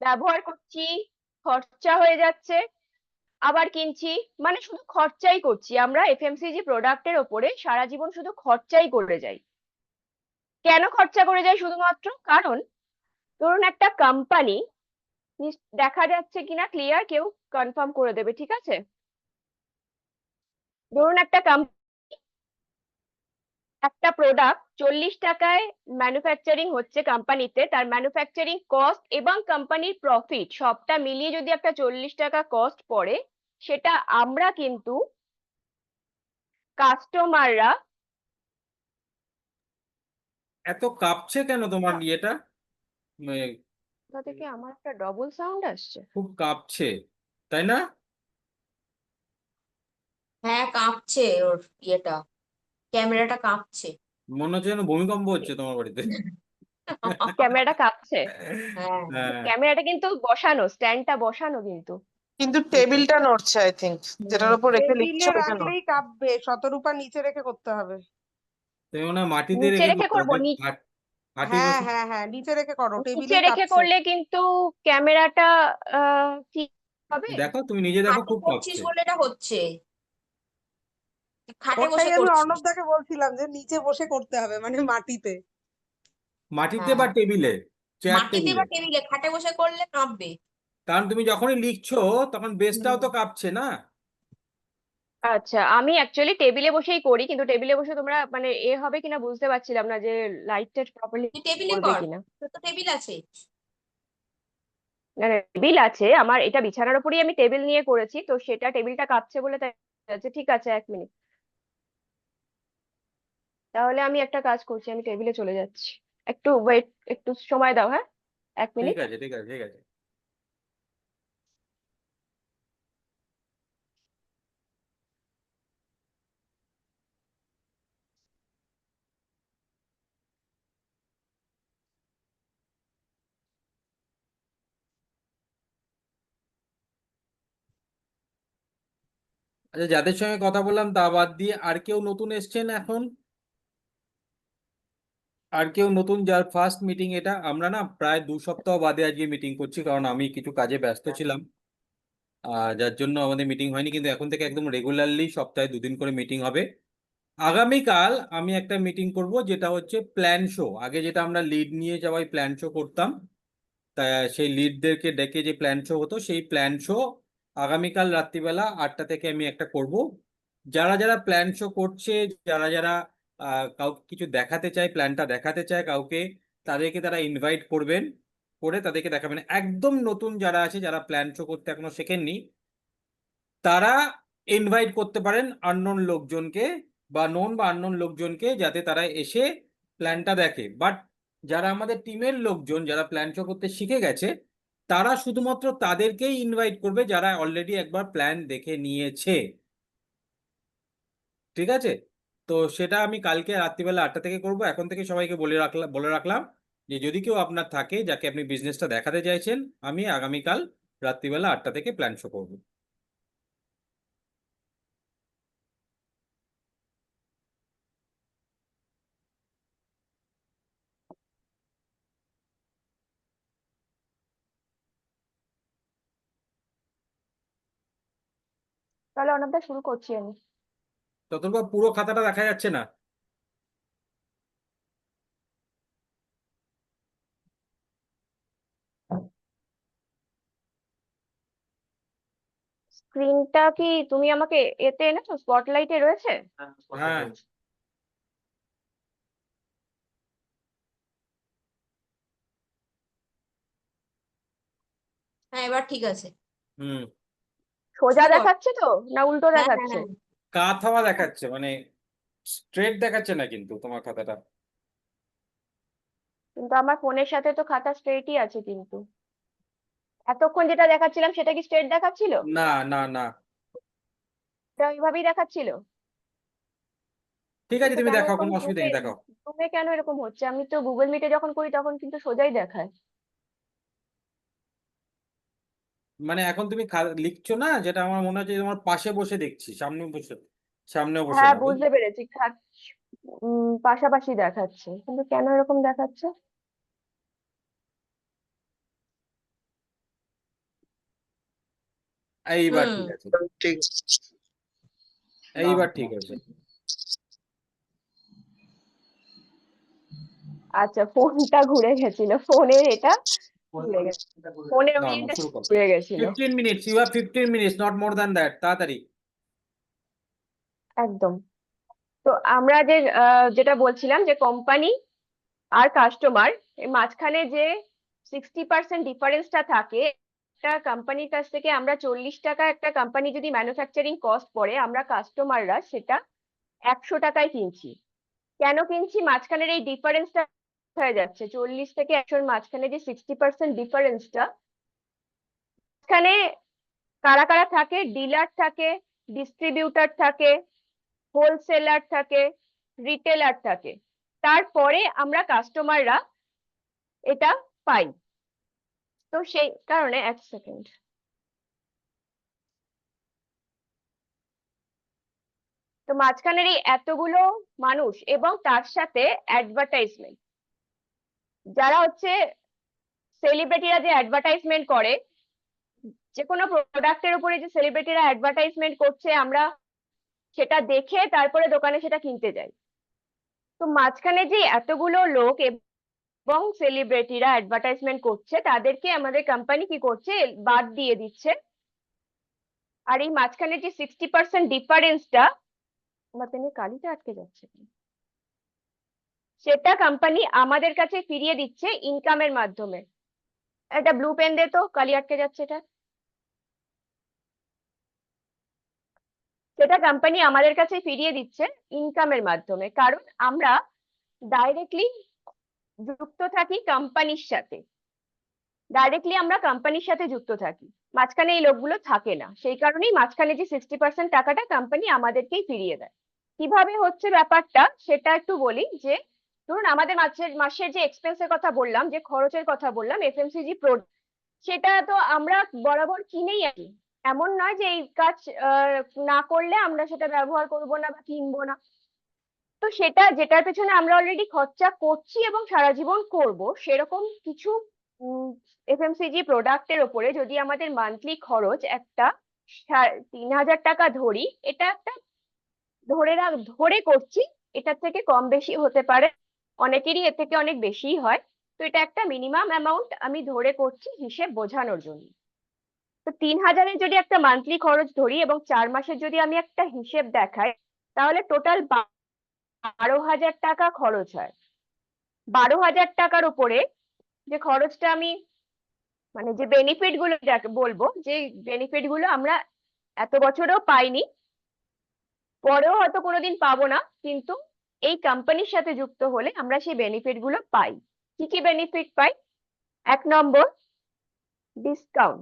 ব্যবহার করছি, খরচা হয়ে যাচ্ছে, আবার কিনছি, মানে শুধু খরচাই করছি। আমরা এফএমসিজি প্রোডাক্টের ওপরে সারা জীবন শুধু খরচাই করে যাই। কেন খরচা করে যাই? শুধুমাত্র কারণ ধরুন একটা কোম্পানি, দেখা যাচ্ছে কিনা ক্লিয়ার, কেউ কনফার্ম করে দেবে, ঠিক আছে? ধরুন একটা একটা প্রোডাক্ট 40 টাকায় ম্যানুফ্যাকচারিং হচ্ছে কোম্পানিতে, তার ম্যানুফ্যাকচারিং কস্ট এবং কোম্পানির প্রফিট সবটা মিলিয়ে যদি একটা 40 টাকা কস্ট পড়ে, সেটা আমরা কিন্তু কাস্টমাররা। এত কাঁপছে কেন তোমার ইয়েটা? মানে কোথা থেকে আমার একটা ডবল সাউন্ড আসছে? খুব কাঁপছে, তাই না? হ্যাঁ, কাঁপছে ওর ইয়েটা, ক্যামেরাটা কাঁপছে। মনে হচ্ছে যেন ভূমিকম্প হচ্ছে তোমার বাড়িতে। ক্যামেরাটা কাঁপছে? হ্যাঁ, হ্যাঁ, ক্যামেরাটা কিন্তু বসানো, স্ট্যান্ডটা বসানো কিন্তু। কিন্তু টেবিলটা নড়ছে আই থিঙ্ক, যেটার উপর রেখে লিখছো টেবিলে ওটা নড়ছে। রাখলেই কাঁপবে, শতরূপা নিচে রেখে করতে হবে। তুমি মনে হয় মাটিতে নিচে রেখে রেখে করতে করবো? হবে, হাঁটি হ্যাঁ বসে। হ্যাঁ হ্যাঁ, নিচে রেখে করো, নিচে টেবিলেই রেখে কাঁপছে। করলে কিন্তু ক্যামেরাটা ঠিক হবে? দেখো, তুমি নিজে দেখো, খাটে খুব করছিস কাঁপছে। বলে এটা হচ্ছে। খাটে ওটাই বসে আমি করছিস। অর্ণবদাকে বলছিলাম যে নিচে বসে করতে হবে, মানে মাটিতে। মাটিতে বা হ্যাঁ, টেবিলে, চেয়ার মাটিতে টেবিলে। বা টেবিলে, খাটে বসে করলে কাঁপবে। কারণ তুমি যখনই লিখছো তখন বেসটাও হুম। তো কাঁপছে না। আচ্ছা, আমি অ্যাকচুয়ালি টেবিলে বসেই করি, কিন্তু টেবিলে বসে তোমরা মানে হবে কিনা বুঝতে পারছিলাম না যে লাইটটা প্রপারলি তুই টেবিলে পড়বে কর, কিনা। তোর তো টেবিল আছে। না, টেবিল আছে আমার, এটা বিছানার উপরই আমি টেবিল নিয়ে করেছি, তো সেটা টেবিলটা কাঁপছে বলে তাই আছে। ঠিক আছে, 1 মিনিট। তাহলে আমি একটা কাজ করছি, আমি টেবিলে চলে যাচ্ছি। একটু ওয়েট, একটু সময় দাও, হ্যাঁ, এক ঠিক মিনিট। আছে, ঠিক আছে, ঠিক আছে। আচ্ছা, যাদের সঙ্গে কথা বললাম তা বাদ দিয়ে আর কেউ নতুন এসছেন এখন? আর কেউ নতুন যার ফার্স্ট মিটিং এটা? আমরা না প্রায় 2 সপ্তাহ বাদে আজকে মিটিং করছি, কারণ আমি কিছু কাজে ব্যস্ত ছিলাম, যার জন্য আমাদের মিটিং হয়নি। কিন্তু এখন থেকে একদম রেগুলারলি সপ্তাহে 2 দিন করে মিটিং হবে। আগামীকাল আমি একটা মিটিং করব, যেটা হচ্ছে প্ল্যান শো। আগে যেটা আমরা লিড নিয়ে যাওয়াই প্ল্যান শো করতাম, তা সেই লিডদেরকে ডেকে যে প্ল্যান শো হতো, সেই প্ল্যান শো আগামীকাল রাত্রিবেলা 8টা থেকে আমি একটা করব। যারা যারা প্ল্যান শো করছে, যারা যারা কাউকে কিছু দেখাতে চায়, প্ল্যানটা দেখাতে চায় কাউকে, তাদেরকে তারা ইনভাইট করবেন, করে তাদেরকে দেখাবেন। একদম নতুন যারা আছে, যারা প্ল্যান শো করতে এখনো শেখেননি, তারা ইনভাইট করতে পারেন আননোন লোকজনকে, বা নোন বা আননোন লোকজনকে, যাতে তারা এসে প্ল্যানটা দেখে। বাট যারা আমাদের টিমের লোকজন, যারা প্ল্যান শো করতে শিখে গেছে, তারা শুধুমাত্র তাদেরকেই ইনভাইট করবে, যারা অলরেডি একবার প্ল্যান দেখে নিয়েছে। ঠিক আছে? তো সেটা আমি কালকে রাত্রিবেলা 8টা থেকে করব। এখন থেকে সবাইকে বলে রাখলাম যে যদি কেউ আপনার থাকে যাকে আপনি বিজনেসটা দেখাতে চাইছেন, আমি আগামীকাল রাত্রিবেলা 8টা থেকে প্ল্যান শো করবো। তাহলে অনেকটা শুরু করছি আমি। ততক্ষণ পুরো খাতাটা দেখা যাচ্ছে না। স্ক্রিনটা কি তুমি আমাকে এতে এনেছো, স্পটলাইটে রয়েছে? হ্যাঁ। হ্যাঁ, এবার ঠিক আছে। হুম। সোজা শুরু কর। দেখাচ্ছে তো, না উল্টো হ্যাঁ হ্যাঁ দেখাচ্ছে? হ্যাঁ। কাত হওয়া দেখাচ্ছে, মানে স্ট্রেট দেখাচ্ছে না কিন্তু তোমার খাতাটা। কিন্তু আমার ফোনের সাথে তো খাতা স্ট্রেটই আছে কিন্তু। এতক্ষণ যেটা দেখাচ্ছিলাম সেটা কি স্ট্রেট দেখাচ্ছিল? না, না, না। এটা ওইভাবেই দেখাচ্ছিল। ঠিক আছে, কিন্তু তুমি কেন দেখাও, এরকম কোনো অসুবিধা জুমে, নেই, দেখাও। জুমে কেন এরকম হচ্ছে? আমি তো গুগল মিটে যখন করি তখন কিন্তু সোজাই দেখায়। মানে এখন তুমি লিখছো না, যেটা আমার মনে হচ্ছে তোমার পাশে বসে দেখছি, সামনে বসে হ্যাঁ, না, বুঝলি? বুঝতে পেরেছি, পাশাপাশি দেখাচ্ছে, কিন্তু কেন এরকম দেখাচ্ছে? এইবার হুম। ঠিক আছে, ঠিক এইবার ঠিক আছে। আচ্ছা, ফোনটা ঘুরে গেছিল, ফোনের এটা ঘুরে গেছে, ফোনের না না ওরিয়েন্টটা শুরু করো। ঘুরে গেছিল। 15 minutes, you have 15 minutes, not more than that. তাড়াতাড়ি। একদম। তো আমরা যেটা বলছিলাম যে কোম্পানি আর কাস্টমার এর মাঝখানে যে 60% ডিফারেন্সটা থাকে, একটা কোম্পানির কাছ থেকে আমরা 40 টাকা, একটা কোম্পানি যদি ম্যানুফ্যাকচারিং কস্ট পড়ে, আমরা কাস্টমাররা সেটা 100 টাকায় কিনছি। কেন কিনছি? মাঝখানের এই ডিফারেন্সটা হয়ে যাচ্ছে, 40 থেকে 100-র মাঝখানে যে 60% ডিফারেন্সটা, মাঝখানে কারা কারা থাকে? ডিলার থাকে, ডিস্ট্রিবিউটার থাকে, হোলসেলার থাকে, রিটেলার থাকে, তারপরে আমরা কাস্টমাররা এটা পাই। তো সেই কারণে, এক সেকেন্ড, তো মাঝখানের এই এতগুলো মানুষ এবং তার সাথে অ্যাডভার্টাইজমেন্ট, যারা হচ্ছে সেলিব্রিটিরা যে অ্যাডভার্টাইজমেন্ট করে, যে কোনো প্রোডাক্টের উপরে যে সেলিব্রিটিরা অ্যাডভার্টাইজমেন্ট করছে, আমরা সেটা দেখে তারপরে দোকানে সেটা কিনতে যাই। তো মাঝখানে যে এতগুলো লোক এবং সেলিব্রিটিরা অ্যাডভার্টাইজমেন্ট করছে, তাদেরকে আমাদের কোম্পানি কি করছে? বাদ দিয়ে দিচ্ছে। আর এই মাঝখানে যে 60% ডিফারেন্সটা, আমার পেনে কালিটা আটকে যাচ্ছে, সেটা কোম্পানি আমাদের কাছে ফিরিয়ে দিচ্ছে ইনকামের মাধ্যমে। একটা ব্লু পেন দে তো, কালি আটকে যাচ্ছে এটা। সেটা কোম্পানি আমাদের কাছে ফিরিয়ে দিচ্ছে ইনকামের মাধ্যমে, কারণ আমরা ডাইরেক্টলি যুক্ত থাকি কোম্পানির সাথে, ডাইরেক্টলি আমরা কোম্পানির সাথে যুক্ত থাকি, মাঝখানে এই লোকগুলো থাকে না। সেই কারণেই মাঝখানে যে 60% টাকাটা কোম্পানি আমাদেরকেই ফিরিয়ে দেয়। কিভাবে হচ্ছে ব্যাপারটা সেটা একটু বলি। যে ধরুন আমাদের মাসের যে এক্সপেন্সের কথা বললাম, যে খরচের কথা বললাম, এফএমসিজি প্রোডাক্ট, সেটা তো আমরা বরাবর কিনেই আনি। এমন নয় যে এই কাজ না করলে আমরা সেটা ব্যবহার করব না বা কিনবো না। তো সেটা যেটার পেছনে আমরা অলরেডি খরচা করছি এবং সারা জীবন করব, সেরকম কিছু এফএমসিজি প্রোডাক্টের ওপরে যদি আমাদের মান্থলি খরচ একটা 3,000 টাকা ধরি, এটা একটা ধরে করছি, এটার থেকে কম বেশি হতে পারে, অনেকেরই এর থেকে অনেক বেশিই হয়। তো এটা একটা মিনিমাম অ্যামাউন্ট আমি ধরে করছি হিসেব বোঝানোর জন্য। তো 3,000-এর যদি একটা মান্থলি খরচ ধরি এবং 4 মাসের যদি আমি একটা হিসেব দেখাই, তাহলে টোটাল 12,000 টাকা খরচ হয়। 12,000 টাকার উপরে যে খরচটা আমি, মানে যে বেনিফিট গুলো যাকে বলবো, যে বেনিফিট গুলো আমরা এত বছরেও পাইনি, পরেও হয়তো কোনোদিন পাবো না, কিন্তু এই কোম্পানির সাথে যুক্ত হলে আমরা সেই বেনিফিট গুলো পাই। কি কি বেনিফিট পাই? 1 নম্বর, ডিসকাউন্ট।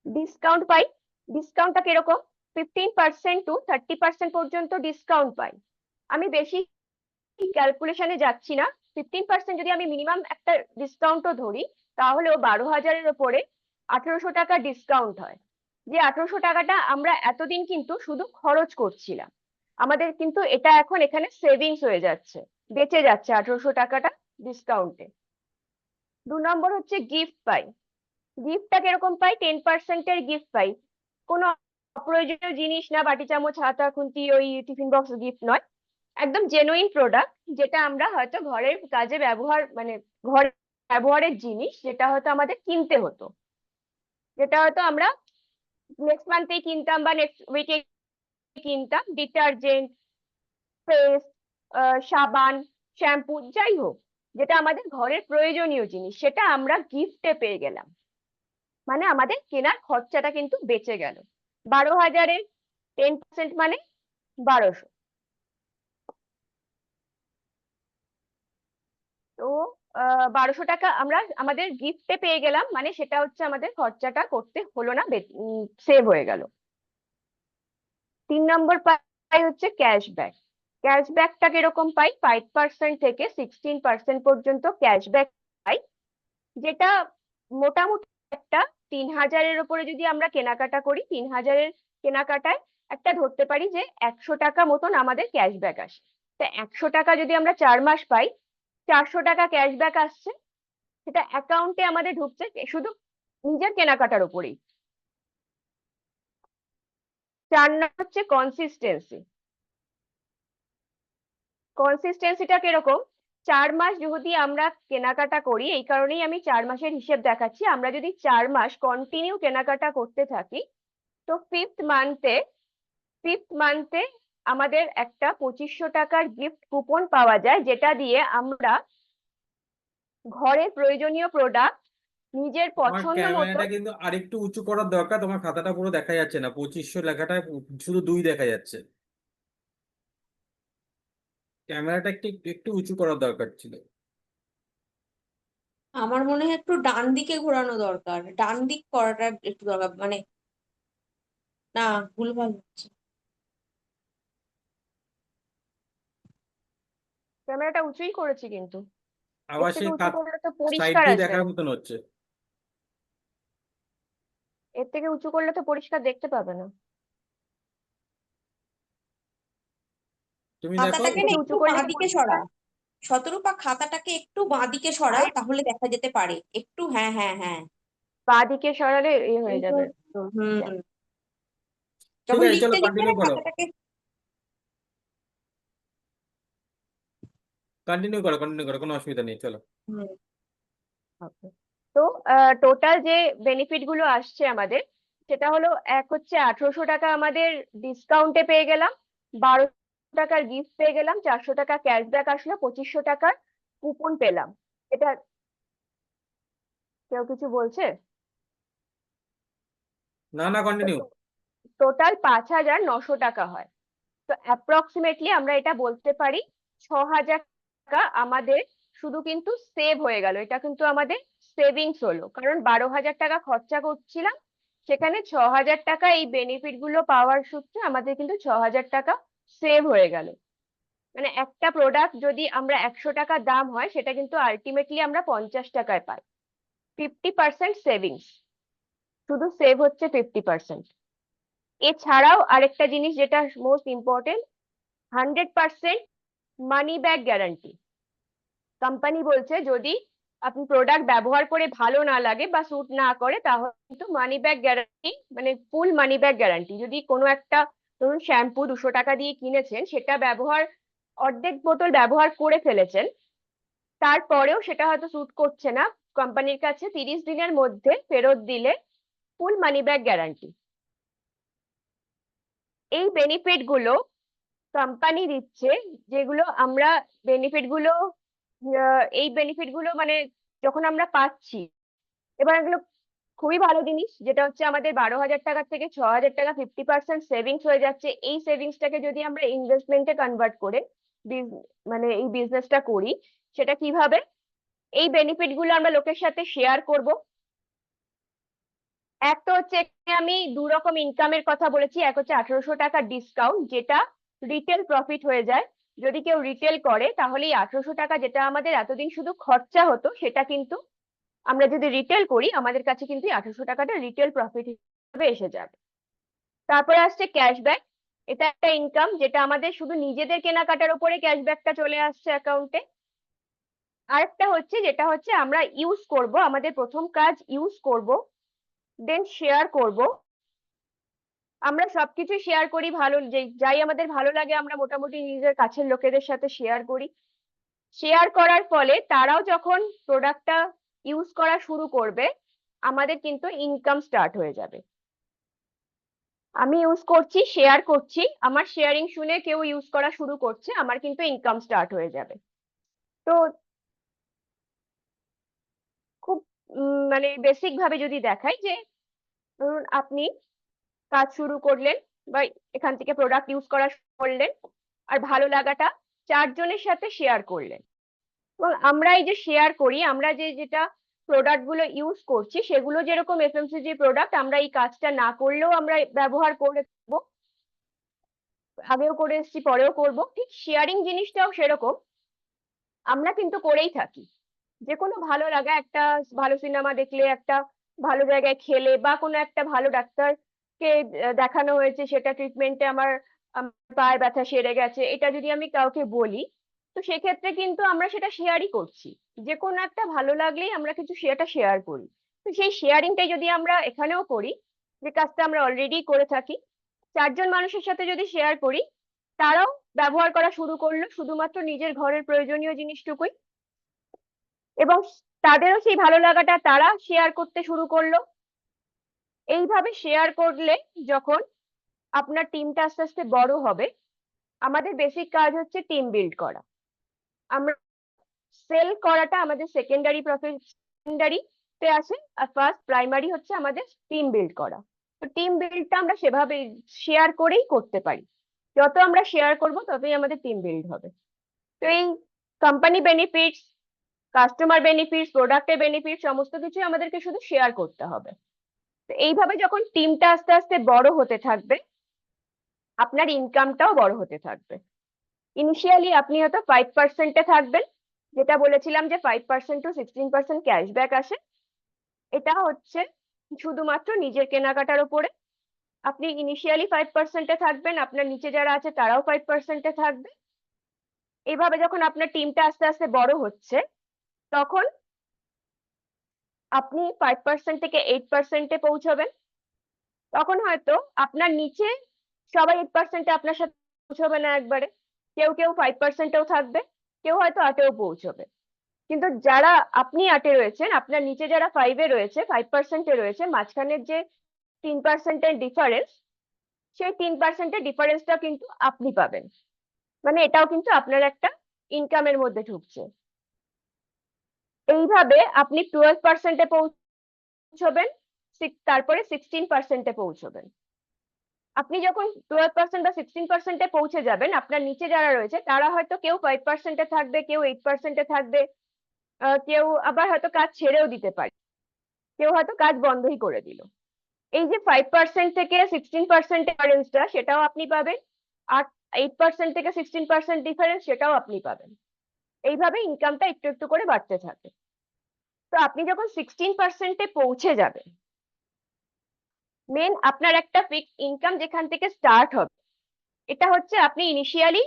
ডিসকাউন্ট পাই। ডিসকাউন্টটা কিরকম? 15% টু 30% পর্যন্ত ডিসকাউন্ট পাই। আমি বেশি ক্যালকুলেশনে যাচ্ছি না, 15% যদি আমি মিনিমাম একটা ডিসকাউন্টও ধরি, তাহলেও 12,000-এর ওপরে 1,800 টাকা ডিসকাউন্ট হয়। যে 1,800 টাকাটা আমরা এতদিন কিন্তু শুধু খরচ করছিলাম, আমাদের কিন্তু এটা এখন এখানে সেভিংস হয়ে যাচ্ছে, বেঁচে যাচ্ছে 1,800 টাকাটা ডিসকাউন্টে। 2 নম্বর হচ্ছে গিফট পাই। গিফটটা কিরকম পাই? 10%-এর গিফট পাই। কোনো অপ্রয়োজনীয় জিনিস না, বাটি চামচ হাতা খুন্তি ওই টিফিন বক্স গিফট নয়, একদম জেনুইন প্রোডাক্ট, যেটা আমরা হয়তো ঘরের কাজে ব্যবহার, মানে ঘর ব্যবহারের জিনিস, যেটা হয়তো আমাদের কিনতে হতো, যেটা হয়তো আমরা নেক্সট মান্থেই কিনতাম বা নেক্সট উইকে কিনতাম, ডিটারজেন্ট, পেস্ট, সাবান, শ্যাম্পু, যাই হোক, যেটা আমাদের ঘরের প্রয়োজনীয় জিনিস, সেটা আমরা গিফটে পেয়ে গেলাম, মানে আমাদের কেনার খরচাটা কিন্তু বেঁচে গেল। 12,000-এর 10% মানে 1,200। তো 1,200 টাকা আমরা আমাদের গিফটে পেয়ে গেলাম, মানে সেটা হচ্ছে আমাদের খরচাটা করতে হলো না, সেভ হয়ে গেল। 3 নম্বর পাই হচ্ছে ক্যাশব্যাক। ক্যাশব্যাকটা কিরকম পাই? 5% থেকে 16% পর্যন্ত ক্যাশব্যাক পাই, যেটা মোটামুটি একটা 3,000-এর উপরে যদি আমরা কেনাকাটা করি, 3,000-এর কেনাকাটায় একটা ধরতে পারি যে 100 টাকা মতন আমাদের ক্যাশব্যাক আসে। তা 100 টাকা যদি আমরা 4 মাস পাই, 400 টাকা ক্যাশব্যাক আসছে, সেটা অ্যাকাউন্টে আমাদের ঢুকছে শুধু নিজের কেনাকাটার উপরেই। 4 নম্বর হচ্ছে কনসিস্টেন্সি। কনসিস্টেন্সিটা কিরকম? 4 মাস যদি আমরা কেনাকাটা করি, এই কারণেই আমি 4 মাসের হিসেব দেখাচ্ছি, আমরা যদি 4 মাস কন্টিনিউ কেনাকাটা করতে থাকি, তো ফিফথ মান্থে আমাদের একটা 2500 টাকার গিফট কুপন পাওয়া যায়, যেটা দিয়ে আমরা ঘরের প্রয়োজনীয় প্রোডাক্ট নিজের তোমার পছন্দ মতো। ক্যামেরাটা কিন্তু আরেকটু উঁচু করার দরকার, তোমার খাতাটা পুরো দেখা যাচ্ছে না, 2500 লেখাটা শুধু 2 দেখা যাচ্ছে। ক্যামেরাটা একটু একটু উঁচু করার দরকার ছিল। আমার মনে হয় একটু ডান দিকে ঘোরানো দরকার, ডান দিক করাটা একটু দরকার, মানে না, ভুলভাল হচ্ছে। ক্যামেরাটা উঁচুই করেছি, কিন্তু এর আবার থেকে সেই উঁচু করলে তো সাইড পরিষ্কার দিয়ে আসবে দেখার না। মতন হচ্ছে। এর থেকে উঁচু করলে তো পরিষ্কার দেখতে পাবে না। তুমি দেখো। খাতাটাকে না একটু একটু উঁচু করলে বাঁদিকে পরিষ্কার। সরা, শতরূপা খাতাটাকে একটু বাঁদিকে সরা, তাহলে দেখা যেতে পারে একটু। হ্যাঁ হ্যাঁ হ্যাঁ, বাঁ দিকে সরালে হয়ে এই তো, যাবে। হুম। ঠিক যখন আছে, চলো লিখতে লিখতে কন্টিনিউ না করো, খাতাটাকে, কন্টিনিউ করো, কোনো অসুবিধা নেই, চলো। হুম, Okay. তো টোটাল যে বেনিফিট গুলো আসছে আমাদের, সেটা হলো, এক হচ্ছে 1800 টাকা আমাদের ডিসকাউন্টে পেয়ে গেলাম, 1200 টাকার গিফট পেয়ে গেলাম, 400 টাকা ক্যাশব্যাক আসলো, 2500 টাকার কুপন পেলাম। এটা কেউ কিছু বলছে? না না, কন্টিনিউ। টোটাল 5900 টাকা হয়। তো অ্যাপ্রক্সিমেটলি আমরা এটা বলতে পারি 6000 টাকা আমাদের শুধু কিন্তু সেভ হয়ে গেল। এটা কিন্তু আমাদের সেভিংস হলো, কারণ 12,000 টাকা খরচা করছিলাম, সেখানে 6000 টাকা এই বেনিফিট গুলো পাওয়ার সূত্রে আমাদের কিন্তু 6000 টাকা সেভ হয়ে গেল। মানে একটা প্রোডাক্ট যদি আমরা 100 টাকা দাম হয়, সেটা কিন্তু আলটিমেটলি আমরা 50 টাকায় পাই। 50% সেভিংস, শুধু সেভ হচ্ছে 50%। এছাড়াও আরেকটা জিনিস যেটা most important, 100% money back guarantee. Company বলছে যদি আপনি প্রোডাক্ট ব্যবহার করে ভালো না লাগে বা স্যুট না করে, তাহলে কিন্তু মানি ব্যাক গ্যারান্টি, মানে ফুল মানি ব্যাক গ্যারান্টি। যদি কোনো একটা, ধরুন শ্যাম্পু 200 টাকা দিয়ে কিনেছেন, সেটা অর্ধেক বোতল ব্যবহার করে ফেলেছেন, তারপরেও সেটা হয়তো স্যুট করছে না, কোম্পানির কাছে 30 দিনের মধ্যে ফেরত দিলে ফুল মানি ব্যাক গ্যারান্টি। এই বেনিফিট গুলো কোম্পানি দিচ্ছে, যেগুলো আমরা বেনিফিট গুলো এই বেনিফিট গুলো মানে যখন আমরা পাচ্ছি, এবার এগুলো খুবই ভালো জিনিস, যেটা হচ্ছে আমাদের 12,000 টাকার থেকে 6,000 টাকা 50% সেভিংস হয়ে যাচ্ছে। এই সেভিংসটাকে যদি আমরা ইনভেস্টমেন্টে কনভার্ট করে মানে এই বিজনেসটা করি, সেটা কিভাবে? এই বেনিফিট গুলো আমরা লোকের সাথে শেয়ার করব। এক তো হচ্ছে, এখানে আমি 2 রকম ইনকামের কথা বলেছি। এক হচ্ছে 1800 টাকা ডিসকাউন্ট, যেটা রিটেল প্রফিট হয়ে যায়। যদি কেউ রিটেল করে, তাহলে এই 1800 টাকা যেটা আমাদের এতদিন শুধু খরচা হতো, সেটা কিন্তু আমরা যদি রিটেল করি, আমাদের কাছে কিন্তু 1800 টাকাটা রিটেল প্রফিট হিসেবে এসে যাবে। তারপরে আসছে ক্যাশব্যাক। এটা একটা ইনকাম, যেটা আমাদের শুধু নিজেদের কেনাকাটার উপরে ক্যাশব্যাকটা চলে আসছে অ্যাকাউন্টে। আরেকটা হচ্ছে, যেটা হচ্ছে আমরা ইউজ করব, আমাদের প্রথম কাজ ইউজ করব, দেন শেয়ার করব। আমরা সবকিছু শেয়ার করি, ভালো যাই আমাদের ভালো লাগে আমরা মোটামুটি নিজের কাছের লোকেদের সাথে শেয়ার করি। শেয়ার করার ফলে তারাও যখন প্রোডাক্টটা ইউজ করা শুরু করবে, আমাদের কিন্তু ইনকাম স্টার্ট হয়ে যাবে। আমি ইউজ করছি, শেয়ার করছি, আমার শেয়ারিং শুনে কেউ ইউজ করা শুরু করছে, আমার কিন্তু ইনকাম স্টার্ট হয়ে যাবে। তো খুব মানে বেসিক ভাবে যদি দেখাই, যে ধরুন আপনি কাজ শুরু করলেন বা এখান থেকে প্রোডাক্ট ইউজ করা শুরু করলেন, আর ভালো লাগাটা 4 জনের সাথে শেয়ার করলেন, এবং আমরা এই যে শেয়ার করি, আমরা যেটা প্রোডাক্ট গুলো ইউজ করছি, সেগুলো যেরকম এফএমসিজি প্রোডাক্ট, আমরা এই কাজটা না করলেও আমরা ব্যবহার করে থাকবো, আগেও করে এসেছি, পরেও করব। ঠিক শেয়ারিং জিনিসটাও সেরকম, আমরা কিন্তু করেই থাকি। যে কোনো ভালো লাগা, একটা ভালো সিনেমা দেখলে, একটা ভালো জায়গায় খেলে, বা কোনো একটা ভালো ডাক্তারকে দেখানো হয়েছে, সেটা ট্রিটমেন্টে আমার আমার পায়ের ব্যথা সেরে গেছে, এটা যদি আমি কাউকে বলি, তো সেক্ষেত্রে কিন্তু আমরা সেটা শেয়ারই করছি। যে কোনো একটা ভালো লাগলেই আমরা কিছু সেটা শেয়ার করি। তো সেই শেয়ারিংটাই যদি আমরা এখানেও করি, যে কাজটা আমরা অলরেডি করে থাকি, চারজন মানুষের সাথে যদি শেয়ার করি, তারাও ব্যবহার করা শুরু করলো শুধুমাত্র নিজের ঘরের প্রয়োজনীয় জিনিসটুকুই, এবং তাদেরও সেই ভালো লাগাটা তারা শেয়ার করতে শুরু করলো। এইভাবে শেয়ার করলে যখন আপনার টিমটা আস্তে আস্তে বড় হবে, আমাদের বেসিক কাজ হচ্ছে টিম বিল্ড করা। আমরা সেল করাটা আমাদের সেকেন্ডারি সেকেন্ডারি তে আসে, আর ফার্স্ট প্রাইমারি হচ্ছে আমাদের টিম বিল্ড করা। তো টিম বিল্ডটা আমরা সেভাবে শেয়ার করেই করতে পারি। যত আমরা শেয়ার করব ততই আমাদের টিম বিল্ড হবে। তো এই কোম্পানি বেনিফিটস, কাস্টমার বেনিফিটস, প্রোডাক্টের বেনিফিট সমস্ত কিছু আমাদেরকে শুধু শেয়ার করতে হবে। তো এইভাবে যখন টিমটা আস্তে আস্তে বড় হতে থাকবে, আপনার ইনকামটাও বড় হতে থাকবে। ইনিশিয়ালি আপনি হয়তো 5%-এ থাকবেন, যেটা বলেছিলাম যে 5% to 16% ক্যাশব্যাক আসে। এটা হচ্ছে শুধুমাত্র নিজের কেনাকাটার উপরে। আপনি ইনিশিয়ালি 5%-এ থাকবেন, আপনার নিচে যারা আছে তারাও 5%-এ থাকবে। এইভাবে যখন আপনার টিমটা আস্তে আস্তে বড় হচ্ছে, তখন আপনি 5% থেকে 8%-এ পৌঁছবেন। তখন হয়তো আপনার নিচে সবাই 8%-এ আপনার সাথে পৌঁছবে না একবারে, কেউ কেউ 5%-এও থাকবে, কেউ হয়তো 8-এও পৌঁছবে। কিন্তু যারা আপনি 8-এ রয়েছেন, আপনার নিচে যারা 5-এ রয়েছে, 5%-এ রয়েছে, মাঝখানের যে 3%-এর ডিফারেন্স, সেই 3%-এর ডিফারেন্সটা কিন্তু আপনি পাবেন। মানে এটাও কিন্তু আপনার একটা ইনকামের মধ্যে ঢুকছে। এইভাবে আপনি 12%-এ পৌঁছবেন, তারপরে 16%-এ পৌঁছবেন। আপনি যখন 12% বা 16%-এ পৌঁছে যাবেন, আপনার নিচে যারা রয়েছে তারা হয়তো কেউ 5%-এ থাকবে, কেউ 8%-এ থাকবে, কেউ আবার হয়তো কাজ ছেড়েও দিতে পারে, কেউ হয়তো কাজ বন্ধই করে দিল। এই যে 5% থেকে 16% ডিফারেন্সটা, সেটাও আপনি পাবেন, আর 8% থেকে 16% ডিফারেন্স, সেটাও আপনি পাবেন। এইভাবে ইনকামটা একটু একটু করে বাড়তে থাকে। তো আপনি যখন 16%-এ পৌঁছে যাবেন, মেন আপনার একটা ফিক্সড ইনকাম যেখান থেকে স্টার্ট হবে, এটা হচ্ছে আপনি ইনিশিয়ালি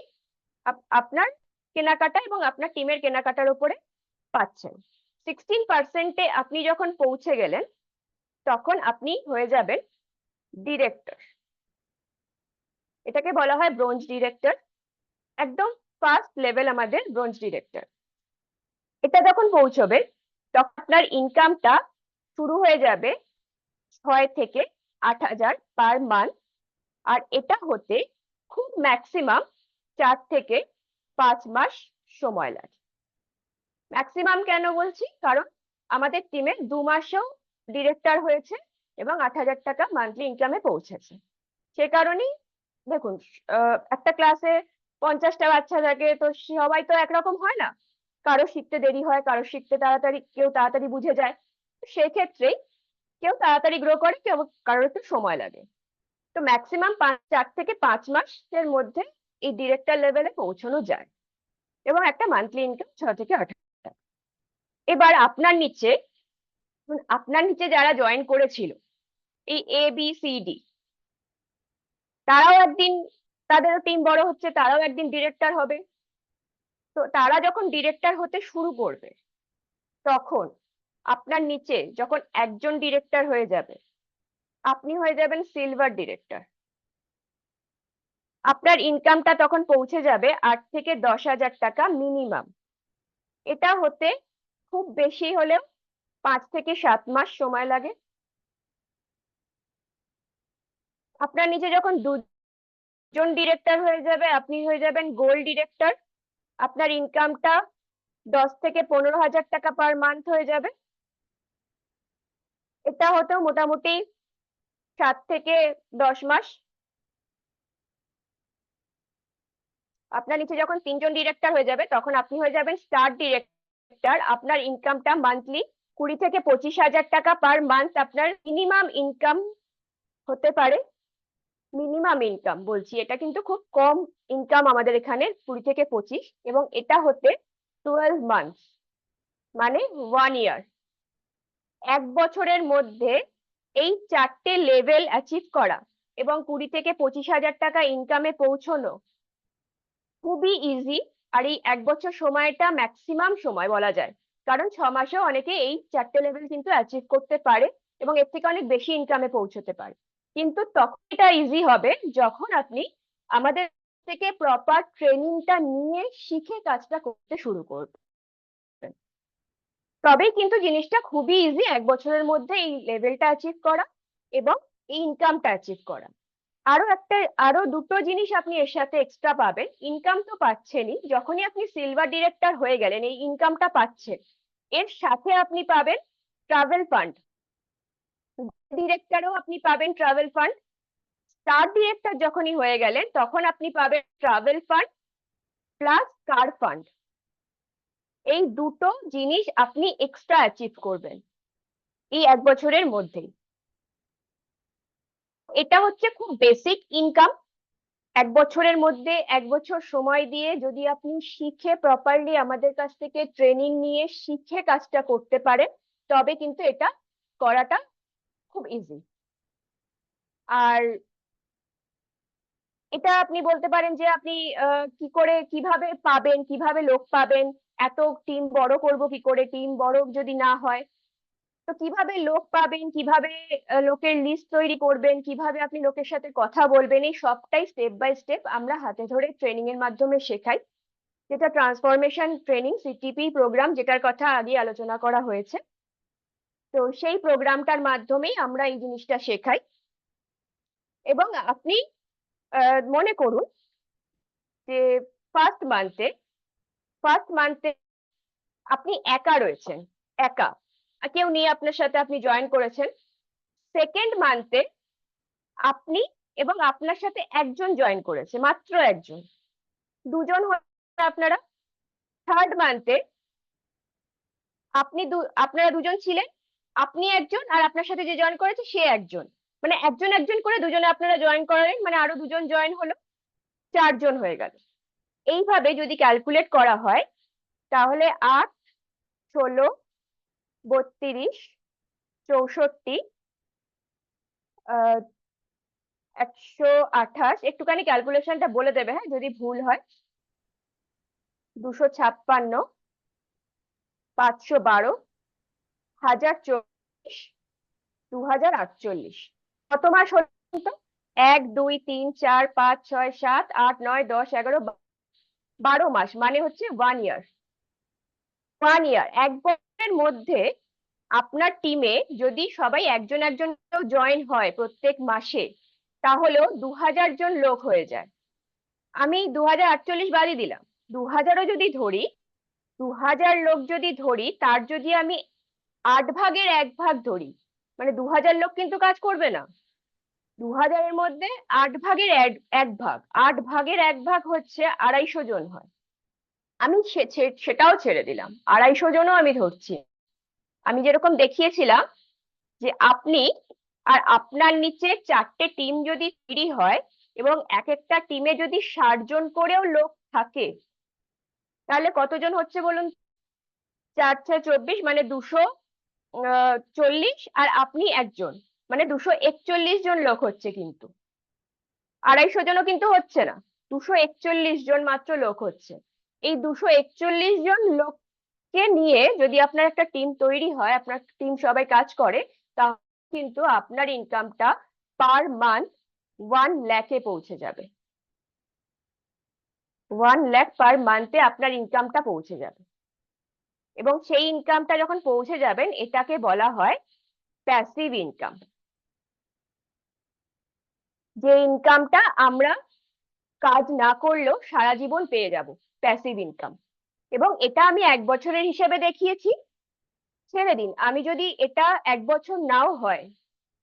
আপনার কেনাকাটা এবং আপনার টিমের কেনাকাটার উপরে পাচ্ছেন। 16%-এ আপনি যখন পৌঁছে গেলেন, তখন আপনি হয়ে যাবেন ডিরেক্টর। এটাকে বলা হয় ব্রোঞ্জ ডিরেক্টর। একদম ফার্স্ট লেভেল আমাদের ব্রোঞ্জ ডিরেক্টর। এটা যখন পৌঁছবে, তখন আপনার ইনকামটা শুরু হয়ে যাবে 6 থেকে 8,000 পার মান্থ। আর এটা হতে খুব ম্যাক্সিমাম 4 থেকে 5 মাস সময় লাগে। ম্যাক্সিমাম কেন বলছি, কারণ আমাদের টিমে 2 মাসেও ডিরেক্টর হয়েছে এবং 8,000 টাকা মান্থলি ইনকামে পৌঁছেছে। সে কারণেই দেখুন, একটা ক্লাসে 50টা বাচ্চা থাকে, তো সবাই তো একরকম হয় না। কারো শিখতে দেরি হয়, কারো শিখতে তাড়াতাড়ি, কেউ তাড়াতাড়ি বুঝে যায়। সেক্ষেত্রেই কেউ তাড়াতাড়ি গ্রো করে, কেউ কারোর একটু সময় লাগে। তো ম্যাক্সিমাম 4 থেকে 5 মাসের মধ্যে এই ডিরেক্টর লেভেলে পৌঁছানো যায়, এবং একটা মান্থলি ইনকাম 6 থেকে 8,000 টাকা। এবার আপনার নিচে যারা জয়েন করেছিল, এই ABCD, তারাও একদিন, তাদেরও টিম বড় হচ্ছে, তারাও একদিন ডিরেক্টর হবে। তো তারা যখন ডিরেক্টর হতে শুরু করবে, তখন আপনার নিচে যখন একজন ডিরেক্টর হয়ে যাবে, আপনি হয়ে যাবেন সিলভার ডিরেক্টর। আপনার ইনকামটা তখন পৌঁছে যাবে 8 থেকে 10,000 টাকা মিনিমাম। এটা হতে খুব বেশি হলেও 5 থেকে 7 মাস সময় লাগে। আপনার নিচে যখন দুজন ডিরেক্টর হয়ে যাবে, আপনি হয়ে যাবেন গোল্ড ডিরেক্টর। আপনার ইনকামটা 10 থেকে 15,000 টাকা পার মান্থ হয়ে যাবে। এটা হতেও মোটামুটি 7 থেকে 10 মাস। আপনার নিচে যখন 3জন ডিরেক্টর হয়ে যাবে, তখন আপনি হয়ে যাবেন স্টার ডিরেক্টর। আপনার ইনকামটা মান্থলি 20 থেকে 25,000 টাকা পার মান্থ আপনার মিনিমাম ইনকাম হতে পারে। মিনিমাম ইনকাম বলছি, এটা কিন্তু খুব কম ইনকাম আমাদের এখানে, 20 থেকে 25, এবং এটা হতে 12 মান্থ, মানে 1 ইয়ার। 1 বছরের মধ্যে এই 4টে লেভেল অ্যাচিভ করা এবং 20 থেকে 25,000 টাকা ইনকামে পৌঁছানো খুবই ইজি। আর এই 1 বছর সময়টা ম্যাক্সিমাম সময় বলা যায়, কারণ 6 মাসেও অনেকে এই 4টে লেভেল কিন্তু অ্যাচিভ করতে পারে এবং এর থেকে অনেক বেশি ইনকামে পৌঁছতে পারে। কিন্তু তখন এটা ইজি হবে যখন আপনি আমাদের থেকে প্রপার ট্রেনিংটা নিয়ে শিখে কাজটা করতে শুরু করবেন, তবেই কিন্তু জিনিসটা খুবই ইজি 1 বছরের মধ্যে এই লেভেলটা অ্যাচিভ করা এবং এই ইনকামটা অ্যাচিভ করা। আরো দুটো জিনিস আপনি এর সাথে এক্সট্রা পাবেন। ইনকাম তো পাচ্ছেনই, যখনই আপনি সিলভার ডিরেক্টর হয়ে গেলেন এই ইনকামটা পাচ্ছেন, এর সাথে আপনি পাবেন ট্রাভেল ফান্ড। ডিরেক্টরও আপনি পাবেন ট্রাভেল ফান্ড। স্টার ডিরেক্টর যখনই হয়ে গেলেন তখন আপনি পাবেন ট্রাভেল ফান্ড প্লাস কার ফান্ড। এই দুটো জিনিস আপনি এক্সট্রা অ্যাচিভ করবেন এই 1 বছরের মধ্যেই। এটা হচ্ছে খুব বেসিক ইনকাম। 1 বছরের মধ্যে 1 বছর সময় দিয়ে যদি আপনি শিখে প্রপারলি আমাদের কাছ থেকে ট্রেনিং নিয়ে শিখে কাজটা করতে পারেন, তবে কিন্তু এটা করাটা খুব ইজি। আর এটা আপনি বলতে পারেন যে আপনি কিভাবে পাবেন, কিভাবে লোক পাবেন, এত টিম বড় করব কি করে, টিম বড় যদি না হয় তো কিভাবে লোক পাবেন, কিভাবে লোকের লিস্ট তৈরি করবেন, কিভাবে আপনি লোকের সাথে কথা বলবেন, এই সবটাই স্টেপ বাই স্টেপ আমরা হাতে ধরে ট্রেনিং এর মাধ্যমে শেখাই, যেটা ট্রান্সফরমেশন ট্রেনিং সিটিপি প্রোগ্রাম, যেটার কথা আগে আলোচনা করা হয়েছে। তো সেই প্রোগ্রামটার মাধ্যমেই আমরা এই জিনিসটা শেখাই। এবং আপনি মনে করুন যে ফার্স্ট মান্থে আপনি একা রয়েছেন, একা আর কেউ নিয়ে আপনার সাথে আপনি জয়েন করেছেন। সেকেন্ড মান্থে আপনি এবং আপনার সাথে একজন জয়েন করেছে, মাত্র একজন, দুজন আপনারা। থার্ড মান্থে আপনারা দুজন ছিলেন, আপনি একজন আর আপনার সাথে যে জয়েন করেছে সে একজন, মানে একজন একজন করে দুজনে আপনারা জয়েন করালেন, মানে আরো দুজন জয়েন হলো, 4জন হয়ে গেল। এইভাবে যদি ক্যালকুলেট করা হয় তাহলে 8, 16, 32, 64, 128, একটুখানি ক্যালকুলেশনটা বলে দেবে হ্যাঁ যদি ভুল হয়, 256, 512, 1024, 2048। কত মাস হলো তো? 1, 2, 3, 4, 5, 6, 7, 8, 9, 10, 11, 12 মাস, মানে হচ্ছে 1 ইয়ার। 1 বছরের মধ্যে আপনার টিমে যদি সবাই একজন একজন জয়েন হয় প্রত্যেক মাসে, তাহলেও 2000 জন লোক হয়ে যায়। আমি 2048 বাদই দিলাম, 2000ও যদি ধরি, 2000 লোক যদি ধরি, তার যদি আমি 8 ভাগের 1 ভাগ ধরি, মানে 2000 লোক কিন্তু কাজ করবে না। 2000-এর মধ্যে 8 ভাগের 1 ভাগ, 8 ভাগের 1 ভাগ হচ্ছে 250 জন হয়। আমি সেটাও ছেড়ে দিলাম, 250 জনও আমি ধরছি। আমি যেরকম দেখিয়েছিলাম যে আপনি আর আপনার নিচে 4টে টিম যদি তৈরি হয় এবং এক একটা টিমে যদি 60 জন করেও লোক থাকে, তাহলে কতজন হচ্ছে বলুন? 4, 6, 24, মানে 240, আর আপনি একজন, মানে 241 জন লোক হচ্ছে। কিন্তু 250 জনও কিন্তু হচ্ছে না, 241 জন মাত্র লোক হচ্ছে। এই 241 জন লোককে নিয়ে যদি আপনার একটা টিম তৈরি হয়, আপনার টিম সবাই কাজ করে, তাহলে কিন্তু আপনার ইনকামটা পার মান্থ 1 লাখে পৌঁছে যাবে। 1 লাখ পার মান্থে আপনার ইনকামটা পৌঁছে যাবে। এবং সেই ইনকামটা যখন পৌঁছে যাবেন, এটাকে বলা হয় প্যাসিভ ইনকাম। যে ইনকামটা আমরা কাজ না করলেও সারা জীবন পেয়ে যাব, প্যাসিভ ইনকাম। এবং এটা আমি 1 বছরের হিসেবে দেখিয়েছি। ছেড়ে দিন, আমি যদি এটা 1 বছর নাও হয়,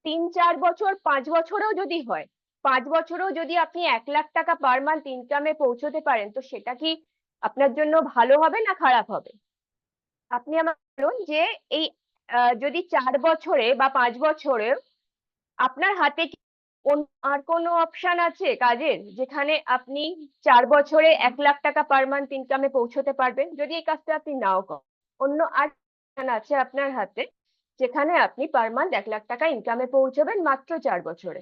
3, 4 বছর, 5 বছরেও যদি হয়, 5 বছরেও যদি আপনি 1 লাখ টাকা পার মান্থ ইনকামে পৌঁছতে পারেন, তো সেটা কি আপনার জন্য ভালো হবে না খারাপ হবে? আপনি আমাকে বলুন যে এই যদি 4 বছরে বা 5 বছরে আপনার হাতে কি আর কোনো অপশন আছে কাজের, যেখানে আপনি 4 বছরে 1 লাখ টাকা পার মান্থ ইনকামে পৌঁছতে পারবেন? যদি এই কাজটা আপনি নাও করেন, অন্য আর অপশন আছে আপনার হাতে যেখানে আপনি পার মান্থ 1 লাখ টাকা ইনকামে পৌঁছবেন মাত্র 4 বছরে?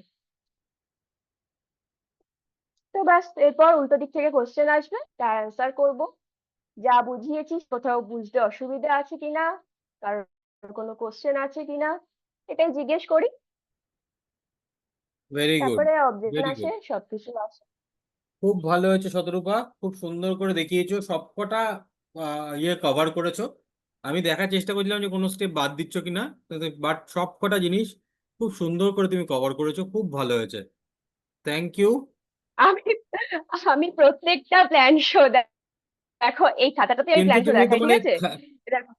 তো ব্যাস, এরপর উল্টো দিক থেকে কোশ্চেন আসবে, তার অ্যান্সার করব। যা বুঝিয়েছি কোথাও বুঝতে অসুবিধা আছে কিনা, কারণ কোনো কোশ্চেন আছে কিনা, এটাই জিজ্ঞেস করি। ভেরি গুড, তারপরে অবজেকশন ভেরি আসে, গুড। সবকিছু আসে। খুব ভালো হয়েছে শতরূপা, খুব সুন্দর করে দেখিয়েছো, সবকটা ইয়ে কভার করেছো। আমি দেখার চেষ্টা করছিলাম যে কোনো স্টেপ বাদ দিচ্ছ কিনা, বাট সবকটা জিনিস খুব সুন্দর করে তুমি কভার করেছো, খুব ভালো হয়েছে। Thank you. আমি আমি প্রত্যেকটা প্ল্যান শো দেখো, এই খাতাটাতে আমি কিন্তু প্ল্যান শো তুমি তো দেখাই, ঠিক মানে আছে? দেখো,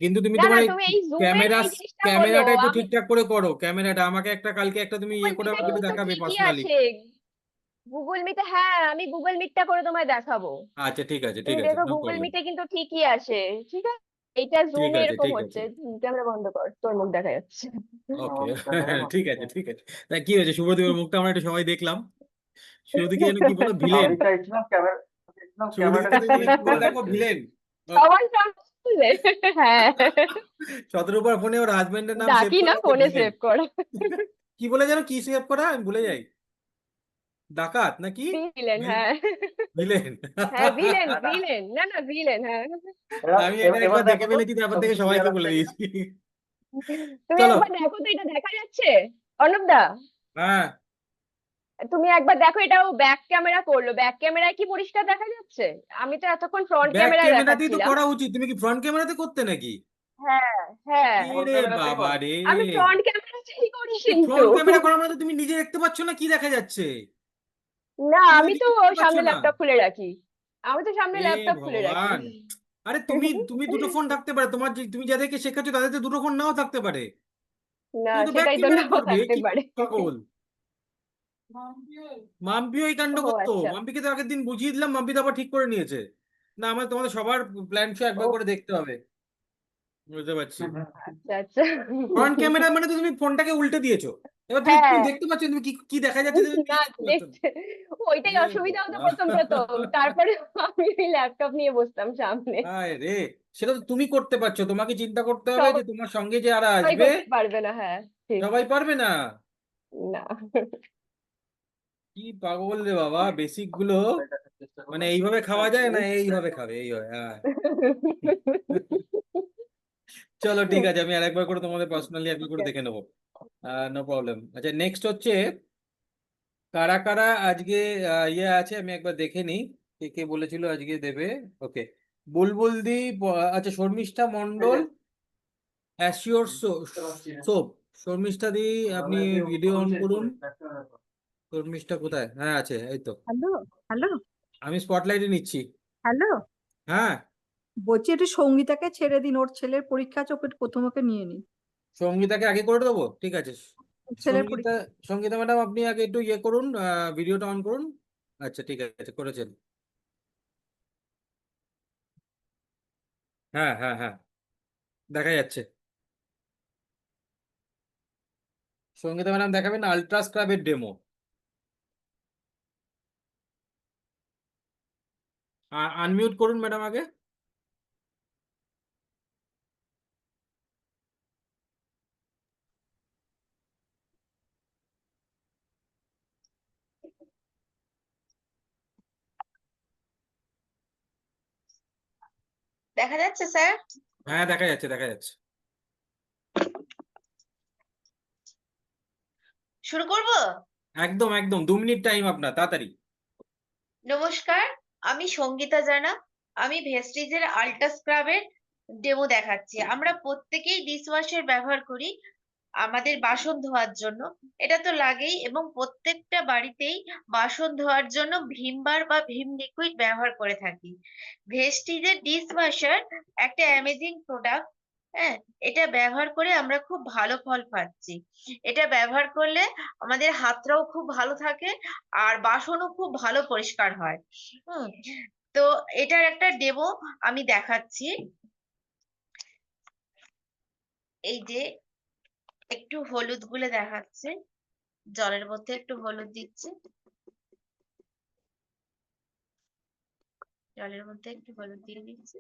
কিন্তু তুমি না তো না, মানে তুমি এই জুমের ক্যামেরা এই জিনিসটা বলো। ক্যামেরাটা একটু আমি ঠিকঠাক করে করো, ক্যামেরাটা আমাকে একটা কালকে একটা তুমি ইয়ে গুগল করে মিটে আমাকে একটু কিন্তু দেখাবে ঠিকই পার্সোনালি। আছে। গুগল মিটে, হ্যাঁ, আমি গুগল মিটটা করে তোমায় দেখাবো। আচ্ছা ঠিক আছে, ঠিক তুমি আছে, দেখো নো গুগল প্রবলেম। মিটে কিন্তু ঠিকই আসে। ঠিক আছে, এইটা ঠিক জুমে আছে, এরকম ঠিক হচ্ছে। আছে, ক্যামেরা বন্ধ কর, তোর মুখ দেখা যাচ্ছে। ওকে। ঠিক আছে, ঠিক আছে। তা কি হয়েছে, শুভদীপের মুখটা আমরা একটু সবাই দেখলাম। শুভদিকে যেন কি বলো, ভিলেন। আমি চাইছিলাম শুভদিকে তুমি বলে কি বলে দেখো, ভিলেন। সবার সামনে। হ্যাঁ, শতরূপার ফোনে ওর হাজবেন্ডের নাম সেভ ডাকি করে না, রেখে ফোনে ভিলেন। সেভ করা। কি বলে যেন, কি সেভ করা আমি ভুলে যাই, ডাকাত নাকি ভিলেন, হ্যাঁ। ভিলেন। হ্যাঁ, ভিলেন ভিলেন, না না, ভিলেন, হ্যাঁ। আমি এটা এবার একবার দেখো দেখে তো ফেলেছি, তারপর ছবি থেকে ক্লিয়ার সবাইকে বলে আসছে কিনা। দিয়েছি। তুমি চলো। একবার দেখো তো, এটা দেখা যাচ্ছে? অর্ণব দা, হ্যাঁ, তুমি একবার দেখো, এটাও ব্যাক ক্যামেরা করলো, ব্যাক ক্যামেরায় কি পরিষ্কার দেখা যাচ্ছে? আমি তো এতক্ষণ ফ্রন্ট ব্যাক ক্যামেরায় ক্যামেরাতেই তো দেখাচ্ছিলাম। করা উচিত, তুমি কি ফ্রন্ট ক্যামেরাতে করতে নাকি? হ্যাঁ হ্যাঁ, এরে বাবা রে, আমি ফ্রন্ট ক্যামেরাতেই করি কিন্তু। ফ্রন্ট ক্যামেরা করার মানে তো তুমি নিজে দেখতে পাচ্ছ না কি দেখা যাচ্ছে? না, তুমি আমি তো ওদিকে দেখতে পাচ্ছ সামনে না। ল্যাপটপ খুলে রাখি। আমি তো সামনে হে ল্যাপটপ খুলে রাখি। ভগবান, আরে তুমি তুমি দুটো ফোন থাকতে পারে তোমার, যে তুমি যাদেরকে শেখাচ্ছ তাদের তো দুটো ফোন নাও থাকতে পারে। না, তুমি তো ব্যাক সেটাই তো ক্যামেরা নাও করবে, থাকতে কি পারে। পাগল। মাম্পিও এই কাণ্ড ও করতো, আচ্ছা। মাম্পিকে তো আগের দিন বুঝিয়ে দিলাম, মাম্পি তো আবার ঠিক করে নিয়েছে। না, আমার তোমাদের সবার প্ল্যান শো একবার ও করে দেখতে হবে। বুঝতে পারছি। আচ্ছা আচ্ছা। ফ্রন্ট ক্যামেরা মানে তো তুমি ফোনটাকে উল্টে দিয়েছো, এবার তুমি তুমি হ্যাঁ, দেখতে পাচ্ছ তুমি কি কি দেখা যাচ্ছে, তুমি না, নিজে দেখতে পাচ্ছ না। দেখতে ওইটাই এ অসুবিধা হতো বাবা। প্রথম প্রথম। তারপরে আমি ওই ল্যাপটপ নিয়ে বসতাম সামনে। হায় রে, সেটা তো তুমি করতে পারছো, তোমাকে চিন্তা করতে হবে যে তোমার সঙ্গে যে আর সবাই আসবে করতে পারবে না, হ্যাঁ, ঠিক। সবাই পারবে না। না। কি পাগল রে বাবা, বেসিক গুলো মানে এইভাবে খাওয়া যায় না, এইভাবে খাবে এইভাবে, হ্যাঁ। চলো ঠিক আছে, আমি আরেকবার করে তোমাদের পার্সোনালি একবার করে দেখে নেবো, নো প্রবলেম। আচ্ছা, নেক্সট হচ্ছে কারা কারা আজকে ইয়ে আছে, আমি একবার দেখে নিই কে কে বলেছিল আজকে দেবে। ওকে, বুলবুল দি, আচ্ছা শর্মিষ্ঠা মন্ডল, অ্যাসিওর সোপ। শর্মিষ্ঠা দি, আপনি ভিডিও অন করুন। শর্মিষ্ঠা কোথায়, হ্যাঁ আছে, এই তো। হ্যালো হ্যালো আমি স্পটলাইটে নিচ্ছি। হ্যালো, হ্যাঁ, বলছি একটু সঙ্গীতাকে ছেড়ে দিন, ওর ছেলের পরীক্ষা আছে, ওকে প্রথম ওকে নিয়ে নিন। সঙ্গীতাকে আগে করে দেবো, ঠিক আছে। ছেলের সঙ্গীতা, পরীক্ষা। সঙ্গীতা ম্যাডাম আপনি আগে একটু ইয়ে করুন, ভিডিওটা অন করুন। আচ্ছা ঠিক আছে, করেছেন। হ্যাঁ হ্যাঁ হ্যাঁ, দেখা যাচ্ছে। সঙ্গীতা ম্যাডাম দেখাবেন আলট্রা স্ক্রাবের ডেমো। আনমিউট করুন ম্যাডাম আগে। দেখা যাচ্ছে স্যার? হ্যাঁ দেখা যাচ্ছে, দেখা যাচ্ছে। শুরু করব? একদম একদম, 2 মিনিট টাইম আপনার, তাড়াতাড়ি। নমস্কার, আমি সঙ্গীতা জানা। আমি ভেস্টিজের আল্ট্রা স্ক্রাবের ডেমো দেখাচ্ছি। আমরা প্রত্যেকেই ডিশওয়াশার ব্যবহার করি আমাদের বাসন ধোয়ার জন্য। এটা তো লাগেই, এবং প্রত্যেকটা বাড়িতেই বাসন ধোয়ার জন্য ভীম বার বা ভীম লিকুইড ব্যবহার করে থাকি। ভেস্টিজের ডিশওয়াশার একটা অ্যামেজিং প্রোডাক্ট। হ্যাঁ, এটা ব্যবহার করে আমরা খুব ভালো ফল পাচ্ছি। এটা ব্যবহার করলে আমাদের হাতটাও খুব ভালো থাকে, আর বাসনও খুব ভালো পরিষ্কার হয়। হুম, তো এটার একটা ডেমো আমি দেখাচ্ছি। এই যে একটু হলুদ গুলে দেখাচ্ছে, জলের মধ্যে একটু হলুদ দিচ্ছি, জলের মধ্যে একটু হলুদ দিয়ে দিচ্ছি।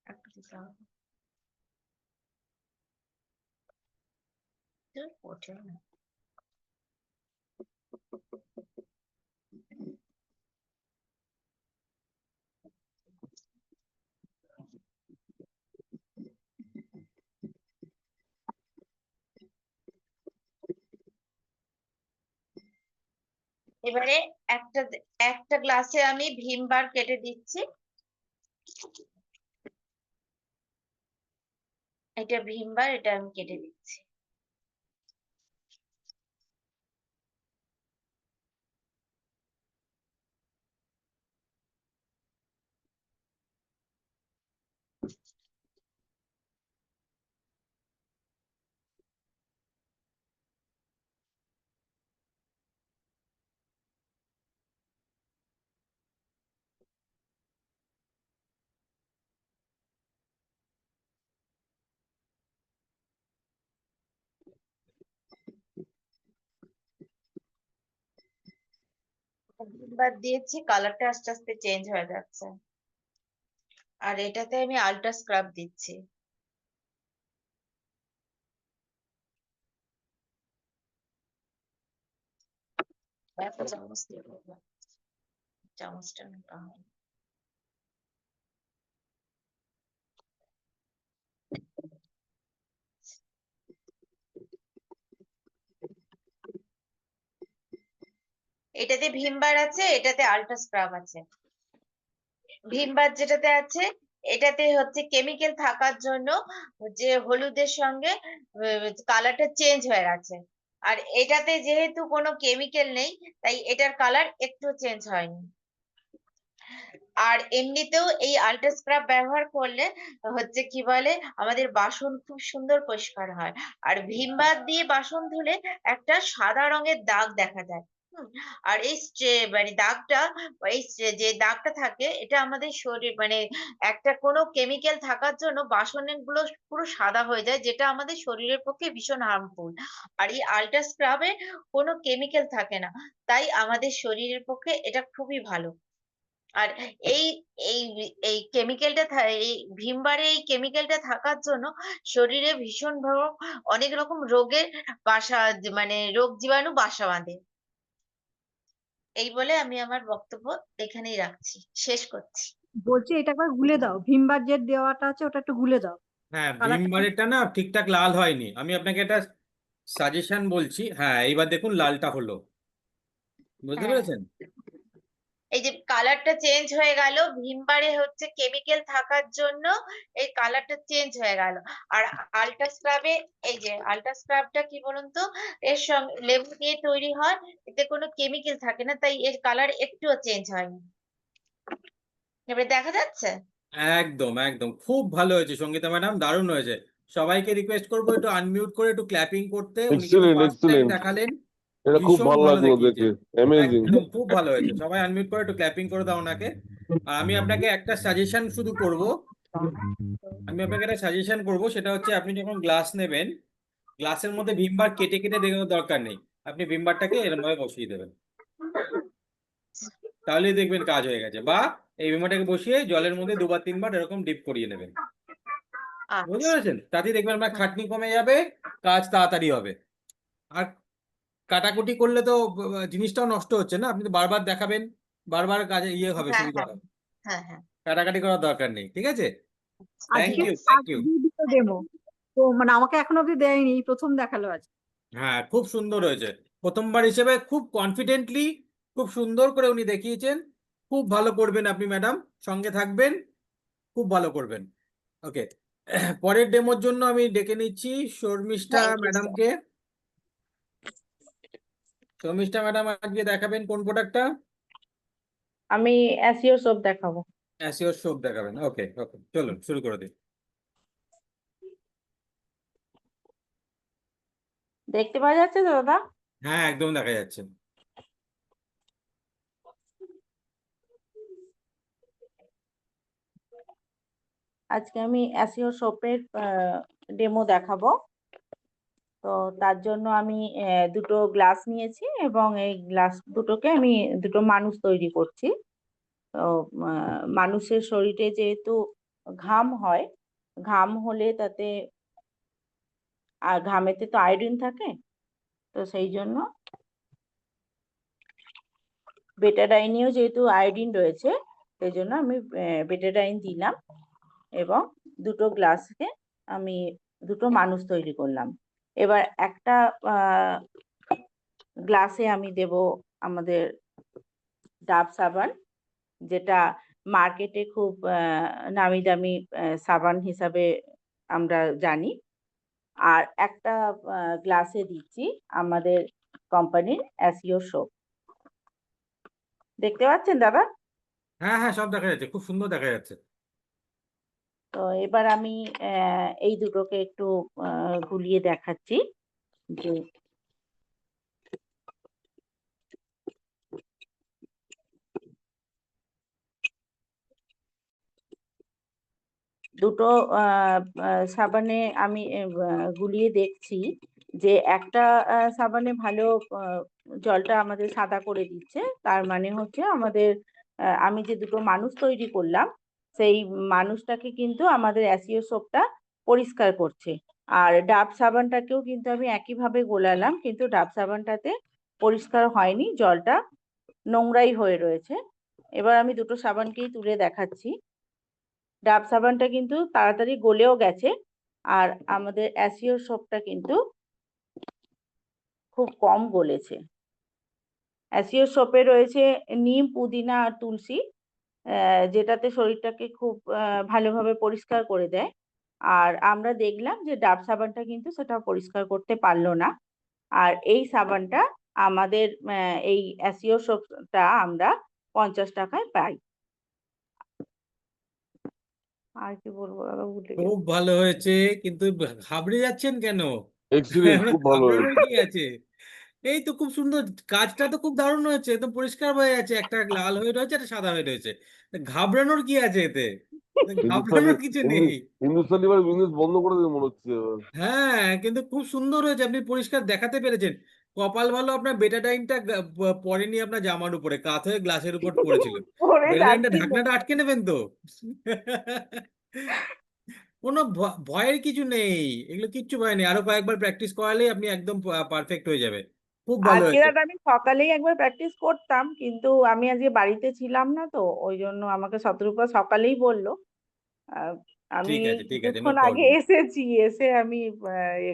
একটু দিতে হবে। ওঠে না। এবারে একটা একটা গ্লাসে আমি ভীম বার কেটে দিচ্ছি। এটা ভীম বার, এটা আমি কেটে দিচ্ছি। ভীম বার দিয়েছি, কালারটা আস্তে আস্তে চেঞ্জ হয়ে যাচ্ছে। আর এটাতে আমি আল্ট্রা স্ক্রাব দিচ্ছি। একটা চামচ দিয়ে দেবো। চামচটা মোটা হয়। এটাতে ভীম বার আছে, এটাতে আল্ট্রা স্ক্রাব আছে। ভীম বার যেটাতে আছে, এটাতে হচ্ছে কেমিক্যাল থাকার জন্য যে হলুদের সঙ্গে কালারটা চেঞ্জ হয়ে গেছে। আর এটাতে যেহেতু কোনো কেমিক্যাল নেই, তাই এটার কালার একটু চেঞ্জ হয়নি। আর এমনিতেও এই আল্ট্রা স্ক্রাব ব্যবহার করলে হচ্ছে কি বলে, আমাদের বাসন খুব সুন্দর পরিষ্কার হয়। আর ভীম বার দিয়ে বাসন ধুলে একটা সাদা রঙের দাগ দেখা যায়। আর এই মানে দাগটা, যে দাগটা থাকে, এটা আমাদের শরীর মানে একটা কোনো কেমিক্যাল থাকার জন্য বাসনের গুলো পুরো সাদা হয়ে যায়, যেটা আমাদের শরীরের পক্ষে ভীষণ হার্মফুল। আর এই আল্ট্রা স্ক্রাবে কোনো কেমিক্যাল থাকে না, তাই আমাদের শরীরের পক্ষে এটা খুবই ভালো। আর এই এই এই কেমিক্যালটা এই ভীম বারে এই কেমিক্যালটা থাকার জন্য শরীরে ভীষণ অনেক রকম রোগের বাসা, মানে রোগ জীবাণু বাসা বাঁধে। এই বলে আমি আমার বক্তব্য এখানেই রাখছি, শেষ করছি। বলছি এটা একবার গুলে দাও, ভীমবার যে দেওয়াটা আছে ওটা একটু গুলে দাও। হ্যাঁ, কালারটা ভীমবারেরটা না ঠিকঠাক লাল হয়নি, আমি আপনাকে একটা সাজেশন বলছি। হ্যাঁ, এইবার দেখুন লালটা হলো, বুঝতে হ্যাঁ, পেরেছেন? এই যে কালারটা চেঞ্জ হয়ে গেল, ভীমবারে হচ্ছে কেমিক্যাল থাকার জন্য এই কালারটা চেঞ্জ হয়ে গেল। আর আল্ট্রা স্ক্রাবে, এই যে আল্ট্রা স্ক্রাবটা কি বলুন তো, এর সঙ্গে লেবু দিয়ে তৈরি হয়, এতে কোনো কেমিক্যাল থাকে না, তাই এর কালার একটুও চেঞ্জ হয়নি। এবারে দেখা যাচ্ছে। একদম একদম খুব ভালো হয়েছে সঙ্গীতা ম্যাডাম, দারুণ হয়েছে। সবাইকে রিকোয়েস্ট করবো একটু আনমিউট করে একটু ক্ল্যাপিং করতে, উনি কিন্তু এক্সিলেন্ট ফার্স্ট টাইম এক্সিলেন্ট, দেখালেন, এটা খুব ভীষণ ভালো ভালো লাগলো দেখে, দেখিয়েছেন। অ্যামেজিং। একদম খুব ভালো হয়েছে, সবাই আনমিউট করে একটু ক্ল্যাপিং করে দাও ওনাকে। আর আমি আপনাকে একটা সাজেশন শুধু করব, সেটা হচ্ছে আপনি যখন গ্লাস নেবেন, গ্লাসের মধ্যে ভীমবার কেটে কেটে দেওয়ার দরকার নেই, আপনি ভীমবারটাকে এরকম ভাবে বসিয়ে দেবেন, তাহলেই দেখবেন কাজ হয়ে গেছে। বা এই ভীমবারটাকে বসিয়ে জলের মধ্যে দুবার তিনবার এরকম ডিপ করিয়ে নেবেন, বুঝতে আচ্ছা। পেরেছেন? তাতেই দেখবেন আপনার হুম। খাটনি কমে যাবে, কাজ তাড়াতাড়ি হবে। আর কাটাকুটি করলে তো জিনিসটাও নষ্ট হচ্ছে না, আপনি তো বারবার দেখাবেন, বারবার কাজে হবে, হ্যাঁ, সুবিধা হ্যাঁ, হবে। হ্যাঁ, হ্যাঁ। কাটাকাটি করার দরকার নেই, ঠিক আছে? থ্যাংক আজকে ইউ, আজ থ্যাংক ইউ। দিয়ে দিল ডেমো, তো মানে আমাকে এখনো অব্দি দেয়নি, এই প্রথম দেখালো আজ। হ্যাঁ, খুব সুন্দর হয়েছে, প্রথমবার হিসেবে খুব কনফিডেন্টলি, খুব সুন্দর করে উনি দেখিয়েছেন। খুব ভালো করবেন আপনি ম্যাডাম, সঙ্গে থাকবেন, খুব ভালো করবেন। ওকে, পরের ডেমোর জন্য আমি ডেকে নিচ্ছি শর্মিষ্ঠা থ্যাংক ইউ স্যার। ম্যাডামকে। শর্মিষ্ঠা ম্যাডাম আজকে দেখাবেন কোন প্রোডাক্টটা? আমি এসইও সব দেখাবো। অ্যাসিওর সোপ দেখাবেন, ওকে ওকে, চলুন শুরু করে দিন। দেখতে পাওয়া যাচ্ছে তো দাদা? হ্যাঁ, একদম দেখা যাচ্ছে। আজকে আমি এসইও শপের ডেমো দেখাবো। তো তার জন্য আমি দুটো গ্লাস নিয়েছি এবং এই গ্লাস দুটোকে আমি দুটো মানুষ তৈরি করছি। তো মানুষের শরীরে যেহেতু ঘাম হয়, ঘাম হলে তাতে আর ঘামেতে তো আয়োডিন থাকে, তো সেই জন্য বেটাডাইনেও যেহেতু আয়োডিন রয়েছে, সেই জন্য আমি বেটাডাইন দিলাম এবং দুটো গ্লাসকে আমি দুটো মানুষ তৈরি করলাম। এবার একটা গ্লাসে আমি দেব আমাদের ডাব সাবান, যেটা মার্কেটে খুব নামি দামি সাবান হিসাবে আমরা জানি। আর একটা গ্লাসে দিচ্ছি আমাদের কোম্পানির অ্যাসিও সোপ। দেখতে পাচ্ছেন দাদা? হ্যাঁ হ্যাঁ, সব দেখা যাচ্ছে, খুব সুন্দর দেখা যাচ্ছে। তো এবার আমি এই দুটোকে একটু গুলিয়ে দেখাচ্ছি যে দুটো সাবানে আমি গুলিয়ে দেখছি যে একটা সাবানে ভালো জলটা আমাদের সাদা করে দিচ্ছে, তার মানে হচ্ছে আমাদের আমি যে দুটো মানুষ তৈরি করলাম সেই মানুষটাকে কিন্তু আমাদের অ্যাসিও সোপটা পরিষ্কার করছে। আর ডাব সাবানটাকেও কিন্তু আমি একইভাবে গোলালাম, কিন্তু ডাব সাবানটাতে পরিষ্কার হয়নি, জলটা নোংরাই হয়ে রয়েছে। এবার আমি দুটো সাবানকেই তুলে দেখাচ্ছি। ডাব সাবানটা কিন্তু তাড়াতাড়ি গলেও গেছে, আর আমাদের অ্যাসিও সোপটা কিন্তু খুব কম গলেছে। অ্যাসিও সোপে রয়েছে নিম, পুদিনা আর তুলসী, যেটাতে শরীরটাকে খুব ভালোভাবে পরিষ্কার করে দেয়। আর আমরা দেখলাম যে ডাব সাবানটা কিন্তু সেটা পরিষ্কার করতে পারলো না। আর এই সাবানটা আমাদের এই অ্যাসিও সোপটা আমরা 50 টাকায় পাই। আর কি বলবো দাদা, ভুলে গেছি। খুব ভালো হয়েছে, কিন্তু ঘাবড়ে যাচ্ছেন কেন? এক্সিলেন্ট, আমরা খুব ভালো ঘাবড়ানোর হয়েছে। কি আছে? এই তো খুব সুন্দর, কাজটা তো খুব দারুণ হয়েছে, একদম পরিষ্কার হয়ে আছে, একটা লাল হয়ে রয়েছে, একটা সাদা হয়ে রয়েছে। ঘাবড়ানোর কি আছে এতে? হিন্দুস্তানি ঘাবড়ানোর কিছু নেই। হিন্দুস্তানি এবার বিজনেস বন্ধ করে দেবে মনে হচ্ছে এবার। হ্যাঁ, কিন্তু খুব সুন্দর হয়েছে, আপনি পরিষ্কার দেখাতে পেরেছেন। কপাল ভালো আপনার বেটাডাইনটা পড়েনি আপনার জামার উপরে, কাত হয়ে গ্লাসের উপর পড়েছিল। পরে বেটাডাইনটা যাচ্ছিল। ঢাকনাটা আটকে নেবেন তো। কোনো ভয়ের কিছু নেই, এগুলো কিচ্ছু ভয় নেই, আরো কয়েকবার প্র্যাকটিস করালেই আপনি একদম পারফেক্ট হয়ে যাবে। খুব ভালো আজকে হয়েছে। রাত আমি সকালেই একবার প্র্যাকটিস করতাম, কিন্তু আমি আজকে বাড়িতে ছিলাম না, তো ওই জন্য আমাকে শতরূপা সকালেই বললো। আহ, আমি ঠিক এই আছে, ঠিক আছে, নো কিছুক্ষণ আগে প্রবলেম। এসেছি, এসে আমি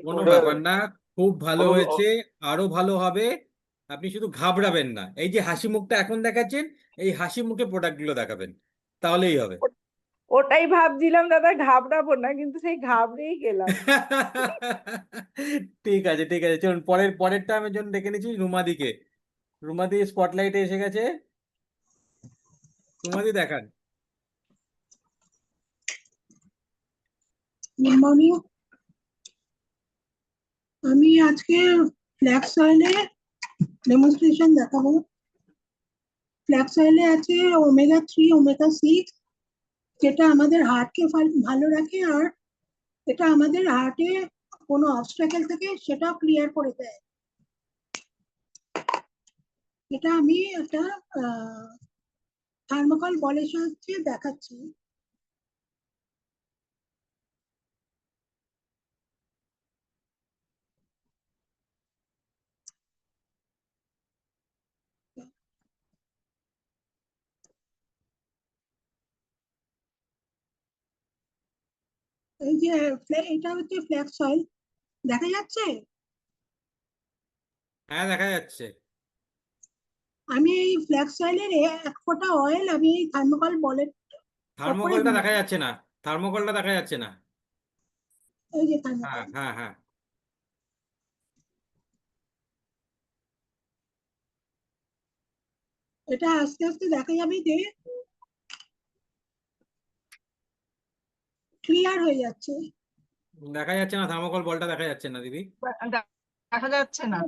কোনো ওটা ব্যাপার না, খুব ভালো কোনো হয়েছে, আরো ভালো হবে। আপনি শুধু ঘাবড়াবেন না, এই যে হাসি মুখটা এখন দেখাচ্ছেন, এই হাসি মুখে প্রোডাক্টগুলো দেখাবেন, তাহলেই হবে। ওটাই ভাবছিলাম দাদা, ঘাবড়াবো না, কিন্তু সেই ঘাবড়েই গেলাম। ঠিক আছে, ঠিক আছে, চলুন পরেরটা আমি জন্য ডেকে নিচ্ছি রুমাদিকে। রুমাদি স্পটলাইটে এসে গেছে, রুমাদি দেখান। Good morning. আমি আজকে ফ্ল্যাক্স অয়েলে ডেমনস্ট্রেশন দেখাবো। ফ্ল্যাক্স অয়েলে আছে ওমেগা 3, ওমেগা 6, যেটা আমাদের হার্টকে ভালো রাখে, আর এটা আমাদের হার্টে কোনো অবস্ট্রাকেল থেকে সেটা ক্লিয়ার করে দেয়। এটা আমি একটা থার্মোকল বলের সাহায্যে দেখাচ্ছি। এই যে এটা হচ্ছে ফ্ল্যাক্স অয়েল, দেখা যাচ্ছে? হ্যাঁ, দেখা যাচ্ছে। আমি এই ফ্ল্যাক্স অয়েলের 1 ফোঁটা অয়েল আমি এই থার্মোকল বলের ওপরে থার্মোকলটা দেখা দিলাম। যাচ্ছে না, থার্মোকলটা দেখা যাচ্ছে না। এই যে হ্যাঁ থার্মোকল, হ্যাঁ হ্যাঁ। এটা আস্তে আস্তে দেখা যাবে যে ক্লিয়ার হয়ে যাচ্ছে। দেখা যাচ্ছে না, থার্মোকল বলটা দেখা যাচ্ছে না দিদি। দেখা যাচ্ছে না।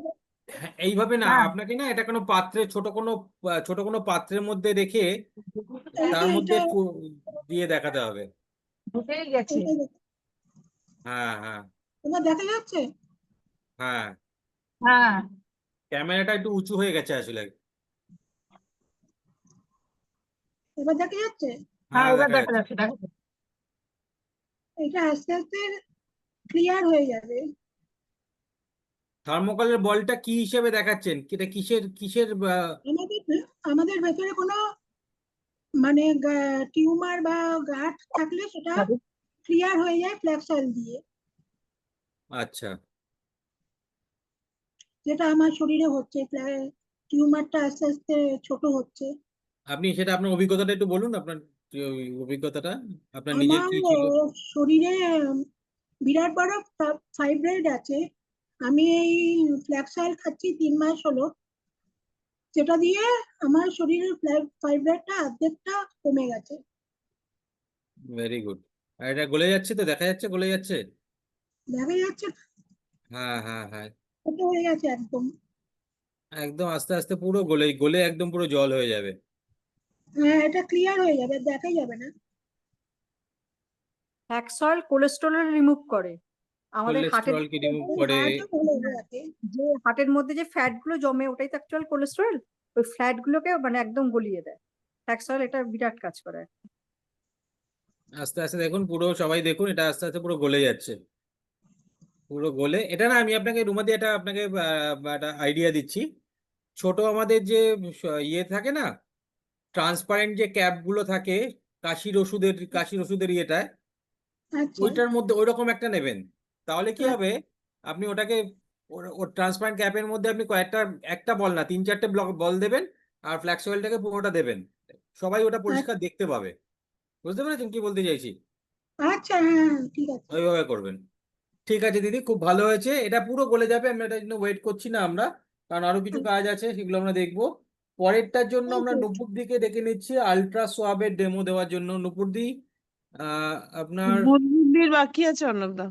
হ্যাঁ, এইভাবে না, না, আপনাকে না এটা কোনো পাত্রে, ছোট কোনো পাত্রের মধ্যে রেখে এই তার যে মধ্যে এটা দিয়ে দেখাতে হবে। ঢুকেই গেছে। হ্যাঁ হ্যাঁ এবার দেখা যাচ্ছে। হ্যাঁ। হ্যাঁ, ক্যামেরাটা একটু উঁচু হয়ে গেছে আসলে। এবার দেখা যাচ্ছে। হ্যাঁ, হ্যাঁ, এবার দেখা দেখা যাচ্ছে। যাচ্ছে, দেখা যাচ্ছে। এটা আস্তে আস্তে ক্লিয়ার হয়ে যাবে। থার্মোকলের বলটা কি হিসেবে দেখাচ্ছেন, এটা কিসের কিসের আমাদের আমাদের ভেতরে কোনো মানে টিউমার বা গাঁট থাকলে সেটা ক্লিয়ার হয়ে যায় ফ্ল্যাক্স অয়েল দিয়ে, আচ্ছা। যেটা আমার শরীরে হচ্ছে। টিউমারটা আস্তে আস্তে ছোট হচ্ছে। আপনি সেটা আপনার অভিজ্ঞতাটা একটু বলুন, আপনার ওই অভিজ্ঞতাটা আপনার নিজের আমার কি ছিল? শরীরে বিরাট বড় ফাইব্রয়েড আছে। আমি এই ফ্ল্যাক্স অয়েল খাচ্ছি 3 মাস হলো, যেটা দিয়ে আমার শরীরের ফাইব্রয়েডটা অর্ধেকটা কমে গেছে। Very good. আর এটা গলে যাচ্ছে তো, দেখা যাচ্ছে গলে যাচ্ছে? দেখা যাচ্ছে হ্যাঁ হ্যাঁ হ্যাঁ, ছোট হয়ে গেছে একদম। একদম আস্তে আস্তে পুরো গলে গলে একদম পুরো জল হয়ে যাবে। হ্যাঁ, এটা ক্লিয়ার হয়ে যাবে, দেখাই যাবে না। ফ্ল্যাক্স অয়েল কোলেস্টেরল রিমুভ করে আমাদের হার্টের কোলেস্টেরল কি রিমুভ ওই করে? হার্টও ভালো হয়ে গেছে। যে হার্টের মধ্যে যে ফ্যাট গুলো জমে ওটাই তো অ্যাকচুয়াল কোলেস্টেরল, ওই ফ্যাট গুলোকে মানে একদম গলিয়ে দেয়। ফ্ল্যাক্স অয়েল এটা বিরাট কাজ করে। আস্তে আস্তে দেখুন, পুরো সবাই দেখুন, এটা আস্তে আস্তে পুরো গলে যাচ্ছে, পুরো গলে। এটা না, আমি আপনাকে রুমাদি এটা আপনাকে একটা আইডিয়া দিচ্ছি। ছোট আমাদের যে ইয়ে থাকে না, ট্রান্সপারেন্ট যে ক্যাপ গুলো থাকে, কাশির ওষুধের ইয়েটায়, আচ্ছা ওইটার মধ্যে ওইরকম একটা নেবেন। তাহলে কি আচ্ছা হবে, আপনি ওটাকে ওর ট্রান্সপারেন্ট ক্যাপের মধ্যে আপনি একটা বল না, 3-4টে বল দেবেন, আর ফ্ল্যাক্স অয়েলটাকে পুরোটা দেবেন। সবাই ওটা পরিষ্কার দেখতে পাবে। বুঝতে পেরেছেন কি বলতে চাইছি? আচ্ছা, হ্যাঁ হ্যাঁ, ঠিক আছে। ওইভাবে করবেন। ঠিক আছে দিদি, খুব ভালো হয়েছে, এটা পুরো গলে যাবে, আমরা এটার জন্য ওয়েট করছি না আমরা, কারণ আরো কিছু কাজ আছে সেগুলো আমরা দেখবো। পরেরটার জন্য আমরা Okay. নুপুর দিকে ডেকে নিচ্ছি আলট্রা সোয়াবের ডেমো দেওয়ার জন্য। নুপুর দি, আপনার বুলবুলির বাকি আছে অর্ণবদা।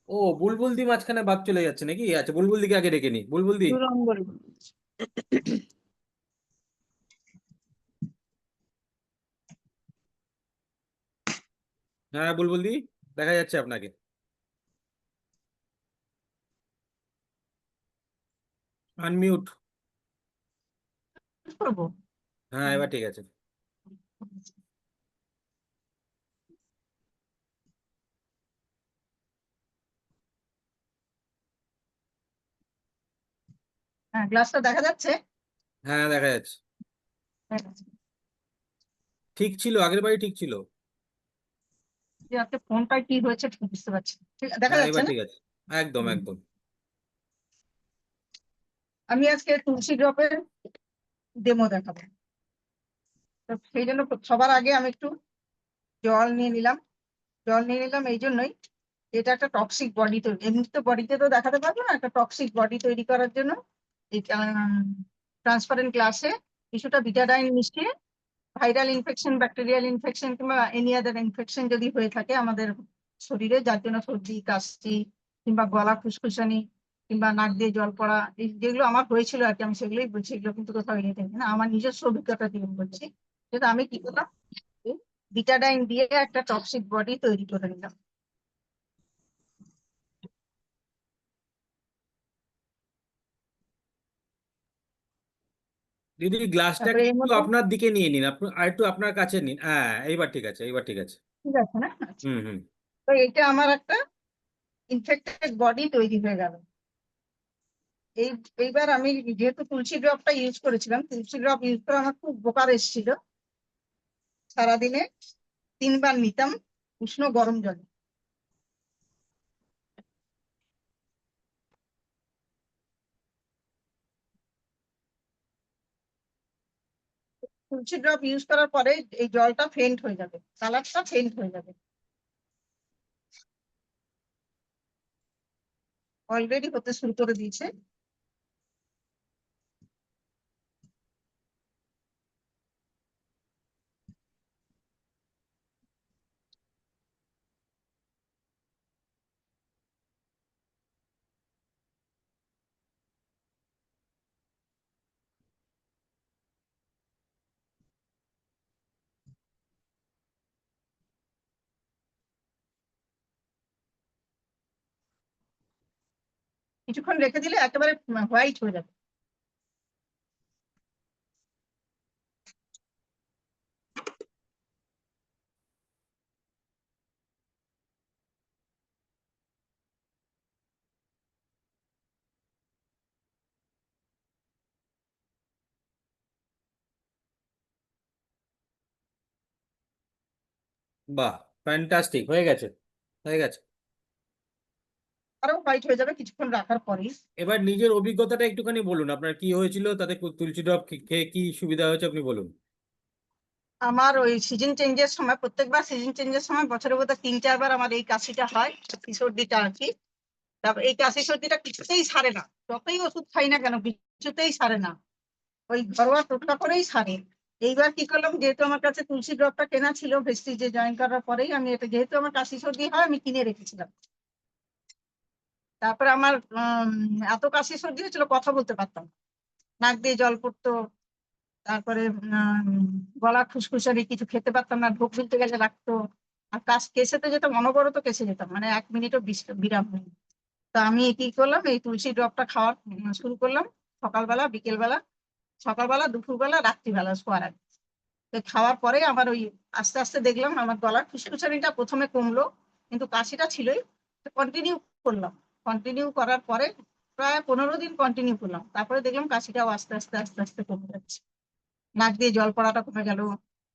ও বুলবুল দি মাঝখানে বাদ চলে যাচ্ছে নাকি? আচ্ছা, বুলবুল দিকে আগে ডেকে নি। বুলবুল দি, 2 নম্বর। হ্যাঁ বুলবুল দি, দেখা যাচ্ছে আপনাকে। আনমিউট। করবো। হ্যাঁ, এবার ঠিক আছে। হ্যাঁ, গ্লাসটা দেখা যাচ্ছে। হ্যাঁ, দেখা যাচ্ছে। ঠিক ছিল, আগের বারই ঠিক ছিল। যে আজকে ফোনটা কি হয়েছে ঠিক বুঝতে পারছি না। দেখা হ্যাঁ, যাচ্ছে এবার না? ঠিক আছে। একদম হুম। একদম। আমি আজকে তুলসী ড্রপের ডেমো দেখাবো। তো সেই জন্য সবার আগে আমি একটু জল নিয়ে নিলাম। জল নিয়ে নিলাম এই জন্যই, এটা একটা টক্সিক বডি তৈরি, এমনিতে বডিতে তো দেখাতে পারবো না, একটা টক্সিক বডি তৈরি করার জন্য এই ট্রান্সপারেন্ট গ্লাসে কিছুটা বিটাডাইন মিশিয়ে ভাইরাল ইনফেকশন, ব্যাকটেরিয়াল ইনফেকশন কিংবা এনি আদার ইনফেকশন যদি হয়ে থাকে আমাদের শরীরে, যার জন্য সর্দি কাশি কিংবা গলা খুশখুশানি কিংবা নাক দিয়ে জল পড়া, এই যেগুলো আমার হয়েছিল আর কি, আমি সেগুলোই বলছি, এগুলো কিন্তু কোথাও ইয়ে থাকে না, আমার নিজস্ব অভিজ্ঞতা দিয়ে বলছি। যেটা আমি কি করলাম, বিটাডাইন দিয়ে একটা টক্সিক বডি তৈরি করে নিলাম। দিদি গ্লাসটাকে তারপরে এর একটু মধ্যে, আপনার দিকে নিয়ে নিন, আপনি আর একটু আপনার কাছে নিন। হ্যাঁ, এইবার ঠিক আছে, এইবার ঠিক আছে। ঠিক আছে না? আচ্ছা। হুম হুম। তো এটা আমার একটা ইনফেক্টেড বডি তৈরি হয়ে গেল। এইবার আমি যেহেতু তুলসী ড্রপটা ইউজ করেছিলাম, তুলসী ড্রপ ইউজ করে আমার খুব উপকার এসেছিল। সারাদিনে 3 বার নিতাম উষ্ণ গরম জল। তুলসী ড্রপ ইউজ করার পরে এই জলটা ফেন্ট হয়ে যাবে, কালারটা ফেন্ট হয়ে যাবে। অলরেডি হতে শুরু করে দিয়েছে। কিছুক্ষণ রেখে দিলে একেবারে হোয়াইট হয়ে যাবে। বাহ, ফ্যান্টাস্টিক, হয়ে গেছে, হয়ে গেছে। আরো হোয়াইট হয়ে যাবে কিছুক্ষণ রাখার পরেই। এবার নিজের অভিজ্ঞতাটা একটুখানি বলুন, আপনার কি হয়েছিল, তাতে তুলসী ড্রপ খেয়ে কি সুবিধা হয়েছে আপনি বলুন। আমার ওই সিজন চেঞ্জের সময়, প্রত্যেকবার সিজন চেঞ্জের সময় বছরে বোধহয় 3-4 বার আমার এই কাশিটা হয়, কাশি সর্দিটা আর কি। তারপর এই কাশি সর্দিটা কিছুতেই সারে না, যতই ওষুধ খাই না কেন কিছুতেই সারে না, ওই ঘরোয়া টোটকা করেই সারে। এইবার কি করলাম, যেহেতু আমার কাছে তুলসী ড্রপটা কেনা ছিল ভেস্টিজে জয়েন করার পরেই, আমি এটা, যেহেতু আমার কাশি সর্দি হয় আমি কিনে রেখেছিলাম। তারপরে আমার এত কাশি সর্দি হয়েছিল কথা বলতে পারতাম না, নাক দিয়ে জল পড়তো, তারপরে গলা খুসখুসানি, কিছু খেতে পারতাম না, ঢোক গিলতে গেলে লাগতো, আর কেসেতে যেতাম, অনবরত কেসে যেতাম, মানে 1 মিনিটও বিরাম নেই। তো আমি কি করলাম, এই তুলসী ড্রপটা খাওয়া শুরু করলাম সকালবেলা, বিকেলবেলা, সকালবেলা, দুপুরবেলা, রাত্রিবেলা শোয়ার আগে। তো খাওয়ার পরে আমার ওই আস্তে আস্তে দেখলাম আমার গলার খুসখুসানিটা প্রথমে কমলো, কিন্তু কাশিটা ছিলই। কন্টিনিউ করলাম, কন্টিনিউ করার পরে প্রায় 15 দিন কন্টিনিউ করলাম, তারপরে দেখলাম কাশিটাও আস্তে আস্তে আস্তে আস্তে কমে যাচ্ছে, নাক দিয়ে জল পড়াটা কমে গেল,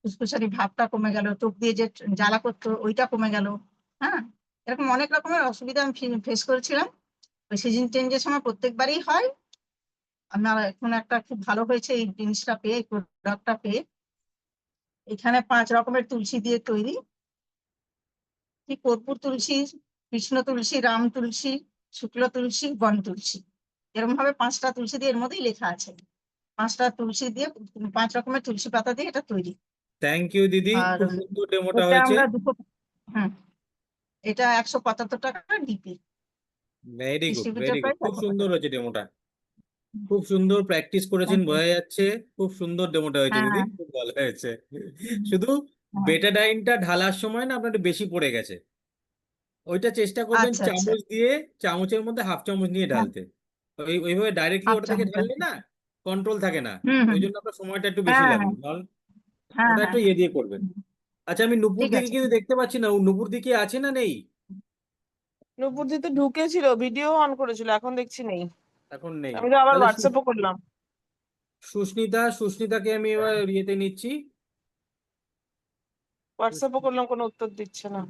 ফুসফুসানি ভাবটা কমে গেল, চোখ দিয়ে যে জ্বালা করতো ওইটা কমে গেল। হ্যাঁ, এরকম অনেক রকমের অসুবিধা আমি ফেস করেছিলাম। ওই সিজন চেঞ্জের সময় প্রত্যেকবারই হয়। আমার এখন একটা খুব ভালো হয়েছে এই জিনিসটা পেয়ে, এই প্রোডাক্টটা পেয়ে। এখানে 5 রকমের তুলসী দিয়ে তৈরি, কি কর্পূর তুলসী, কৃষ্ণ তুলসী, রাম তুলসী, শুক্ল তুলসী, বন তুলসী, এরকম ভাবে 5টা তুলসী দিয়ে, এর মধ্যেই লেখা আছে 5টা তুলসী দিয়ে, 5 রকমের তুলসী পাতা দিয়ে এটা তৈরি। থ্যাংক ইউ দিদি, আর খুব সুন্দর ডেমোটা এটা হয়েছে। আমরা হ্যাঁ, এটা 175 টাকা DP, very good, distributor very good, price খুব 175 সুন্দর টাকা। হয়েছে ডেমোটা, খুব সুন্দর প্র্যাকটিস করেছেন Thank you. বোঝা যাচ্ছে, খুব সুন্দর ডেমোটা হয়েছে দিদি, হ্যাঁ খুব ভালো হয়েছে। শুধু হ্যাঁ, বেটাডাইনটা ঢালার সময় না আপনার একটু বেশি পড়ে গেছে, ওইটা চেষ্টা করবেন আচ্ছা আচ্ছা, চামচ দিয়ে, চামচের মধ্যে হাফ চামচ নিয়ে হ্যাঁ, ঢালতে। ওইভাবে ডাইরেক্টলি ওটা আচ্ছা থেকে আচ্ছা, ঢাললে না কন্ট্রোল থাকে না, ওই হুম, জন্য আপনার সময়টা একটু বেশি হ্যাঁ লাগবে, হ্যাঁ নাহলে হ্যাঁ ওটা হ্যাঁ একটু ইয়ে দিয়ে করবেন। হুম, আচ্ছা, আমি নুপুর ঠিক দিকে আছে। কিন্তু দেখতে পাচ্ছি না, ও নুপুর দিকে আছে না নেই? নূপুরদি তো ঢুকেছিল, ভিডিও অন করেছিল, এখন দেখছি নেই। এখন নেই, আমি তো আবার তাহলে হোয়াটসঅ্যাপও করলাম। সুস্মিতাকে আমি এবার ইয়েতে নিচ্ছি। হোয়াটসঅ্যাপও করলাম, কোনো উত্তর দিচ্ছে না।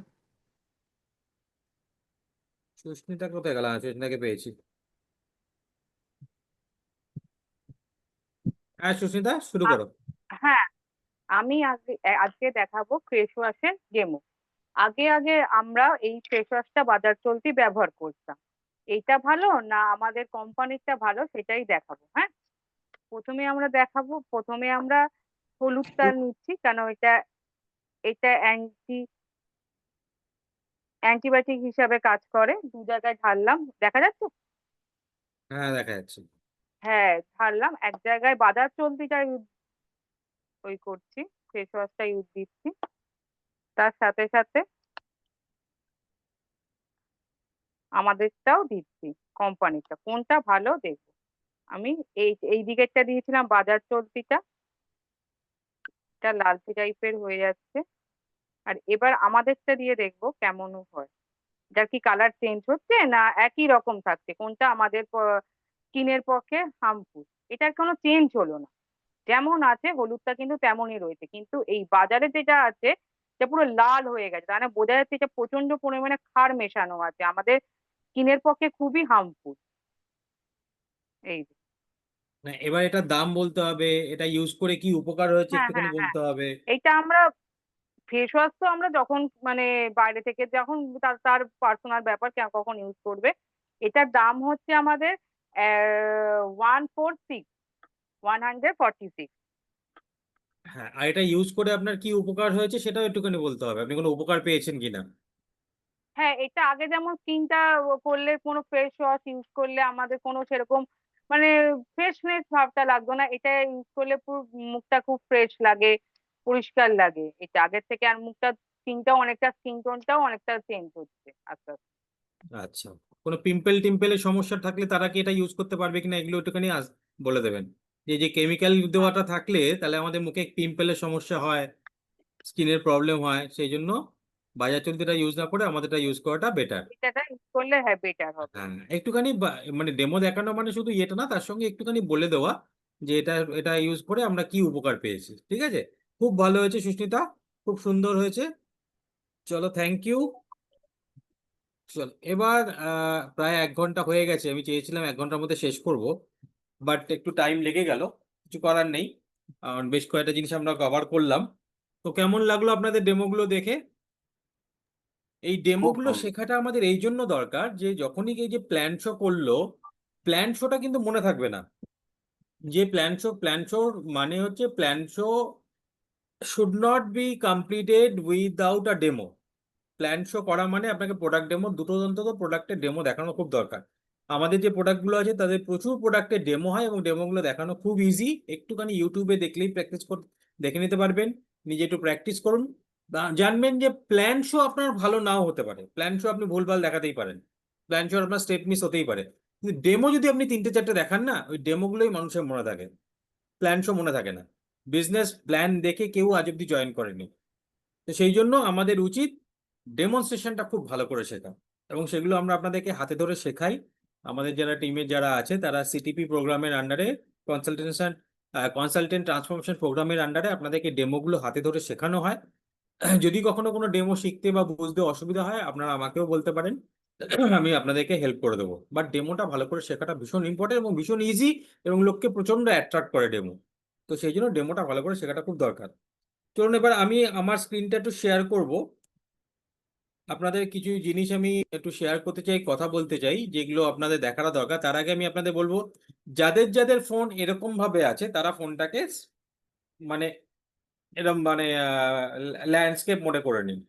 সুস্মিতা কোথায় গেল? সুস্মিতাকে পেয়েছি। হ্যাঁ সুস্মিতা, শুরু করো। হ্যাঁ, আমি আজকে দেখাবো ফেস ওয়াশের ডেমো। আগে আগে আমরা এই ফেস ওয়াশটা বাজার চলতি ব্যবহার করতাম, এইটা ভালো না আমাদের কোম্পানিরটা ভালো সেটাই দেখাবো। হ্যাঁ, প্রথমে আমরা হলুদটা নিচ্ছি, কারণ এটা এটা অ্যান্টিবায়োটিক হিসাবে কাজ করে। 2 জায়গায় ঢাললাম, দেখা যাচ্ছে? হ্যাঁ দেখা যাচ্ছে। হ্যাঁ, ঢাললাম এক জায়গায়, বাজার চলতিটা ওই করছি, ফেস ওয়াশটা ইউজ দিচ্ছি, তার সাথে সাথে আমাদেরটাও দিচ্ছি, কোম্পানিটা কোনটা ভালো দেখবো। আমি এই দিকেরটা দিয়েছিলাম বাজার চলতিটা, এটা লালচে টাইপের হয়ে যাচ্ছে। আর এবার আমাদেরটা দিয়ে দেখবো কেমন হয়, যার কি কালার চেঞ্জ হচ্ছে না একই রকম থাকছে, কোনটা আমাদের স্কিনের পক্ষে হার্মফুল। এটার কোনো চেঞ্জ হলো না, যেমন আছে হলুদটা কিন্তু তেমনই রয়েছে, কিন্তু এই বাজারে যেটা আছে এটা পুরো লাল হয়ে গেছে, তার মানে বোঝা যাচ্ছে এটা প্রচন্ড পরিমাণে ক্ষার মেশানো আছে, আমাদের স্কিনের পক্ষে খুবই হার্মফুল। এই যে। না এবার এটার দাম বলতে হবে, এটা ইউজ করে কি উপকার হয়েছে হ্যাঁ একটুখানি হ্যাঁ হ্যাঁ, বলতে হবে। এইটা আমরা ফেস ওয়াশ তো আমরা যখন মানে বাইরে থেকে যখন তার পার্সোনাল ব্যাপার কখন ইউজ করবে। এটার দাম হচ্ছে আমাদের 146। হ্যাঁ, আর এটা ইউজ করে আপনার কি উপকার হয়েছে সেটাও একটুখানি বলতে হবে, আপনি কোনো উপকার পেয়েছেন কিনা। হ্যাঁ, এটা আগে যেমন স্কিনটা করলে, কোনো ফেস ওয়াশ ইউজ করলে আমাদের কোনো সেরকম মানে ফ্রেশনেস ভাবটা লাগতো না, এটা ইউজ করলে পুরো মুখটা খুব ফ্রেশ লাগে, পরিষ্কার লাগে। এটা আগের থেকে আর মুখটা স্কিন টোনটাও অনেকটা চেঞ্জ হচ্ছে আস্তে আস্তে। আচ্ছা, কোনো টিম্পেলের সমস্যা থাকলে তারা কি এটা ইউজ করতে পারবে কিনা এগুলো একটুখানি বলে দেবেন। যে কেমিক্যাল দেওয়াটা থাকলে তাহলে আমাদের মুখে পিম্পলের সমস্যা হয়, স্কিনের প্রবলেম হয়, সেই জন্য বাজার চলতিটা ইউজ না করে আমাদেরটা ইউজ করাটা বেটার। এটা ইউজ করলে হ্যাঁ বেটার হবে। হ্যাঁ, একটুখানি মানে ডেমো দেখানো মানে শুধু এটা না, তার সঙ্গে একটুখানি বলে দেওয়া যে এটা এটা ইউজ করে আমরা কি উপকার পেয়েছি। ঠিক আছে, খুব ভালো হয়েছে সুস্মিতা, খুব সুন্দর হয়েছে। চলো, থ্যাংক ইউ। চল এবার প্রায় 1 ঘন্টা হয়ে গেছে, আমি চেয়েছিলাম 1 ঘন্টার মধ্যে শেষ করব, বাট একটু টাইম লেগে গেল, কিছু করার নেই। বেশ কয়েকটা জিনিস আমরা কভার করলাম। তো কেমন লাগলো আপনাদের ডেমোগুলো দেখে? এই ডেমোগুলো ভালো। শেখাটা আমাদের এই জন্য দরকার যে যখনই এই যে প্ল্যান শো করলো, প্ল্যান শোটা কিন্তু মনে থাকবে না। যে প্ল্যান শো মানে হচ্ছে plan show should not be completed without a demo. Plan show করা মানে আপনাকে প্রোডাক্ট ডেমো, দুটো অন্তত প্রোডাক্টের ডেমো দেখানো খুব দরকার। আমাদের যে প্রোডাক্টগুলো আছে তাদের প্রচুর প্রোডাক্টের ডেমো হয় এবং ডেমোগুলো দেখানো খুব ইজি। একটুখানি ইউটিউবে দেখলেই দেখে নিতে পারবেন, নিজে একটু প্র্যাকটিস করুন। জানবেন যে প্ল্যান শো আপনার ভালো নাও হতে পারে, প্ল্যান শো আপনি ভুলভাল দেখাতেই পারেন, প্ল্যান শো আপনার স্টেপ মিস হতেই পারে, কিন্তু ডেমো যদি আপনি 3টে 4টে দেখান না, ওই ডেমোগুলোই মানুষের মনে থাকে, প্ল্যান শো মনে থাকে না। বিজনেস প্ল্যান দেখে কেউ আজ অব্দি জয়েন করেনি। তো সেই জন্য আমাদের উচিত ডেমনস্ট্রেশনটা খুব ভালো করে শেখা, এবং সেগুলো আমরা আপনাদেরকে হাতে ধরে শেখাই। আমাদের যারা টিমের যারা আছে তারা সিটিপি প্রোগ্রামের আন্ডারে, কনসালটেন্ট ট্রান্সফরমেশন প্রোগ্রামের আন্ডারে আপনাদেরকে ডেমোগুলো হাতে ধরে শেখানো হয়। যদি কখনো কোনো ডেমো শিখতে বা বুঝতে অসুবিধা হয় আপনারা আমাকেও বলতে পারেন, আমি আপনাদেরকে হেল্প করে দেবো। বাট ডেমোটা ভালো করে শেখাটা ভীষণ ইম্পর্টেন্ট এবং ভীষণ ইজি, এবং লোককে প্রচন্ড অ্যাট্রাক্ট করে ডেমো। তো সেই জন্য ডেমোটা ভালো করে শেখাটা খুব দরকার। চলুন এবার আমি আমার স্ক্রিনটা একটু শেয়ার করব, আপনাদের কিছু জিনিস আমি একটু শেয়ার করতে চাই, কথা বলতে চাই, যেগুলো আপনাদের দেখাটা দরকার। তার আগে আমি আপনাদের বলবো, যাদের যাদের ফোন এরকম ভাবে আছে তারা ফোনটাকে মানে এরকম মানে ল্যান্ডস্কেপ মোডে করে নিন।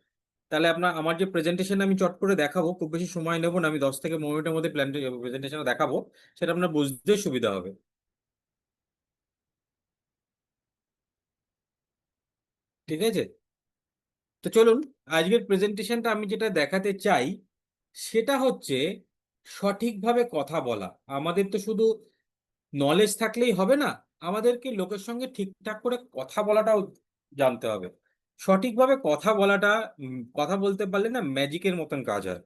তাহলে আমার যে প্রেজেন্টেশন আমি চট করে দেখাবো, খুব বেশি সময় নেবো না, আমি 10 থেকে 15 মিনিটের মধ্যে প্রেজেন্টেশন দেখাবো, সেটা আপনার বুঝতে সুবিধা হবে। ঠিক আছে, তো চলুন আজকের প্রেজেন্টেশনটা আমি যেটা দেখাতে চাই সেটা হচ্ছে সঠিকভাবে কথা বলা। আমাদের তো শুধু নলেজ থাকলেই হবে না, আমাদেরকে লোকের সঙ্গে ঠিকঠাক করে কথা বলাটাও জানতে হবে। সঠিকভাবে কথা বলাটা, কথা বলতে পারলে না ম্যাজিকের মতন কাজ হয়,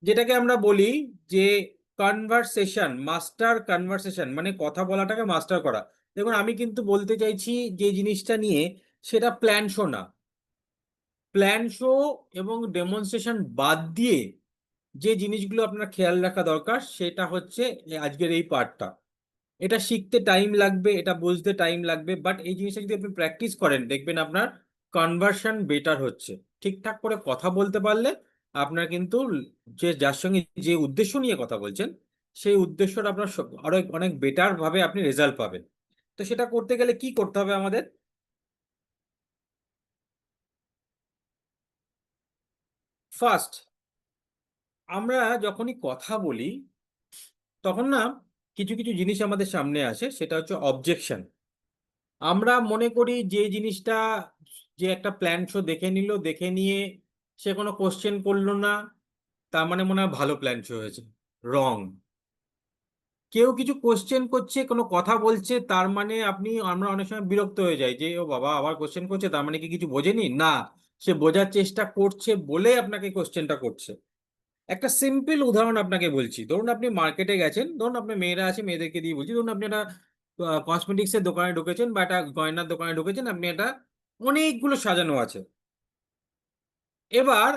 যেটাকে আমরা বলি যে কনভারসেশন, মাস্টার কনভারসেশন, মানে কথা বলাটাকে মাস্টার করা। দেখুন আমি কিন্তু বলতে চাইছি যে জিনিসটা নিয়ে, সেটা প্ল্যান শো না। প্ল্যান শো এবং ডেমনস্ট্রেশন বাদ দিয়ে যে জিনিসগুলো আপনার খেয়াল রাখা দরকার সেটা হচ্ছে আজকের এই পার্টটা। এটা শিখতে টাইম লাগবে, এটা বুঝতে টাইম লাগবে, বাট এই জিনিসটা যদি আপনি প্র্যাকটিস করেন দেখবেন আপনার কনভার্সন বেটার হচ্ছে। ঠিকঠাক করে কথা বলতে পারলে আপনার কিন্তু যে যার সঙ্গে যে উদ্দেশ্য নিয়ে কথা বলছেন সেই উদ্দেশ্যটা আপনার আরো অনেক বেটার ভাবে আপনি রেজাল্ট পাবেন। তো সেটা করতে গেলে কি করতে হবে আমাদের? ফার্স্ট, আমরা যখনই কথা বলি তখন না কিছু কিছু জিনিস আমাদের সামনে আসে, সেটা হচ্ছে অবজেকশন। আমরা মনে করি যে জিনিসটা, যে একটা প্ল্যান শো দেখে নিল, দেখে নিয়ে সে কোনো কোশ্চেন করলো না, তার মানে মনে হয় ভালো প্ল্যান শো হয়েছে। রং। কেউ কিছু কোশ্চেন করছে, কোনো কথা বলছে, তার মানে আমরা অনেক সময় বিরক্ত হয়ে যাই যে ও বাবা আবার কোশ্চেন করছে, তার মানে কি কিছু বোঝেনি? না, সে বোঝার চেষ্টা করছে বলে আপনাকে কোশ্চেনটা করছে। একটা সিম্পল উদাহরণ আপনাকে বলছি, ধরুন আপনি মার্কেটে গেছেন, ধরুন আপনার মেয়েরা আছে, মেয়েদেরকে দিয়ে বলছি, ধরুন আপনি একটা কসমেটিক্স এর দোকানে ঢুকেছেন বা একটা গয়নার দোকানে ঢুকেছেন, আপনি একটা অনেকগুলো সাজানো আছে। এবার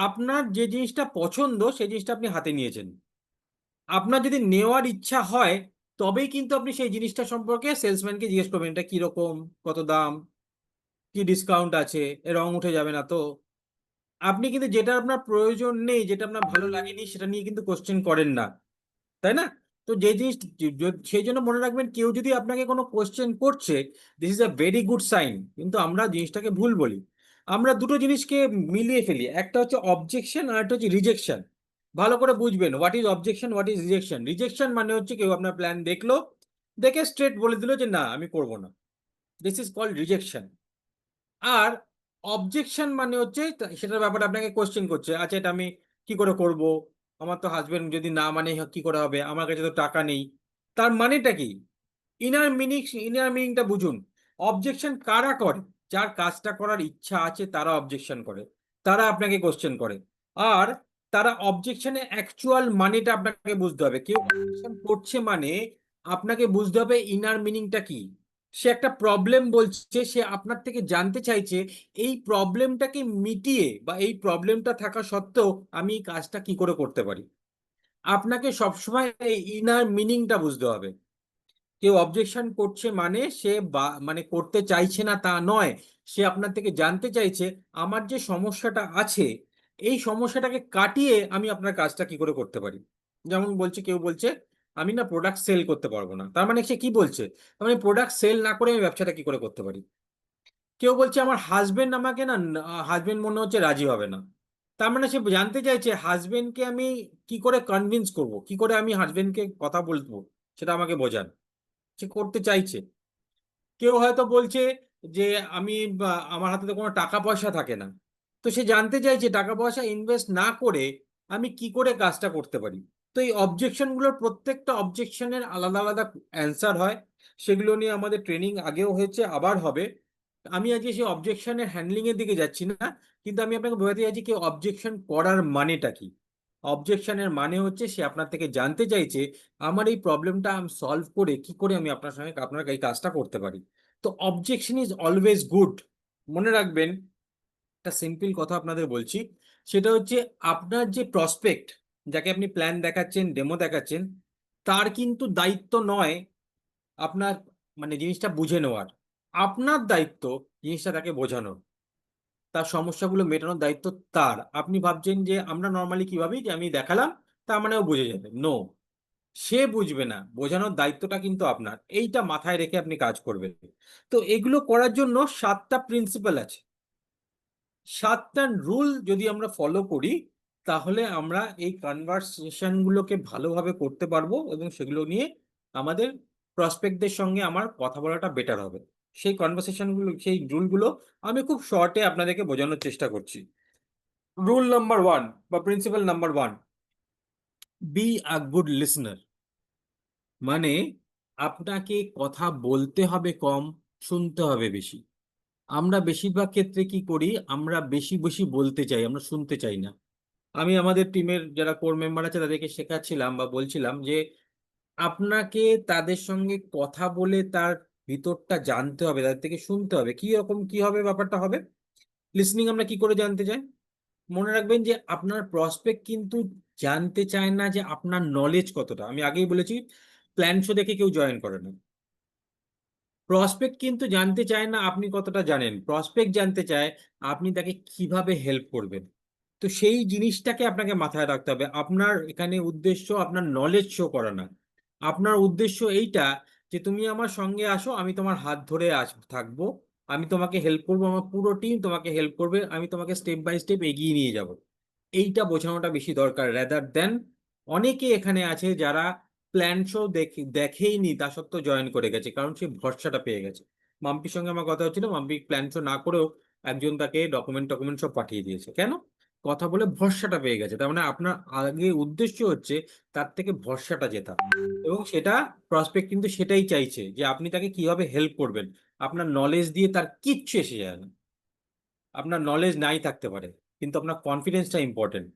আপনার যে জিনিসটা পছন্দ সেই জিনিসটা আপনি হাতে নিয়েছেন। আপনার যদি নেওয়ার ইচ্ছা হয় তবেই কিন্তু আপনি সেই জিনিসটা সম্পর্কে সেলসম্যানকে জিজ্ঞেস করবেন, এটা কিরকম, কত দাম, কি ডিসকাউন্ট আছে, এর রং উঠে যাবে না তো। আপনি কিন্তু যেটা আপনার প্রয়োজন নেই, যেটা আপনার ভালো লাগেনি, সেটা নিয়ে কিন্তু কোশ্চেন করেন না, তাই না? তো যে জিনিস, সেই জন্য মনে রাখবেন, কেউ যদি আপনাকে কোনো কোশ্চেন করছে, this is a very good sign. কিন্তু আমরা জিনিসটাকে ভুল বলি, আমরা দুটো জিনিসকে মিলিয়ে ফেলি, একটা হচ্ছে অবজেকশন আর একটা হচ্ছে রিজেকশন। ভালো করে বুঝবেন what is objection, what is rejection. Rejection মানে হচ্ছে কেউ আপনার প্ল্যান দেখলো, দেখে স্ট্রেট বলে দিল যে না আমি করব না, দিস ইজ কল্ড রিজেকশন। আর অবজেকশন মানে হচ্ছে সেটার ব্যাপারে আপনাকে কোশ্চেন করছে, আচ্ছা এটা আমি কি করে করব, আমার তো হাজবেন্ড যদি না মানে কি করে হবে, আমার কাছে তো টাকা নেই। তার মানেটা কি? ইনার মিনিংটা বুঝুন। অবজেকশন কারা করে? যার কাজটা করার ইচ্ছা আছে তারা অবজেকশন করে, তারা আপনাকে কোশ্চেন করে। আর তারা অবজেকশনের অ্যাকচুয়াল মানেটা আপনাকে বুঝতে হবে। কেউ অবজেকশন করছে মানে আপনাকে বুঝতে হবে ইনার মিনিংটা কি, সে একটা প্রবলেম বলছে, সে আপনার থেকে জানতে চাইছে এই প্রবলেমটাকে মিটিয়ে বা এই প্রবলেমটা থাকা সত্ত্বেও আমি এই কাজটা কি করে করতে পারি। আপনাকে সবসময় এই ইনার মিনিংটা বুঝতে হবে। কেউ অবজেকশন করছে মানে সে মানে করতে চাইছে না তা নয়, সে আপনার থেকে জানতে চাইছে আমার যে সমস্যাটা আছে এই সমস্যাটাকে কাটিয়ে আমি আপনার কাজটা কি করে করতে পারি। যেমন বলছে, কেউ বলছে আমি না প্রোডাক্ট সেল করতে পারবো না, তার মানে সে কি বলছে, তার মানে প্রোডাক্ট সেল না করে আমি ব্যবসাটা কি করে করতে পারি। কেউ বলছে আমার হাজবেন্ড আমাকে না, হাজবেন্ড মনে হচ্ছে রাজি হবে না, তার মানে সে জানতে চাইছে হাজবেন্ডকে আমি কি করে কনভিন্স করব, কি করে আমি হাজবেন্ডকে কথা বলবো, সেটা আমাকে বোঝান। সে করতে চাইছে। কেউ হয়তো বলছে যে আমি আমার হাতে তো কোনো টাকা পয়সা থাকে না, তো সে জানতে চাইছে টাকা পয়সা ইনভেস্ট না করে আমি কি করে কাজটা করতে পারি। তো এই অবজেকশন গুলোর প্রত্যেকটা অবজেকশনের আলাদা আলাদা অ্যান্সার হয়, সেগুলো নিয়ে আমাদের ট্রেনিং আগেও হয়েছে, আবার হবে। আমি আজকে সেই অবজেকশনের হ্যান্ডলিং এর দিকে যাচ্ছি না, কিন্তু আমি আপনাকে বোঝাতে চাইছি কি অবজেকশন করার মানেটা কি। অবজেকশনের মানে হচ্ছে সে আপনার থেকে জানতে চাইছে আমার এই প্রবলেমটা আমি সলভ করে কি করে আমি আপনার সঙ্গে আপনার এই কাজটা করতে পারি। তো অবজেকশন ইজ অলওয়েজ গুড। মনে রাখবেন, একটা সিম্পল কথা আপনাদের বলছি, সেটা হচ্ছে আপনার যে প্রসপেক্ট, যাকে আপনি প্ল্যান দেখাচ্ছেন, ডেমো দেখাচ্ছেন, তার কিন্তু দায়িত্ব নয় আপনার মানে জিনিসটা বুঝে নেওয়ার। আপনার দায়িত্ব জিনিসটা তাকে বোঝানোর, তার সমস্যাগুলো মেটানোর দায়িত্ব তার। আপনি ভাবছেন যে আমরা নর্মালি কি ভাবি যে আমি দেখালাম তার মানে ও বুঝে যাবে, নো, সে বুঝবে না, বোঝানোর দায়িত্বটা কিন্তু আপনার। এইটা মাথায় রেখে আপনি কাজ করবেন। তো এগুলো করার জন্য 7টা প্রিন্সিপাল আছে, 7টা রুল যদি আমরা ফলো করি তাহলে আমরা এই কনভারসেশন গুলোকে ভালোভাবে করতে পারবো এবং সেগুলো নিয়ে আমাদের প্রসপেক্টদের সঙ্গে আমার কথা বলাটা বেটার হবে। সেই কনভারসেশন গুলো, সেই রুলগুলো আমি খুব শর্টে আপনাদেরকে বোঝানোর চেষ্টা করছি। রুল নাম্বার 1 বা principal number 1, be a good listener. মানে আপনাকে কথা বলতে হবে কম, শুনতে হবে বেশি। আমরা বেশিরভাগ ক্ষেত্রে কি করি, আমরা বেশি বেশি বলতে চাই, আমরা শুনতে চাই না। আমি আমাদের টিমের যারা কোর মেম্বার আছে তাদেরকে শেখাচ্ছিলাম বা বলছিলাম যে আপনাকে তাদের সঙ্গে কথা বলে তার ভিতরটা জানতে হবে, তাদের থেকে শুনতে হবে কি রকম কি হবে, ব্যাপারটা হবে। লিসনিং আমরা কি করে জানতে চাই, মনে রাখবেন যে আপনার প্রসপেক্ট কিন্তু জানতে চায় না যে আপনার নলেজ কতটা। আমি আগেই বলেছি প্ল্যান শো দেখে কেউ জয়েন করে না। প্রসপেক্ট কিন্তু জানতে চায় না আপনি কতটা জানেন, প্রসপেক্ট জানতে চায় আপনি তাকে কিভাবে হেল্প করবেন। তো সেই জিনিসটাকে আপনাকে মাথায় রাখতে হবে। আপনার এখানে উদ্দেশ্য আপনার নলেজ শো করা না, আপনার উদ্দেশ্য এইটা যে তুমি আমার সঙ্গে আসো, আমি তোমার হাত ধরে থাকবো, আমি তোমাকে হেল্প করবো, আমার পুরো টিম তোমাকে হেল্প করবে, আমি তোমাকে স্টেপ বাই স্টেপ এগিয়ে নিয়ে যাব। এইটা বোঝানোটা বেশি দরকার রাদার দেন অনেকে এখানে আছে যারা প্ল্যান শো দেখেইনি তা সত্ত্বেও জয়েন করে গেছে, কারণ সে ভরসাটা পেয়ে গেছে। মাম্পির সঙ্গে আমার কথা হচ্ছিল, মাম্পি প্ল্যান শো না করেও একজন তাকে ডকুমেন্ট সব পাঠিয়ে দিয়েছে। কেন? কথা বলে ভরসাটা পেয়ে গেছে। তার মানে আপনার আগে উদ্দেশ্য হচ্ছে তার থেকে ভরসাটা জেতা, এবং সেটা প্রসপেক্ট কিন্তু সেটাই চাইছে যে আপনি তাকে কিভাবে হেল্প করবেন। আপনার নলেজ দিয়ে তার কিচ্ছু এসে যায় না, আপনার নলেজ নাই থাকতে পারে কিন্তু আপনার কনফিডেন্সটা ইম্পর্টেন্ট।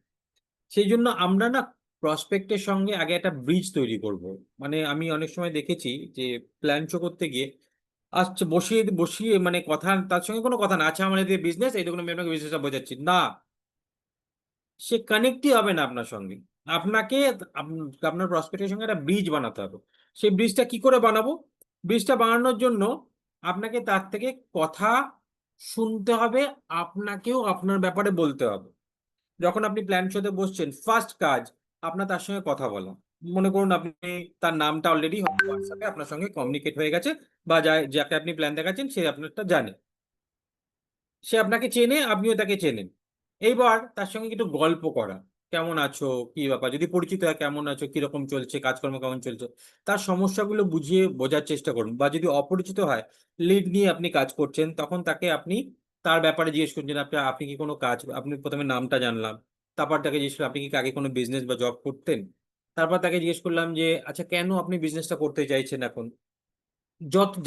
সেই জন্য আমরা না প্রসপেক্টের সঙ্গে আগে একটা ব্রিজ তৈরি করব। মানে আমি অনেক সময় দেখেছি যে প্ল্যান শো করতে গিয়ে আচ্ছা বসিয়ে বসিয়ে মানে কথা, তার সঙ্গে কোনো কথা না, আচ্ছা আমাদের বিজনেস এইটুকু আমি আপনাকে বিজনেসটা বোঝাচ্ছি না, সে কানেক্টই হবে না আপনার সঙ্গে। আপনাকে আপনার প্রসপেক্টের সঙ্গে একটা ব্রিজ বানাতে হবে। সেই ব্রিজটা কি করে বানাবো? ব্রিজটা বানানোর জন্য আপনাকে তার থেকে কথা শুনতে হবে, আপনাকেও আপনার ব্যাপারে বলতে হবে। যখন আপনি প্ল্যান শোতে বসছেন, ফার্স্ট কাজ আপনার তার সঙ্গে কথা বলা। মনে করুন আপনি তার নামটা অলরেডি হোয়াটসঅ্যাপে আপনার সঙ্গে কমিউনিকেট হয়ে গেছে, বা যাকে আপনি প্ল্যান দেখাচ্ছেন সে আপনারটা জানে, সে আপনাকে চেনে, আপনিও তাকে চেনেন। এইবার তার সঙ্গে একটু গল্প করা, কেমন আছো, কি ব্যাপার, যদি পরিচিত হয় কেমন আছো, কিরকম চলছে, কাজকর্ম কেমন চলছে, তার সমস্যাগুলো বুঝিয়ে বোঝার চেষ্টা করুন। বা যদি অপরিচিত হয়, লিড নিয়ে আপনি কাজ করছেন, তখন তাকে আপনি তার ব্যাপারে জিজ্ঞেস করছেন, আপনি আপনি কি কোনো কাজ, আপনি প্রথমে নামটা জানলাম, তারপর তাকে জিজ্ঞেস করলাম আপনি কি আগে কোনো বিজনেস বা জব করতেন, তারপর তাকে জিজ্ঞেস করলাম যে আচ্ছা কেন আপনি বিজনেসটা করতে চাইছেন এখন।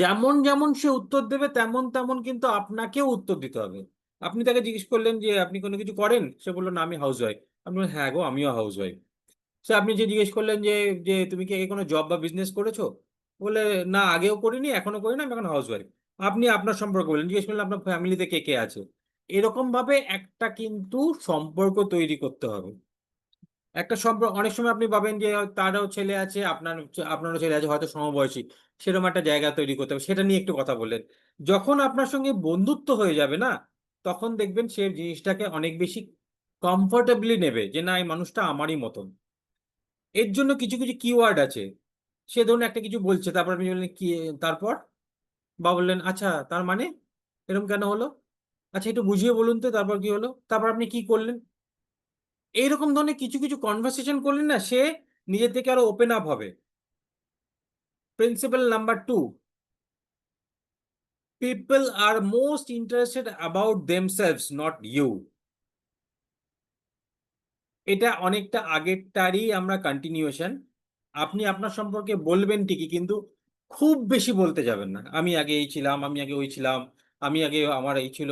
যেমন যেমন সে উত্তর দেবে তেমন তেমন কিন্তু আপনাকেও উত্তর দিতে হবে। আপনি তাকে জিজ্ঞেস করলেন যে আপনি কোনো কিছু করেন, সে বললো না আমি হাউস ওয়াইফ। আপনি বললেন, হ্যাঁ গো আমিও হাউস ওয়াইফ। সে আপনি যে জিজ্ঞেস করলেন যে যে তুমি কি আগে কোনো জব বা বিজনেস করেছো, বলে না আগেও করিনি, এখনো করি না, আমি এখন হাউস ওয়াইফ। আপনি আপনার সম্পর্ক বললেন, জিজ্ঞেস করলেন আপনার ফ্যামিলিতে কে কে আছে। এরকম ভাবে একটা কিন্তু সম্পর্ক তৈরি করতে হবে। একটা সম্পর্ক, অনেক সময় আপনি ভাবেন যে তারও ছেলে আছে, আপনারও ছেলে আছে, হয়তো সমবয়সী, সেরকম একটা জায়গা তৈরি করতে হবে, সেটা নিয়ে একটু কথা বললেন। যখন আপনার সঙ্গে বন্ধুত্ব হয়ে যাবে না, তখন দেখবেন সে জিনিসটাকে অনেক বেশি কমফোর্টেবলি নেবে, যে না এই মানুষটা আমারই মতন। এর জন্য কিছু কিছু কিওয়ার্ড আছে। সে ধরুন একটা কিছু বলছে, তারপর আপনি বললেন কি, তারপর, বা বললেন আচ্ছা তার মানে এরকম কেন হলো, আচ্ছা একটু বুঝিয়ে বলুন তো তারপর কি হলো, তারপর আপনি কি করলেন। এইরকম ধরনের কিছু কিছু কনভারসেশন করলেন না, সে নিজের থেকে আরো ওপেন আপ হবে। Principle number 2, people are most interested about themselves, not you. এটা অনেকটা আগেরটারই আমরা কন্টিনিউশন। আপনি আপনার সম্পর্কে বলবেন ঠিকই, কিন্তু খুব বেশি বলতে যাবেন না, আমি আগে এই ছিলাম, আমি আগে ওই ছিলাম, আমি আগে আমার এই ছিল,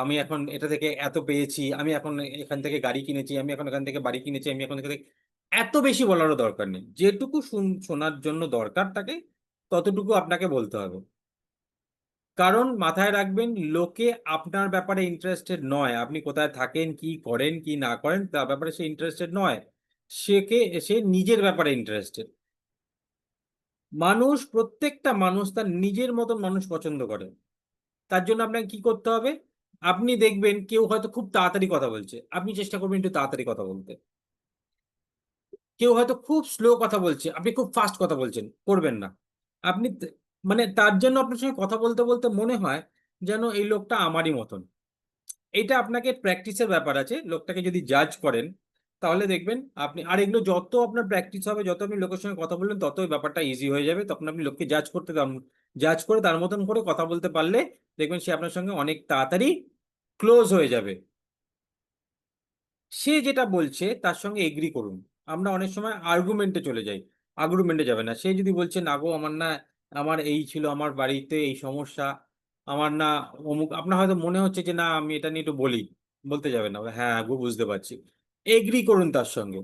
আমি এখন এটা থেকে এত পেয়েছি, আমি এখন এখান থেকে গাড়ি কিনেছি, আমি এখন এখান থেকে বাড়ি কিনেছি, আমি এখন এখান থেকে, এত বেশি বলারও দরকার নেই। যেটুকু শোনার জন্য দরকার থাকে ততটুকু আপনাকে বলতে হবে। কারণ মাথায় রাখবেন, লোকে আপনার ব্যাপারে ইন্টারেস্টেড নয়, আপনি কোথায় থাকেন, কি করেন কি না করেন তার ব্যাপারে সে ইন্টারেস্টেড নয়। সে নিজের ব্যাপারে ইন্টারেস্টেড। মানুষ, প্রত্যেকটা মানুষ তার নিজের মতন মানুষ পছন্দ করে। তার জন্য আপনাকে কি করতে হবে, আপনি দেখবেন কেউ হয়তো খুব তাড়াতাড়ি কথা বলছে, আপনি চেষ্টা করবেন একটু তাড়াতাড়ি কথা বলতে। কেউ হয়তো খুব স্লো কথা বলছে, আপনি খুব ফাস্ট কথা বলছেন, করবেন না। আপনি মানে তার জন্য আপনার সঙ্গে কথা বলতে বলতে মনে হয় যেন এই লোকটা আমারই মতন। এটা আপনাকে প্র্যাকটিসের ব্যাপার আছে। লোকটাকে যদি জাজ করেন তাহলে দেখবেন আপনি, আর এগুলো যত আপনার প্র্যাকটিস হবে, যত আপনি লোকের সঙ্গে কথা বলবেন, তত ওই ব্যাপারটা ইজি হয়ে যাবে। তখন আপনি লোককে জাজ করে তার মতন করে কথা বলতে পারলে দেখবেন সে আপনার সঙ্গে অনেক তাড়াতাড়ি ক্লোজ হয়ে যাবে। সে যেটা বলছে তার সঙ্গে এগ্রি করুন। আমরা অনেক সময় আর্গুমেন্টে চলে যাই, আর্গুমেন্টে যাবে না। সে যদি বলছে না গো আমার না, আমার এই ছিল, আমার বাড়িতে এই সমস্যা, আমার না অমুক, আপনার হয়তো মনে হচ্ছে যে না আমি এটা নিয়ে একটু বলি, বলতে যাবে না, হ্যাঁ গো বুঝতে পারছি। এগ্রি করুন তার সঙ্গে।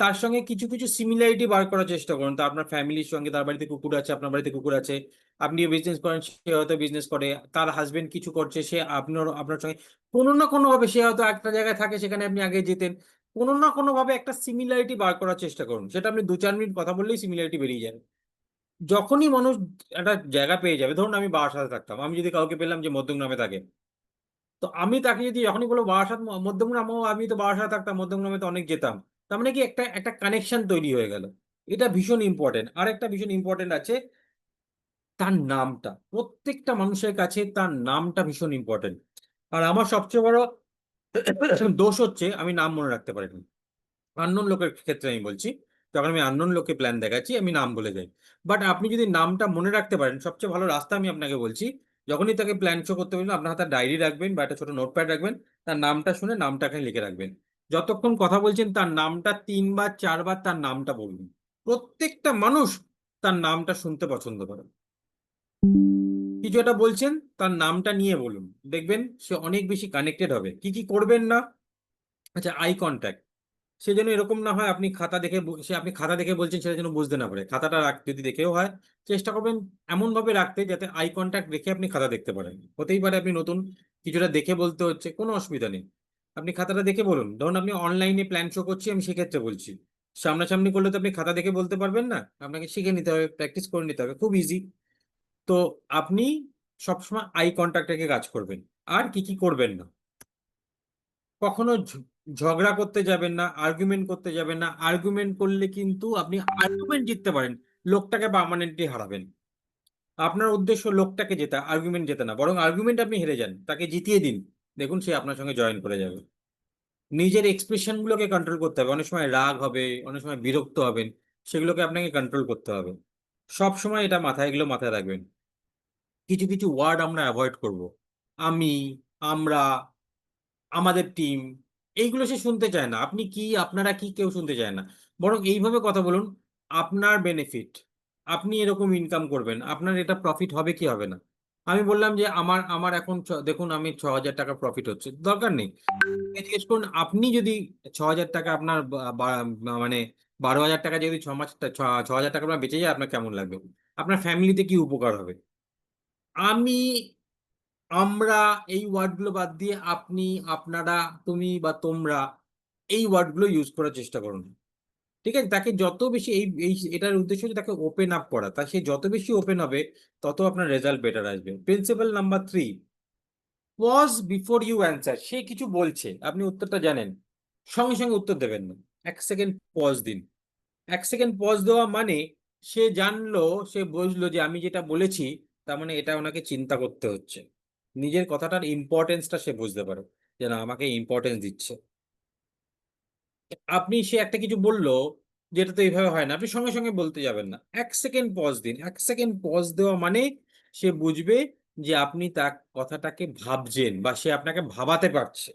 তার সঙ্গে কিছু কিছু সিমিলারিটি বার করার চেষ্টা করুন। তা আপনার ফ্যামিলির সঙ্গে, তার বাড়িতে কুকুর আছে, আপনার বাড়িতে কুকুর আছে, আপনিও বিজনেস করেন, সে হয়তো বিজনেস করে, তার হাজবেন্ড কিছু করছে, সে আপনার সঙ্গে কোনো না কোনো ভাবে, সে হয়তো একটা জায়গায় থাকে সেখানে আপনি আগে যেতেন, কোনো না কোনো ভাবে একটা সিমিলারিটি বার করার চেষ্টা করুন। সেটা আপনি 2-4 মিনিট কথা বললেই সিমিলারিটি বেরিয়ে যাবে। যখনই মানুষ একটা জায়গা পেয়ে যাবে, ধরুন আমি বারাসাতে থাকতাম, আমি যদি কাউকে পেলাম যে মধ্যমগ্রামে থাকে, তো আমি তাকে যদি যখনই বলবো বারাসাত মধ্যমগ্রাম, আমি তো বারাসাতে থাকতাম, মধ্যমগ্রামে তো অনেক যেতাম, তার মানে কি একটা একটা কানেকশন তৈরি হয়ে গেল। এটা ভীষণ ইম্পর্টেন্ট। আর একটা ভীষণ ইম্পর্টেন্ট আছে, তার নামটা, প্রত্যেকটা মানুষের কাছে তার নামটা ভীষণ ইম্পর্টেন্ট। আর আমার সবচেয়ে বড় দোষ হচ্ছে আমি নাম মনে রাখতে পারিনি। আননোন লোকের ক্ষেত্রে আমি বলছি, যখন আমি আননোন লোককে প্ল্যান দেখাচ্ছি আমি নাম বলে যাই। বাট আপনি যদি নামটা মনে রাখতে পারেন, সবচেয়ে ভালো রাস্তা আমি আপনাকে বলছি, যখনই তাকে প্ল্যান শো করতে বলবেন, আপনার হাতে ডায়েরি রাখবেন বা একটা ছোট নোটপ্যাড রাখবেন, তার নামটা শুনে নামটাকে লিখে রাখবেন। যতক্ষণ কথা বলছেন তার নামটা 3 বার 4 বার তার নামটা বলবেন। প্রত্যেকটা মানুষ তার নামটা শুনতে পছন্দ করে। কিছু একটা বলছেন, তার নামটা নিয়ে বলুন, দেখবেন সে অনেক বেশি কানেক্টেড হবে। কি কি করবেন না, আচ্ছা আই কন্ট্যাক্ট। সে যেন এরকম না হয় আপনি খাতা দেখে আপনি খাতা দেখে বলছেন, সেটা যেন বুঝতে না পারে। খাতাটা যদি দেখেও হয়, চেষ্টা করবেন এমন ভাবে রাখতে যাতে আই কন্ট্যাক্ট রেখে আপনি খাতা দেখতে পারেন। হতেই পারে আপনি নতুন কিছুটা দেখে বলতে হচ্ছে, কোনো অসুবিধা নেই, আপনি খাতাটা দেখে বলুন। ধরুন আপনি অনলাইনে প্ল্যান শো করছি, আমি সেক্ষেত্রে বলছি। সামনাসামনি করলে তো আপনি খাতা দেখে বলতে পারবেন না, আপনাকে শিখে নিতে হবে, প্র্যাকটিস করে নিতে হবে, খুব ইজি। তো আপনি সবসময় আই কন্ট্যাক্ট রেখে কাজ করবেন। আর কি কি করবেন না, কখনো ঝগড়া করতে যাবেন না, আর্গুমেন্ট করতে যাবেন না। আর্গুমেন্ট করলে কিন্তু আপনি আর্গুমেন্ট জিততে পারেন, লোকটাকে পার্মানেন্টলি হারাবেন। আপনার উদ্দেশ্য লোকটাকে জেতা, আর্গুমেন্ট জেতা না, বরং আর্গুমেন্ট আপনি হেরে যান, তাকে জিতিয়ে দিন, দেখুন সে আপনার সঙ্গে জয়েন করে যাবে। নিজের এক্সপ্রেশন গুলোকে কন্ট্রোল করতে হবে। অনেক সময় রাগ হবে, অনেক সময় বিরক্ত হবেন, সেগুলোকে আপনাকে কন্ট্রোল করতে হবে। সব সময় এটা মাথায়, এগুলো মাথায় রাখবেন। কিছু কিছু ওয়ার্ড আমরা অ্যাভয়েড করব। আমি, আমরা, আমাদের টিম, এইগুলো সে শুনতে চায় না। আপনি কি, আপনারা কি, কেউ শুনতে চায় না। বরং এইভাবে কথা বলুন, আপনার বেনিফিট, আপনি এরকম ইনকাম করবেন, আপনার এটা প্রফিট হবে কি হবে না। আমি বললাম যে আমার আমার এখন দেখুন আমি 6,000 টাকা প্রফিট হচ্ছে, দরকার নেই। জিজ্ঞেস করুন আপনি যদি 6,000 টাকা আপনার মানে 12,000 টাকা যদি 6,000 টাকা আপনার বেঁচে যায়, আপনার কেমন লাগবে? আপনার ফ্যামিলিতে কি উপকার হবে? আমি, আমরা, এই ওয়ার্ডগুলো বাদ দিয়ে আপনি, আপনারা, তুমি বা তোমরা, এই ওয়ার্ডগুলো ইউজ করার চেষ্টা করুন। ঠিক আছে? তাকে যত বেশি এটার উদ্দেশ্য হচ্ছে তাকে ওপেন আপ করা, তা সে যত বেশি ওপেন হবে তত আপনার রেজাল্ট বেটার আসবে। Principal number 3, pause before you answer. সে কিছু বলছে, আপনি উত্তরটা জানেন, সঙ্গে সঙ্গে উত্তর দেবেন না, 1 সেকেন্ড পজ দিন। 1 সেকেন্ড পজ দেওয়া মানে সে জানলো, সে বুঝলো যে আমি যেটা বলেছি তার মানে এটা ওনাকে চিন্তা করতে হচ্ছে, নিজের কথাটার ইম্পর্টেন্সটা সে বুঝতে পারে যে না, আমাকে ইম্পর্টেন্স দিচ্ছে। আপনি, সে একটা কিছু বললো যেটা তো এইভাবে হয় না, আপনি সঙ্গে সঙ্গে বলতে যাবেন না, 1 সেকেন্ড পজ দিন। 1 সেকেন্ড পজ দেওয়া মানে সে বুঝবে যে আপনি তার কথাটাকে ভাবছেন বা সে আপনাকে ভাবাতে পারছে,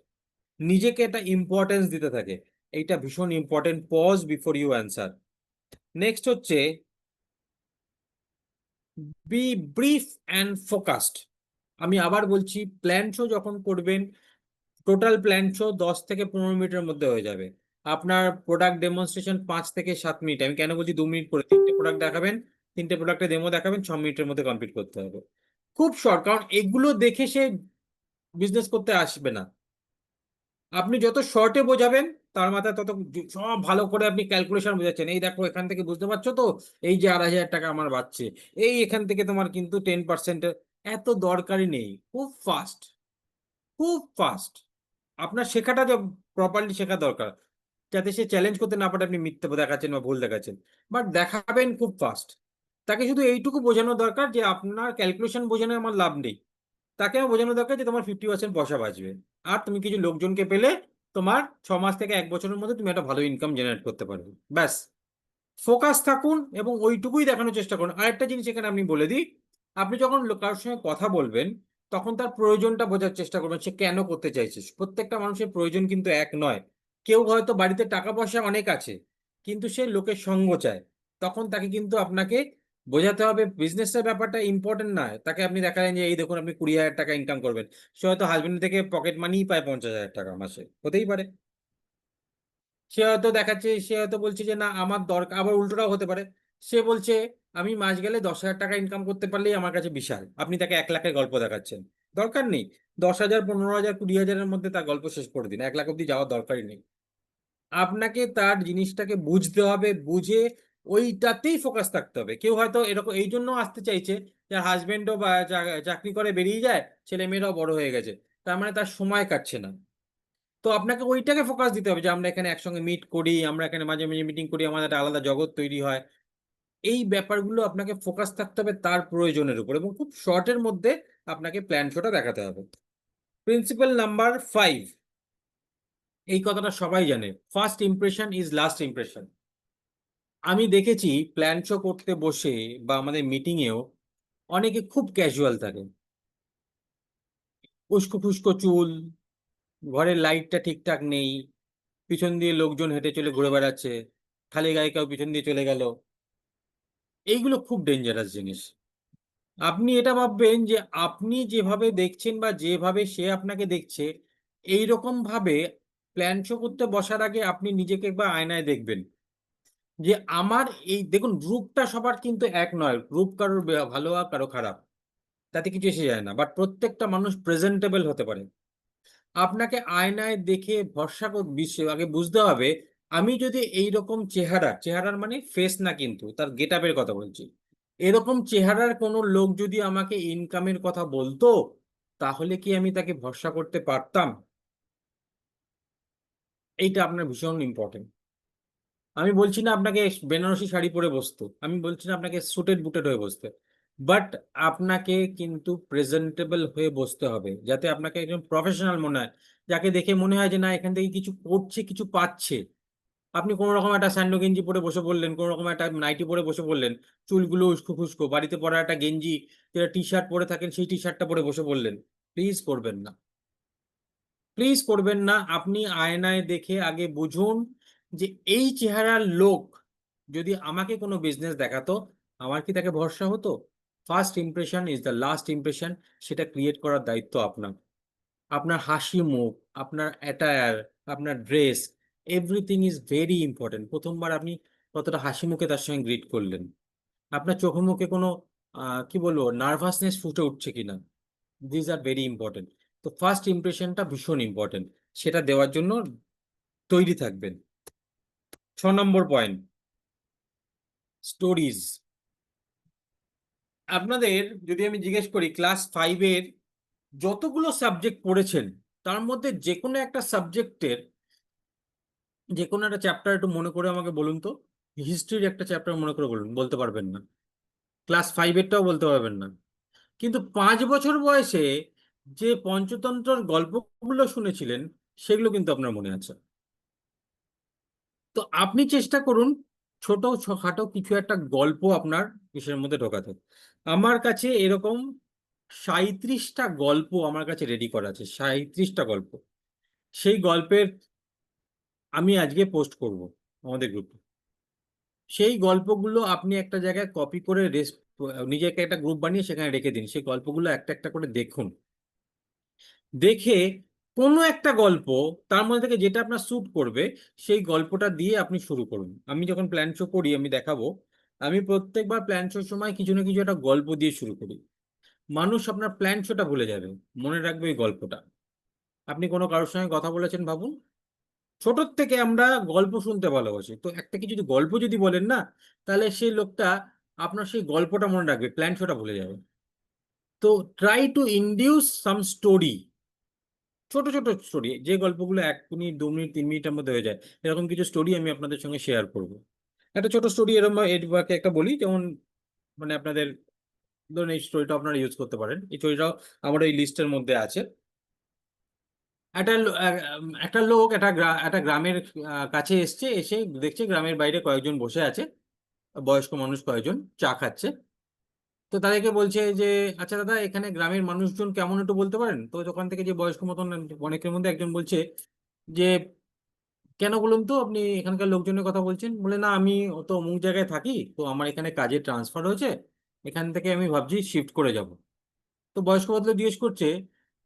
নিজেকে একটা ইম্পর্টেন্স দিতে থাকে। এইটা ভীষণ important, pause before you answer. Next হচ্ছে বি ব্রিফ অ্যান্ড ফোকাসড। আমি আবার বলছি, প্ল্যান শো যখন করবেন, টোটাল প্ল্যান শো 10 থেকে 15 মিনিটের মধ্যে হয়ে যাবে। আপনার প্রোডাক্ট ডেমনস্ট্রেশন 5 থেকে 7 মিনিট। আমি কেন বলছি 2 মিনিট করে? 3টে প্রোডাক্ট দেখাবেন, 3টে প্রোডাক্টের ডেমো দেখাবেন, 6 মিনিটের মধ্যে কমপ্লিট করতে হবে। খুব শর্ট, কারণ এগুলো দেখে সে বিজনেস করতে আসবে না। আপনি যত শর্টে বোঝাবেন তার মাথায় তত সব ভালো করে আপনি ক্যালকুলেশন বোঝাচ্ছেন, এই দেখো এখান থেকে বুঝতে পারছো তো, এই যে 2,500 টাকা আমার বাড়ছে, এই এখান থেকে তোমার কিন্তু 10%। এত দরকারই নেই, খুব ফাস্ট, খুব ফাস্ট। আপনার শেখাটা প্রপারলি শেখা দরকার, যাতে সে চ্যালেঞ্জ করতে না পারে আপনি মিথ্যে দেখাচ্ছেন বা ভুল দেখাচ্ছেন, বাট দেখাবেন খুব ফাস্ট। তাকে শুধু এইটুকু বোঝানো দরকার যে আপনার ক্যালকুলেশন বোঝানো আমার লাভ নেই, তাকে আমার বোঝানো দরকার যে তোমার 50% পয়সা বাঁচবে, আর তুমি কিছু লোকজনকে পেলে তোমার 6 মাস থেকে 1 বছরের মধ্যে তুমি একটা ভালো ইনকাম জেনারেট করতে পারবে, ব্যাস। ফোকাস থাকুন এবং ওইটুকুই দেখানোর চেষ্টা করুন। আরেকটা জিনিস এখানে আমি বলে দিই, আপনি যখন কারোর সঙ্গে কথা বলবেন তখন তার প্রয়োজনটা বোঝার চেষ্টা করবেন, সে কেন করতে চাইছে। প্রত্যেকটা মানুষের প্রয়োজন কিন্তু এক নয়। কেউ হয়তো বাড়িতে টাকা পয়সা অনেক আছে কিন্তু সে লোকের সঙ্গ চায়, তখন তাকে কিন্তু আপনাকে বোঝাতে হবে বিজনেসের ব্যাপারটা ইম্পর্টেন্ট নয়। তাকে আপনি দেখালেন যে এই দেখুন আপনি 20,000 টাকা ইনকাম করবেন, সে হয়তো হাজবেন্ড থেকে পকেট মানিই পায় 50,000 টাকা মাসে, হতেই পারে। সে হয়তো দেখাচ্ছে, সে হয়তো বলছে যে না আমার দরকার, আবার উল্টোটাও হতে পারে, সে বলছে আমি মাস গেলে 10,000 টাকা ইনকাম করতে পারলেই আমার কাছে বিশাল, আপনি তাকে 1 লাখের গল্প দেখাচ্ছেন। দরকার নেই, 10,000, 15,000, 20,000-এর মধ্যে তার গল্প শেষ করে দিন, 1 লাখ অব্দি যাওয়ার দরকারই নেই। আপনাকে তার জিনিসটাকে বুঝতে হবে, বুঝে ওইটাতেই ফোকাস থাকতে হবে। কেউ হয়তো এরকম এই জন্য আসতে চাইছে যার হাজবেন্ডও বা চাকরি করে বেরিয়ে যায়, ছেলে মেয়েরাও বড় হয়ে গেছে, তার মানে তার সময় কাটছে না। তো আপনাকে ওইটাকে ফোকাস দিতে হবে যে আমরা এখানে একসঙ্গে মিট করি, আমরা এখানে মাঝে মাঝে মিটিং করি, আমাদের একটা আলাদা জগৎ তৈরি হয়। এই ব্যাপারগুলো আপনাকে ফোকাস থাকতে হবে তার প্রয়োজনের উপর, এবং খুব শর্টের মধ্যে আপনাকে প্ল্যান শোটা দেখাতে হবে। প্রিন্সিপাল নাম্বার 5, এই কথাটা সবাই জানে, first impression is last impression. আমি দেখেছি প্ল্যান শো করতে বসে বা আমাদের মিটিংয়েও অনেকে খুব ক্যাজুয়াল থাকে, উস্কো খুস্কো চুল, ঘরের লাইটটা ঠিকঠাক নেই, পিছন দিয়ে লোকজন হেঁটে চলে ঘুরে বেড়াচ্ছে, খালি গায়ে কেউ পিছন দিয়ে চলে গেল। এইগুলো খুব ডেঞ্জারাস জিনিস। আপনি এটা ভাববেন যে আপনি যেভাবে দেখছেন বা যেভাবে সে আপনাকে দেখছে, এইরকম ভাবে প্ল্যান শো করতে বসার আগে আপনি নিজেকে একবার আয়নায় দেখবেন যে আমার এই দেখুন, রূপটা সবার কিন্তু এক নয়, রূপ কারোর ভালো আর কারো খারাপ, তাতে কিছু এসে যায় না, বাট প্রত্যেকটা মানুষ প্রেজেন্টেবল হতে পারে। আপনাকে আয়নায় দেখে ভরসা আগে বুঝতে হবে, আমি যদি এইরকম চেহারার মানে ফেস না, কিন্তু তার গেট আপের কথা বলছি, এরকম চেহারার কোনো লোক যদি আমাকে ইনকামের কথা বলতো, তাহলে কি আমি তাকে ভরসা করতে পারতাম? এইটা আপনার ভীষণ ইম্পর্টেন্ট। আমি বলছি না আপনাকে বেনারসি শাড়ি পরে বসতে, আমি বলছি না আপনাকে সুটেড বুটেড হয়ে বসতে, বাট আপনাকে কিন্তু প্রেজেন্টেবল হয়ে বসতে হবে, যাতে আপনাকে একজন প্রফেশনাল মনে হয়, যাকে দেখে মনে হয় যে না এখান থেকে কিছু করছে, কিছু পাচ্ছে। আপনি কোনো রকম একটা স্যান্ডো গেঞ্জি পরে বসে পড়লেন, কোনো রকম একটা নাইটি পরে বসে পড়লেন, চুলগুলো উস্কো খুস্কো, বাড়িতে পরা একটা গেঞ্জি, যেটা টি শার্ট পরে থাকেন সেই টি শার্টটা পরে বসে পড়লেন, প্লিজ করবেন না, প্লিজ করবেন না। আপনি আয়নায় দেখে আগে বুঝুন যে এই চেহারার লোক যদি আমাকে কোনো বিজনেস দেখাতো, আমার কি তাকে ভরসা হতো? First impression is the last impression, সেটা ক্রিয়েট করার দায়িত্ব আপনার। আপনার হাসি মুখ, আপনার অ্যাটায়ার, আপনার dress, everything is very important. প্রথমবার আপনি কতটা হাসি মুখে তার সঙ্গে গ্রিট করলেন, আপনার চোখে মুখে কোনো কি বলবো নার্ভাসনেস ফুটে উঠছে কিনা, দিস আর ভেরি ইম্পর্টেন্ট। তো ফার্স্ট ইমপ্রেশনটা ভীষণ ইম্পর্টেন্ট, সেটা দেওয়ার জন্য তৈরি থাকবেন। 6 নম্বর পয়েন্ট, স্টোরিজ। আপনাদের যদি আমি জিজ্ঞেস করি ক্লাস 5-এর যতগুলো সাবজেক্ট পড়েছেন তার মধ্যে যে কোনো একটা সাবজেক্টের যে কোনো একটা চ্যাপ্টার একটু মনে করে আমাকে বলুন তো। হিস্ট্রির একটা চ্যাপ্টার মনে করে বলুন, বলতে পারবেন না। ক্লাস 5-এরটাও বলতে পারবেন না। কিন্তু 5 বছর বয়সে যে পঞ্চতন্ত্রের গল্পগুলো শুনেছিলেন সেগুলো কিন্তু আপনার মনে আছে। তো আপনি চেষ্টা করুন ছোট খাটো কিছু একটা গল্প আপনার ইসের মধ্যে ঢোকাতে। আমার কাছে এরকম 37টা গল্প আমার কাছে রেডি করা আছে, 37টা গল্প। সেই গল্পের আমি আজকে পোস্ট করব আমাদের গ্রুপে। সেই গল্পগুলো আপনি একটা জায়গায় কপি করে নিজেকে একটা গ্রুপ বানিয়ে সেখানে রেখে দিন। সেই গল্পগুলো একটা একটা করে দেখুন, দেখে কোনো একটা গল্প তার মধ্যে থেকে যেটা আপনার স্যুট করবে সেই গল্পটা দিয়ে আপনি শুরু করুন। আমি যখন প্ল্যান শো করি আমি দেখাবো, আমি প্রত্যেকবার প্ল্যান শোর সময় কিছু না কিছু একটা গল্প দিয়ে শুরু করি। মানুষ আপনার প্ল্যান শোটা ভুলে যাবে, মনে রাখবে ওই গল্পটা। আপনি কোনো কারোর সঙ্গে কথা বলেছেন ভাবুন, ছোটোর থেকে আমরা গল্প শুনতে ভালোবাসি, তো একটা কিছু যদি গল্প যদি বলেন না, তাহলে সেই লোকটা আপনার সেই গল্পটা মনে রাখবে, প্ল্যান শোটা ভুলে যাবে। তো try to induce some story, ছোট ছোট স্টোরি, যে গল্পগুলো 1 মিনিট 2 মিনিট 3 মিনিটের মধ্যে হয়ে যায়, এরকম কিছু স্টোরি আমি আপনাদের সঙ্গে শেয়ার করব। একটা ছোট স্টোরি এরকম একটা বলি, যেমন মানে আপনাদের ধরুন এই স্টোরিটা আপনারা ইউজ করতে পারেন। এই স্টোরিটাও আমার এই লিস্টের মধ্যে আছে। একটা লোক একটা গ্রামের কাছে এসছে, এসে দেখছে গ্রামের বাইরে কয়েকজন বসে আছে, বয়স্ক মানুষ কয়েকজন চা খাচ্ছে। তো তাদেরকে বলছে যে আচ্ছা দাদা, এখানে গ্রামের মানুষজন কেমন একটু বলতে পারেন? তো ওখান থেকে যে বয়স্ক মতন অনেকের মধ্যে একজন বলছে যে কেন বলুন তো, আপনি এখানকার লোকজনের কথা বলছেন? বলে না, আমি তো অমুক জায়গায় থাকি, তো আমার এখানে কাজে ট্রান্সফার হয়েছে, এখান থেকে আমি ভাবছি শিফট করে যাব। তো বয়স্ক ভদ্র জিজ্ঞেস করছে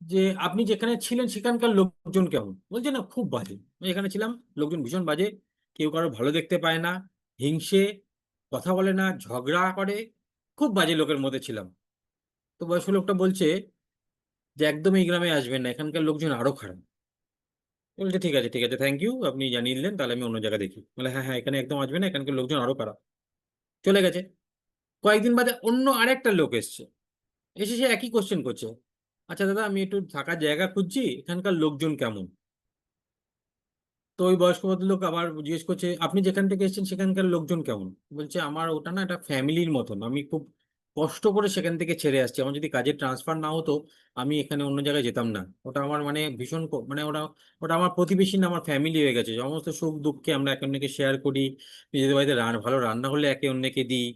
যে আপনি যেখানে ছিলেন সেখানকার লোকজন কেমন? বলছে না, খুব বাজে, আমি এখানে ছিলাম, লোকজন ভীষণ বাজে, কেউ কারো ভালো দেখতে পায় না, হিংসে, কথা বলে না, ঝগড়া করে, খুব বাজে লোকের মধ্যে ছিলাম। তো বয়স্ক লোকটা বলছে যে একদম এই গ্রামে আসবেন না, এখানকার লোকজন আরো খারাপ। বলছে ঠিক আছে ঠিক আছে, থ্যাংক ইউ, আপনি জানিয়ে দিলেন, তাহলে আমি অন্য জায়গা দেখি। বলে হ্যাঁ হ্যাঁ, এখানে একদম আসবে না, এখানকার লোকজন আরো খারাপ। চলে গেছে। কয়েকদিন বাদে অন্য আরেকটা লোক এসছে, এসে সে একই কোশ্চেন করছে, আচ্ছা দাদা, আমি একটু থাকার জায়গা খুঁজছি, এখানকার লোকজন কেমন? তো ওই বয়স্ক ভদ্রলোক আবার জিজ্ঞেস করছে আপনি যেখান থেকে এসেছেন সেখানকার লোকজন কেমন? বলছে আমার ওটা না একটা ফ্যামিলির মতন, আমি খুব কষ্ট করে সেখান থেকে ছেড়ে আসছি, আমার যদি কাজের ট্রান্সফার না হতো আমি এখানে অন্য জায়গায় যেতাম না। ওটা আমার মানে ভীষণ মানে ওটা ওটা আমার প্রতিবেশী না, আমার ফ্যামিলি হয়ে গেছে, সমস্ত সুখ দুঃখে আমরা একে অন্যকে শেয়ার করি, নিজেদের বাড়িতে ভালো রান্না হলে একে অন্যকে দিই।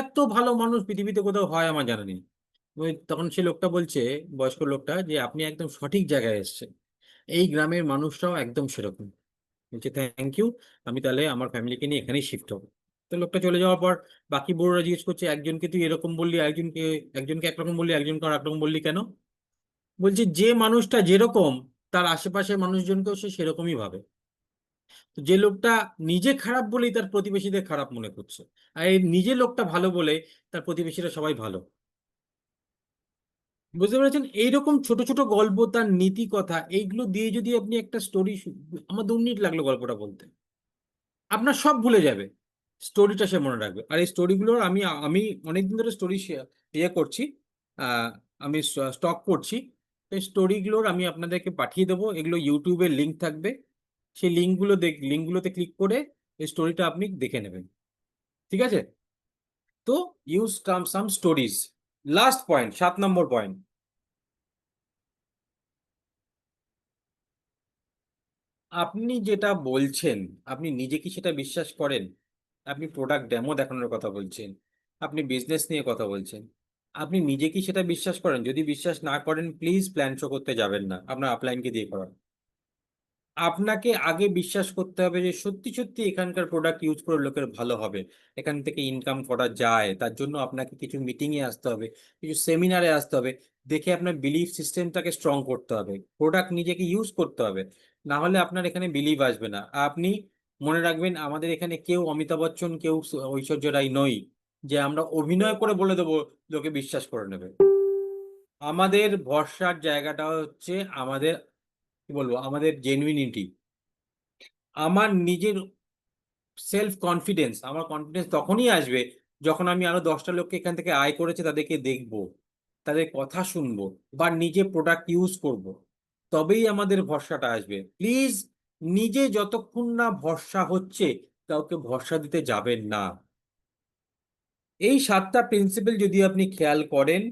এত ভালো মানুষ পৃথিবীতে কোথাও হয় আমার জানা নেই। তখন সে লোকটা বলছে, বয়স্ক লোকটা, যে আপনি একদম সঠিক জায়গায় এসেছেন, এই গ্রামের মানুষরাও একদম সেরকম। বলছে থ্যাংক ইউ, আমি তাহলে আমার ফ্যামিলিকে নিয়ে এখানেই শিফট হবো। তো লোকটা চলে যাওয়ার পর বাকি বড়রা জিজ্ঞেস করছে একজনকে তুই এরকম বললি, একজনকে একরকম বললি, একজনকে আর একরকম বললি কেন? বলছে যে মানুষটা যেরকম তার আশেপাশের মানুষজনকেও সে সেরকমই ভাবে। তো যে লোকটা নিজে খারাপ বলেই তার প্রতিবেশীদের খারাপ মনে করছে, আর এই নিজে লোকটা ভালো বলে তার প্রতিবেশীরা সবাই ভালো। বুঝতে পেরেছেন? এইরকম ছোট ছোট গল্প, তার নীতি কথা, এইগুলো দিয়ে যদি আপনি একটা স্টোরি, আমার 2 মিনিট লাগলো গল্পটা বলতে, আপনার সব ভুলে যাবে, স্টোরিটা সে মনে রাখবে। আর এই স্টোরিগুলোর আমি আমি অনেকদিন ধরে স্টোরি ইয়ে করছি, আহ, আমি স্টক করছি। এই স্টোরিগুলোর আমি আপনাদেরকে পাঠিয়ে দেবো, এগুলো ইউটিউবের লিঙ্ক থাকবে, সেই লিঙ্কগুলোতে ক্লিক করে এই স্টোরিটা আপনি দেখে নেবেন। ঠিক আছে? তো ইউজ সাম স্টোরিজ। লাস্ট পয়েন্ট, 7 নম্বর পয়েন্ট, আপনি যেটা বলছেন আপনি নিজে কি সেটা বিশ্বাস করেন? আপনি প্রোডাক্ট ডেমো দেখানোর কথা বলছেন, আপনি বিজনেস নিয়ে কথা বলছেন, আপনি নিজে কি সেটা বিশ্বাস করেন? যদি বিশ্বাস না করেন প্লিজ প্ল্যান শো করতে যাবেন না, আপনার আপলাইনকে দিয়ে করান। আপনাকে আগে বিশ্বাস করতে হবে যে সত্যি সত্যি এখানকার প্রোডাক্ট ইউজ করে লোকের ভালো হবে, এখান থেকে ইনকাম করা যায়। তার জন্য আপনাকে কিছু মিটিংয়ে আসতে হবে, কিছু সেমিনারে আসতে হবে, দেখে আপনার বিলিফ সিস্টেমটাকে স্ট্রং করতে হবে, প্রোডাক্ট নিজেকে ইউজ করতে হবে, না হলে আপনার এখানে বিলিভ আসবে না। আপনি মনে রাখবেন আমাদের এখানে কেউ অমিতাভ বচ্চন, কেউ ঐশ্বর্য রায় নই যে আমরা অভিনয় করে বলে দেবো লোকে বিশ্বাস করে নেবে। আমাদের ভরসার জায়গাটা হচ্ছে আমাদের, কি বলবো, আমাদের জেনুইনিটি, আমার নিজের সেলফ কনফিডেন্স। আমার কনফিডেন্স তখনই আসবে যখন আমি আরো 10টা লোককে এখান থেকে আয় করেছে তাদেরকে দেখবো, তাদের কথা শুনবো, বা নিজে প্রোডাক্ট ইউজ করব, তবেই আমাদের ভরসাটা আসবে। প্লিজ, নিজে যতক্ষণ না ভরসা হচ্ছে কাউকে ভরসা দিতে যাবেন না। এই 7টা প্রিন্সিপাল যদি আপনি খেয়াল করেন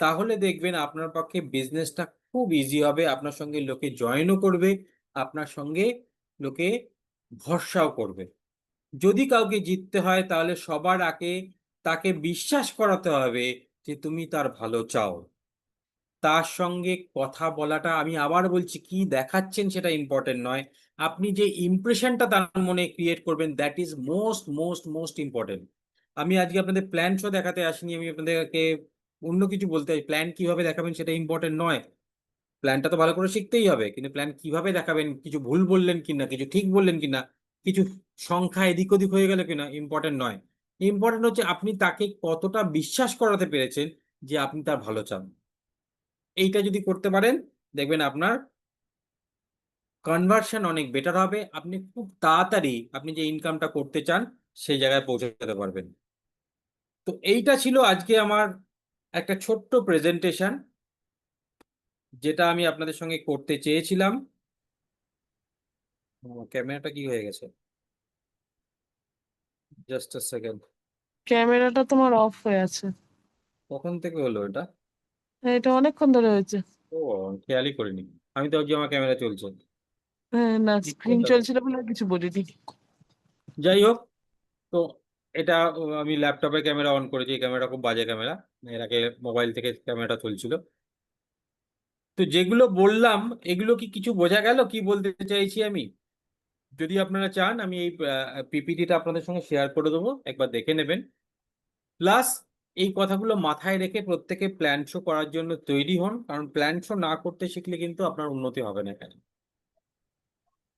তাহলে দেখবেন আপনার পক্ষে বিজনেসটা খুব ইজি হবে, আপনার সঙ্গে লোকে জয়েনও করবে, আপনার সঙ্গে লোকে ভরসাও করবে। যদি কাউকে জিততে হয় তাহলে সবার আগে তাকে বিশ্বাস করাতে হবে যে তুমি তার ভালো চাও। তার সঙ্গে কথা বলাটা, আমি আবার বলছি, কি দেখাচ্ছেন সেটা ইম্পর্টেন্ট নয়, আপনি যে ইমপ্রেশনটা তার মনে ক্রিয়েট করবেন, that is most most most important. আমি আজকে আপনাদের প্ল্যান শো দেখাতে আসিনি, আমি আপনাদেরকে অন্য কিছু বলতে চাই। প্ল্যান কিভাবে দেখাবেন সেটা ইম্পর্টেন্ট নয়, প্ল্যানটা তো ভালো করে শিখতেই হবে, কিন্তু প্ল্যান কিভাবে দেখাবেন, কিছু ভুল বললেন কিনা, কিছু ঠিক বললেন কিনা, কিছু সংখ্যা এদিক ওদিক হয়ে গেল কিনা, ইম্পর্টেন্ট নয়। ইম্পর্টেন্ট হচ্ছে আপনি তাকে কতটা বিশ্বাস করাতে পেরেছেন যে আপনি তার ভালো চান। এইটা যদি করতে পারেন দেখবেন আপনার কনভার্সন অনেক বেটার হবে, আপনি খুব তাড়াতাড়ি আপনি যে ইনকামটা করতে চান সেই জায়গায় পৌঁছাতে পারবেন। তো এইটা ছিল আজকে আমার একটা ছোট্ট প্রেজেন্টেশন যেটা আমি আপনাদের সঙ্গে করতে চেয়েছিলাম। ক্যামেরাটা কি হয়ে গেছে? জাস্ট আ সেকেন্ড। ক্যামেরাটা তোমার অফ হয়ে আছে। কখন থেকে হলো এটা? এটা অনেকক্ষণ ধরে হয়েছে। ও, আমি খেয়ালই করিনি, আমি তো ভাবছি আমার ক্যামেরা চলছে। হ্যাঁ, না স্ক্রিন চলছিল বলে আর কিছু বলিনি। যাই হোক, তো এটা আমি ল্যাপটপে ক্যামেরা অন করেছি, এই ক্যামেরাটা খুব বাজে ক্যামেরা, এর আগে মোবাইল থেকে ক্যামেরাটা চলছিল। তো যেগুলো বললাম এগুলো কি কিছু বোঝা গেল কি বলতে চাইছি আমি? যদি আপনারা চান আমি এই পিপিটিটা আপনাদের সঙ্গে শেয়ার করে দেবো, একবার দেখে নেবেন। প্লাস এই কথাগুলো মাথায় রেখে প্রত্যেকে প্ল্যান শো করার জন্য তৈরি হন, কারণ প্ল্যান শো না করতে শিখলে কিন্তু আপনার উন্নতি হবে না এখানে।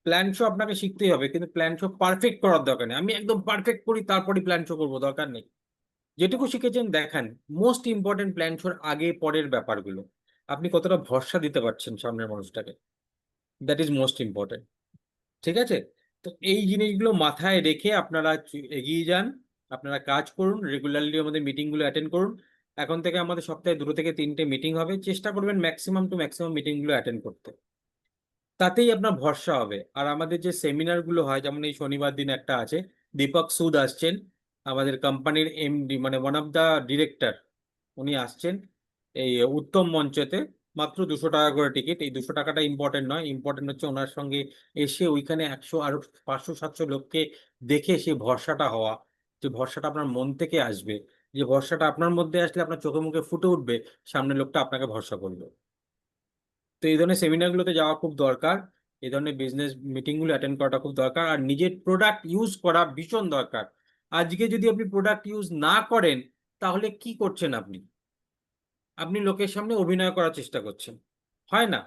প্ল্যান শো আপনাকে শিখতেই হবে, কিন্তু প্ল্যান শো পারফেক্ট করার দরকার নেই, আমি একদম পারফেক্ট করি তারপরে প্ল্যান শো করবো, দরকার নেই। যেটুকু শিখেছেন দেখান। মোস্ট ইম্পর্টেন্ট প্ল্যান শোর আগে পরের ব্যাপারগুলো, আপনি কতটা ভরসা দিতে পারছেন সামনের মানুষটাকে, দ্যাট ইজ মোস্ট ইম্পর্টেন্ট। ঠিক আছে? তো এই জিনিসগুলো মাথায় রেখে আপনারা এগিয়ে যান, আপনারা কাজ করুন, রেগুলারলি আমাদের মিটিংগুলো অ্যাটেন্ড করুন। এখন থেকে আমাদের সপ্তাহে 2 থেকে 3টে মিটিং হবে, চেষ্টা করবেন ম্যাক্সিমাম টু ম্যাক্সিমাম মিটিংগুলো অ্যাটেন্ড করতে, তাতেই আপনার ভরসা হবে। আর আমাদের যে সেমিনারগুলো হয়, যেমন এই শনিবার দিন একটা আছে, দীপক সুদ আসছেন, আমাদের কোম্পানির এমডি, মানে ওয়ান অফ দা ডিরেক্টর, উনি আসছেন এই উত্তম মঞ্চেতে। মাত্র 200 টাকা করে টিকিট। এই 200 টাকাটা ইম্পর্টেন্ট নয়, ইম্পর্টেন্ট হচ্ছে ওনার সঙ্গে এসে ওইখানে 100 আরো 500-700 লোককে দেখে সেই ভরসাটা হওয়া, যে ভরসাটা আপনার মন থেকে আসবে, যে ভরসাটা আপনার মধ্যে আসলে আপনার চোখে মুখে ফুটে উঠবে, সামনের লোকটা আপনাকে ভরসা করবে। তো এই ধরনের সেমিনারগুলোতে যাওয়া খুব দরকার, এই ধরনের বিজনেস মিটিংগুলো অ্যাটেন্ড করাটা খুব দরকার, আর নিজের প্রোডাক্ট ইউজ করা ভীষণ দরকার। আজকে যদি আপনি প্রোডাক্ট ইউজ না করেন তাহলে কি করছেন আপনি? আপনি লোকের সামনে অভিনয় করার চেষ্টা করছেন, হয় না,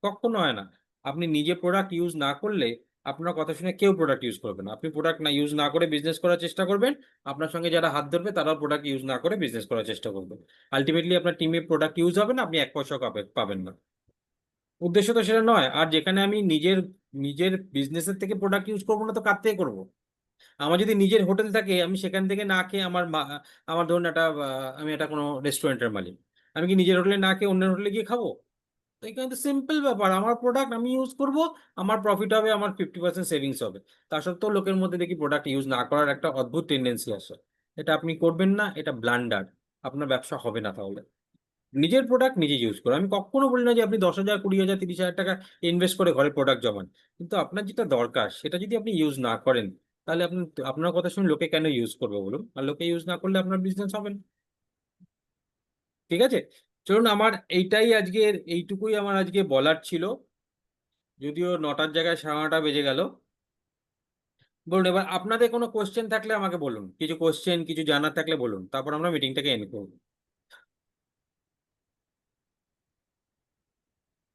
কখনো হয় না। আপনি নিজে প্রোডাক্ট ইউজ না করলে আপনার কথা শুনে কেউ প্রোডাক্ট ইউজ করবে না। আপনি প্রোডাক্ট না ইউজ না করে বিজনেস করার চেষ্টা করবেন, আপনার সঙ্গে যারা হাত ধরবে তারাও প্রোডাক্ট ইউজ না করে বিজনেস করার চেষ্টা করবে। আলটিমেটলি আপনার টিমে প্রোডাক্ট ইউজ হবে না, আপনি 1 পয়সাও পাবেন না। উদ্দেশ্য তো সেটা নয়। আর যেখানে আমি নিজের নিজের বিজনেসের থেকে প্রোডাক্ট ইউজ করবো না তো কার থেকে করবো? আমার যদি নিজের হোটেল থাকে আমি সেখান থেকে না খেয়ে আমার ধরুন একটা আমি একটা কোনো রেস্টুরেন্টের মালিক, আমি কি নিজের হোটেলে না খেয়ে অন্যের হোটেলে গিয়ে খাবো? তো এখানে তো সিম্পল ব্যাপার, আমার প্রোডাক্ট আমি ইউজ করব, আমার প্রফিট হবে, আমার 50% সেভিংস হবে। তা সত্ত্বেও লোকের মধ্যে দেখি প্রোডাক্ট ইউজ না করার একটা অদ্ভুত টেন্ডেন্সি আসে। এটা আপনি করবেন না, এটা ব্লান্ডার, আপনার ব্যবসা হবে না তাহলে। নিজের প্রোডাক্ট নিজে ইউজ করো। আমি কখনো বলি না যে আপনি 10,000, 20,000, 30,000 টাকা ইনভেস্ট করে ঘরে প্রোডাক্ট জমান, কিন্তু আপনার যেটা দরকার সেটা যদি আপনি ইউজ না করেন তাহলে আপনি, আপনার কথা শুনে লোকে কেন ইউজ করবে বলুন? আর লোকে ইউজ না করলে আপনার বিজনেস হবে না। ঠিক আছে, চলুন, আমার এইটাই আজকের, এইটুকুই আমার আজকে বলার ছিল, যদিও 9টার জায়গায় 9:30 বেজে গেল। বলুন, এবার আপনাদের কোনো কোশ্চেন থাকলে আমাকে বলুন, কিছু কোশ্চেন কিছু জানার থাকলে বলুন, তারপর আমরা মিটিংটাকে এন্ড করব।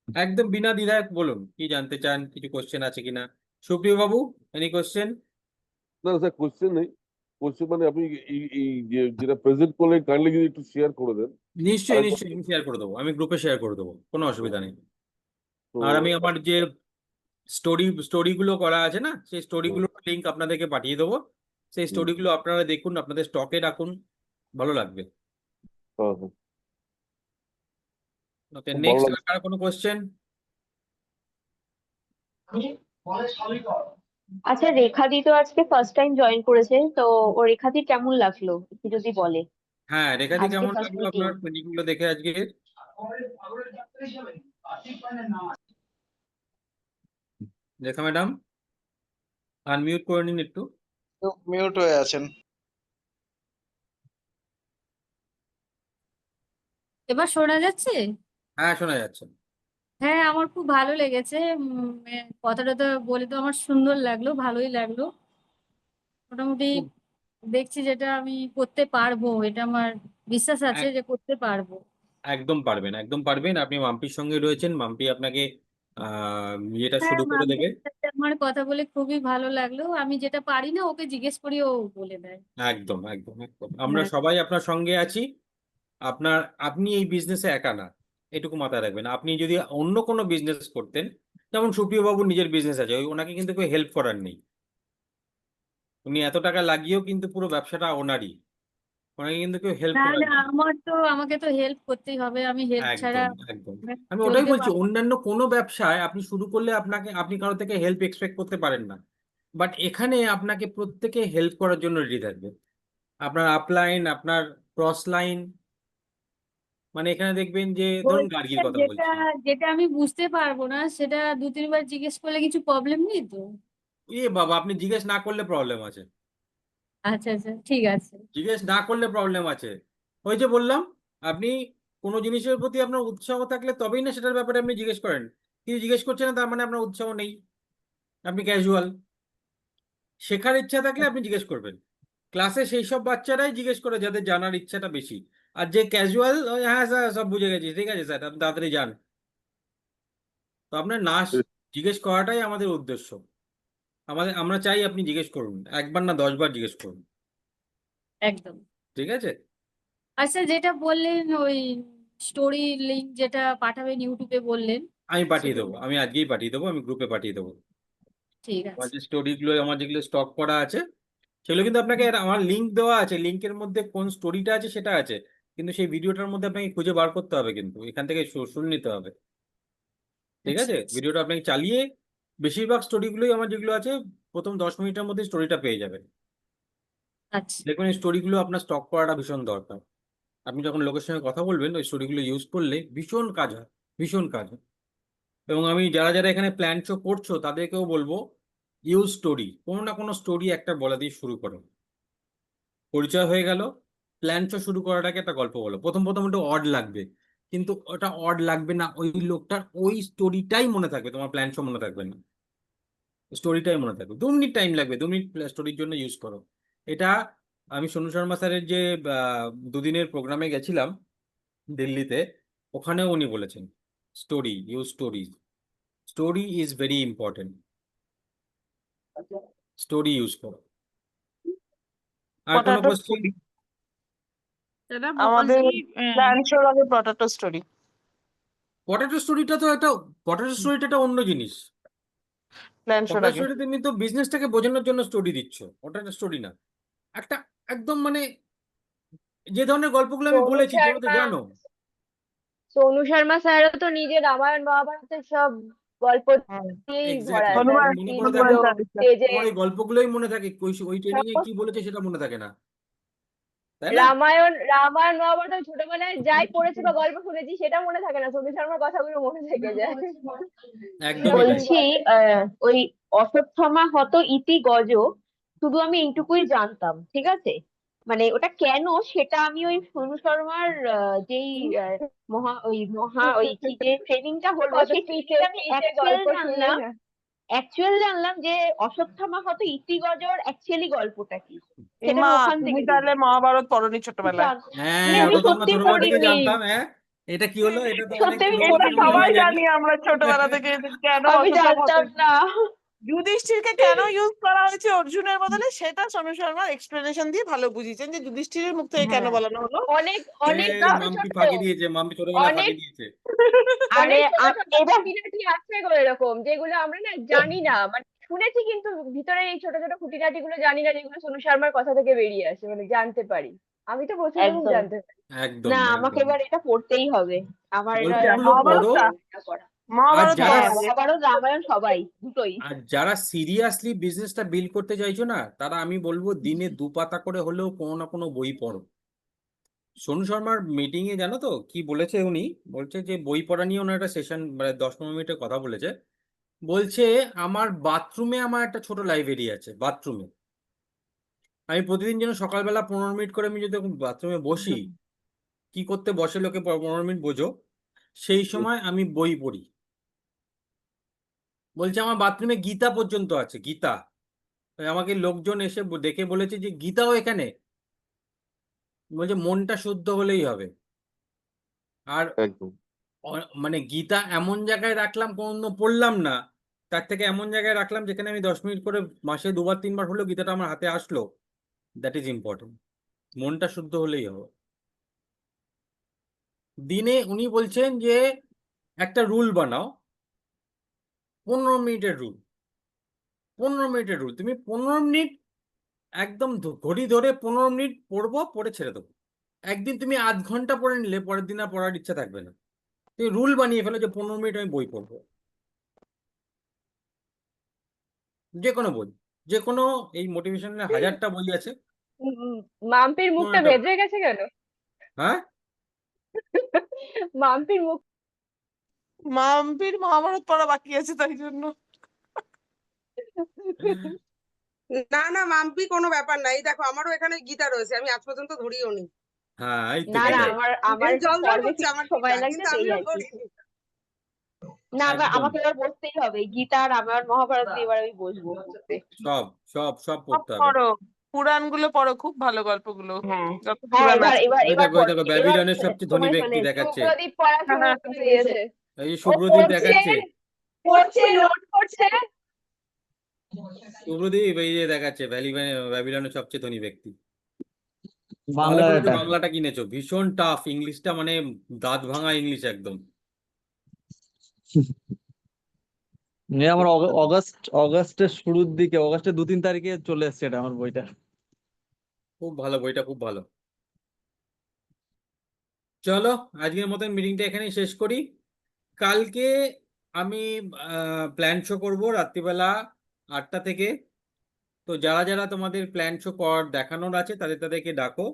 একদম বিনা দ্বিধায় বলুন কি জানতে চান, কিছু কোশ্চেন আছে কিনা। সুপ্রিয় বাবু, এনি কোশ্চেন? না স্যার, কোশ্চেন নেই। কোশ্চেন মানে আপনি এই যেটা প্রেজেন্ট করলেন কাইন্ডলি যদি একটু শেয়ার করে দেন। নিশ্চয়ই আরেকবার নিশ্চয়ই আমি শেয়ার করে দেবো, আমি গ্রুপে শেয়ার করে দেবো, কোনো অসুবিধা নেই। তো আর আমি আমার যে স্টোরিগুলো করা আছে না, সেই হুম, স্টোরিগুলোর লিঙ্ক আপনাদেরকে পাঠিয়ে দেবো। সেই হুম, স্টোরিগুলো আপনারা দেখুন, আপনাদের স্টকে রাখুন, ভালো লাগবে। হ্যাঁ, হ্যাঁ, ওকে, খুব ভালো নেক্সট লাগছে। আর কোনো কোশ্চেন? আচ্ছা, রেখাদি তো আজকে ফার্স্ট টাইম জয়েন করেছে, তো ও রেখাদি কেমন লাগলো একটু যদি বলে। হ্যাঁ, রেখাদি আজকে কেমন ফার্স্ট লাগলো মিটিং। আপনার মিটিংগুলো দেখে আজকে? রেখা ম্যাডাম, আনমিউট করে নিন একটু। মিউট হয়ে আছেন। এবার শোনা যাচ্ছে? হ্যাঁ, শোনা যাচ্ছে। হ্যাঁ, আমার খুব ভালো লেগেছে। কথাটা তো বলে তো আমার সুন্দর লাগলো, ভালোই লাগলো। মোটামুটি খুব দেখছি যেটা আমি করতে পারবো, এটা আমার বিশ্বাস আছে এক- যে করতে পারবো। একদম পারবেন, একদম পারবেন। আপনি মাম্পির সঙ্গে রয়েছেন, মাম্পি আপনাকে ইয়েটা হ্যাঁ, শুরু করে দেবে। মামদের সাথে আমার কথা বলে খুবই ভালো লাগলো। আমি যেটা পারি না ওকে জিজ্ঞেস করি, ও বলে দেয়। একদম একদম একদম, আমরা হ্যাঁ, সবাই আপনার সঙ্গে আছি। আপনি এই বিজনেসে একা না, এটুকু মাথায় রাখবেন। আপনি যদি অন্য কোনো বিজনেস করতেন, যেমন সুপ্রিয় বাবুর নিজের বিজনেস আছে, ওনাকে কিন্তু কেউ হেল্প করার নেই। উনি এত টাকা লাগিয়েও কিন্তু পুরো ব্যবসাটা ওনারই, ওনাকে কিন্তু কেউ হেল্প না করার না, নেই। আমাকে তো হেল্প করতেই হবে, আমি হেল্প ছাড়া একদম একদম, আমি ওটাই চলতে বলছি, পারবো না। অন্যান্য কোনো ব্যবসায় আপনি শুরু করলে আপনি কারো থেকে হেল্প এক্সপেক্ট করতে পারেন না, বাট এখানে আপনাকে প্রত্যেকে হেল্প করার জন্য রেডি থাকবে। আপনার আপলাইন, আপনার ক্রস লাইন, মানে এখানে দেখবেন যে ধরুন বলছি গার্গির স্যার, কথা যেটা বলছি। যেটা আমি বুঝতে পারবো না সেটা দু তিনবার জিজ্ঞেস করলে কিছু প্রবলেম নেই তো? বাবা, আপনি জিজ্ঞেস না করলে প্রবলেম আছে, আচ্ছা আচ্ছা, ঠিক আছে। জিজ্ঞেস না করলে প্রবলেম আছে। ওই যে বললাম, আপনি কোনো জিনিসের প্রতি আপনার উৎসাহ থাকলে তবেই না সেটার ব্যাপারে আপনি জিজ্ঞেস করেন। কিছু জিজ্ঞেস করছেন না, তার মানে আপনার উৎসাহ নেই, আপনি ক্যাজুয়াল। শেখার ইচ্ছা থাকলে আপনি জিজ্ঞেস করবেন। ক্লাসে সেই সব বাচ্চারাই জিজ্ঞেস করে যাদের জানার ইচ্ছাটা বেশি। আর যে ক্যাজুয়াল, হ্যাঁ স্যার সব বুঝে গেছি, ঠিক আছে স্যার, আপনি তাড়াতাড়ি যান। তো আপনার না জিজ্ঞেস করাটাই আমাদের উদ্দেশ্য। আমরা চাই আপনি জিজ্ঞেস করুন, একবার না 10 বার জিজ্ঞেস করুন, একদম। ঠিক আছে? আচ্ছা, যেটা বললেন ওই স্টোরি লিংক যেটা পাঠাবেন ইউটিউবে বললেন, আমি পাঠিয়ে সেটা দেবো, আমি আজকেই পাঠিয়ে দেবো, আমি গ্রুপে পাঠিয়ে দেবো। ঠিক আমার আছে। যে স্টোরিগুলো, আমার যেগুলো স্টক করা আছে সেগুলো কিন্তু আপনাকে, আমার লিঙ্ক দেওয়া আছে, লিঙ্কের মধ্যে কোন স্টোরিটা আছে সেটা আছে, কিন্তু সেই ভিডিওটার মধ্যে আপনাকে খুঁজে বার করতে হবে, কিন্তু এখান থেকে শুনে নিতে হবে, ঠিক আচ্ছা আছে? আচ্ছা ভিডিওটা আপনাকে চালিয়ে, বেশিরভাগ স্টোরিগুলোই আমার যেগুলো আছে প্রথম 10 মিনিটের মধ্যে স্টোরিটা পেয়ে যাবেন। আচ্ছা দেখবেন এই স্টোরিগুলো আপনার স্টক করাটা ভীষণ দরকার। আপনি যখন লোকের সঙ্গে কথা বলবেন, ওই স্টোরিগুলো ইউজ করলে ভীষণ কাজ হয়, ভীষণ কাজ হয়। এবং আমি যারা যারা এখানে প্ল্যান শো করছো তাদেরকেও বলবো, ইউজ স্টোরি, কোনো না কোনো স্টোরি একটা বলা দিয়ে শুরু করো। পরিচয় হয়ে গেল, প্ল্যান শো শুরু করাটাকে একটা গল্প বলো। প্রথম প্রথম একটু অড লাগবে, কিন্তু ওটা অড লাগবে না, ওই লোকটার ওই স্টোরিটাই মনে থাকবে, তোমার প্ল্যান শো মনে থাকবে না, স্টোরিটাই মনে থাকবে। 2 মিনিট টাইম লাগবে, 2 মিনিট স্টোরির জন্য ইউজ করো এটা। আমি সোনু শর্মা স্যারের যে দুদিনের প্রোগ্রামে গেছিলাম দিল্লিতে, ওখানেও উনি বলেছেন story, use story, story is very important, story use করো। আর কোনো পটাটো কোশ্চেন? স্টোরি, দাদা আমাদের বলছি প্ল্যান শোর আগে পটাটো স্টোরি। পটেটো স্টোরিটা তো একটা, পটেটো স্টোরিটা একটা অন্য জিনিস। প্ল্যান শোর পটেটো আগে স্টোরি তুমি তো বিজনেসটাকে বোঝানোর জন্য স্টোরি দিচ্ছ, ওটা একটা স্টোরি না। একটা একদম মানে যে ধরনের গল্পগুলো আমি সোনু বলেছি তোমরা তো শর্মা জানো। সোনু শর্মা স্যারও তো নিজে রামায়ণ মহাভারতের সব গল্প দিয়েই ভরা, এক্স্যাক্টলি, তার হনুমান তোমার মনে করে স্পিচগুলো দেখো, হনুমান চালিসা। স্টেজে। তোমার এই গল্পগুলোই মনে থাকে, ওই ট্রেনিং এ কি বলেছে সেটা মনে থাকে না, তাই না? রামায়ণ রামায়ণ মহাভারত আমি ছোটবেলায় যাই পড়েছি বা গল্প শুনেছি সেটা মনে থাকে না, সোনু শর্মার কথাগুলো মনে থেকে যায়। একদমই তাই। বলছি, ওই অশ্বত্থামা হত ইতি গজ, শুধু আমি এইটুকুই জানতাম, ঠিক আছে? মানে ওটা কেন সেটা আমি ওই সোনু শর্মার যেই ওই কি যে ট্রেনিংটা হলো সেই ট্রেনিংটা আমি অ্যাকচুয়াল জানলাম যে অশ্বত্থামা হত ইতি গজর অ্যাকচুয়ালি গল্পটা কি, সেটা ইমা, আমি ওখান তুমি থেকে তাহলে জেনেছি। মহাভারত পড়নি ছোটবেলায়? হ্যাঁ, আমি ওটা তো আমরা সত্যি ছোটবেলা থেকে পড়িনি, জানতাম। হ্যাঁ, এটা কি হলো, এটা তো অনেক সত্যি আমি পুরোনো এটা কথা, পড়িনি, আমি সবাই জানি। জানি আমরা ছোটবেলা থেকে যে কেন আমি অশ্বত্থামা হত। জানতাম না। যুধিষ্ঠিরকে কেন ইউজ করা হয়েছে অর্জুনের বদলে সেটা সমীর শর্মা এক্সপ্লেনেশন দিয়ে ভালো বুঝিয়েছেন যে যুধিষ্ঠিরের মুখ থেকে কেন হ্যাঁ বলানো হলো। অনেক অনেক এ ছোট মাম্পি ছোট ফাঁকি দিয়েছে, মাম্পি ছোটবেলায় অনেক ফাঁকি দিয়েছে। আরে অনেক ছোট ছোট এবার খুঁটিনাটি আছে গো এরকম যেগুলো আমরা না জানি না, মানে শুনেছি কিন্তু ভিতরে এই ছোট ছোট খুঁটিনাটি গুলো জানি না, যেগুলো সোনু শর্মার কথা থেকে বেরিয়ে আসে, মানে জানতে পারি। আমি তো প্রচুর রকম একদম জানতে পারি। একদম না আমাকে একদম এবার এটা পড়তেই হবে, আমার এটা গল্পগুলো পড়ো। পড়া। আর মহাভারত যারা হ্যাঁ পড়া। মহাভারত রামায়ণ সবাই দুটোই। আর যারা সিরিয়াসলি বিজনেসটা বিল্ড করতে চাইছো না, তারা আমি বলবো দিনে 2 পাতা করে হলেও কোনো না কোনো বই পড়ো। সোনু শর্মার মিটিং এ জানো তো কি বলেছে উনি? বলছে যে বই পড়া নিয়ে ওনার একটা সেশন, মানে 10-15 মিনিটের কথা বলেছে। বলছে আমার বাথরুমে আমার একটা ছোট লাইব্রেরি আছে বাথরুমে। আমি প্রতিদিন যেন সকালবেলা 15 মিনিট করে আমি যদি বাথরুমে বসি, কি করতে বসে লোকে 15 মিনিট বোঝো, সেই সময় আমি বই পড়ি। বলছে আমার বাথরুমে গীতা পর্যন্ত আছে, গীতা। আমাকে লোকজন এসে দেখে বলেছে যে গীতাও এখানে। বলছে মনটা শুদ্ধ হলেই হবে। আর একদম মানে গীতা এমন জায়গায় রাখলাম, কোনো পড়লাম না, তার থেকে এমন জায়গায় রাখলাম যেখানে আমি 10 মিনিট করে মাসে 2-3 বার হলেও গীতাটা আমার হাতে আসলো। That is important. মনটা শুদ্ধ হলেই হবে। দিনে উনি বলছেন যে একটা রুল বানাও, 15 মিনিটের রুল। 15 মিনিটের রুল, তুমি 15 মিনিট একদম ঘড়ি ধরে 15 মিনিট পড়বো, পড়ে ছেড়ে দেবো। একদিন তুমি আধ ঘন্টা পড়ে নিলে পরের দিন আর পড়ার ইচ্ছা থাকবে না। তুমি রুল বানিয়ে ফেলো যে 15 মিনিট আমি বই পড়বো, যে কোনো বই, যে কোনো। এই মোটিভেশনের 1000টা বই আছে। মাম্পির কোনো মুখটা একটা, ভেজে গেছে কেন? হ্যাঁ মাম্পির মুখ মাম্পির মহাভারত পড়া বাকি আছে তাই জন্য। না না মাম্পি কোনো ব্যাপার না, এই দেখো আমারও এখানে গীতা রয়েছে, আমি আজ পর্যন্ত ধরিও নি। হ্যাঁ এই তো না না গীতা। আমার আমার এই একটু জল জল পর্বে করছে ফিরতে আমার সময় গীতা, লাগবে কিন্তু সেই আমিও আর কি। ধরিনি। না একদম আমাকে এবার বসতেই হবে, গীতা রামায়ণ মহাভারত দিয়ে এবার আমি বসবো পড়তে। সব সব সব সব পড়তে হবে। পড়ো, পুরাণ গুলো পড়ো, খুব ভালো গল্পগুলো, হ্যাঁ যত হ্যাঁ পুরাণ এবার আছে। এবার ওই এবার দেখো, ওই দেখো পড়ছি, এবার ব্যাবিলনের সবচেয়ে ধনী সময় ব্যক্তি শোনেন, দেখাচ্ছে। শুভ্রদীপ পড়া শুরু করে দিয়েছে। এই যে ও শুভ্রদীপ পড়ছে দেখাচ্ছে, পড়ছে নোট করছে। শুভ্রদীপ এই যে দেখাচ্ছে ব্যাবিলনের সবচেয়ে ধনী ব্যক্তি। ভালো বাংলার করে একটু এটা বাংলাটা কিনেছো, ভীষণ টাফ ইংলিশটা, মানে দাঁত ভাঙা ইংলিশ একদম। আমার অগাস্টের শুরুর দিকে, অগাস্টের 2-3 তারিখে চলে এসছে এটা আমার বইটা। খুব ভালো বইটা, খুব ভালো। চলো আজকের মতন মিটিংটা এখানেই শেষ করি। কালকে আমি প্ল্যান শো করবো রাত্রিবেলা 8টা থেকে। তো যারা যারা তোমাদের প্ল্যান শো দেখানোর আছে তাদের তাদেরকে ডাকো।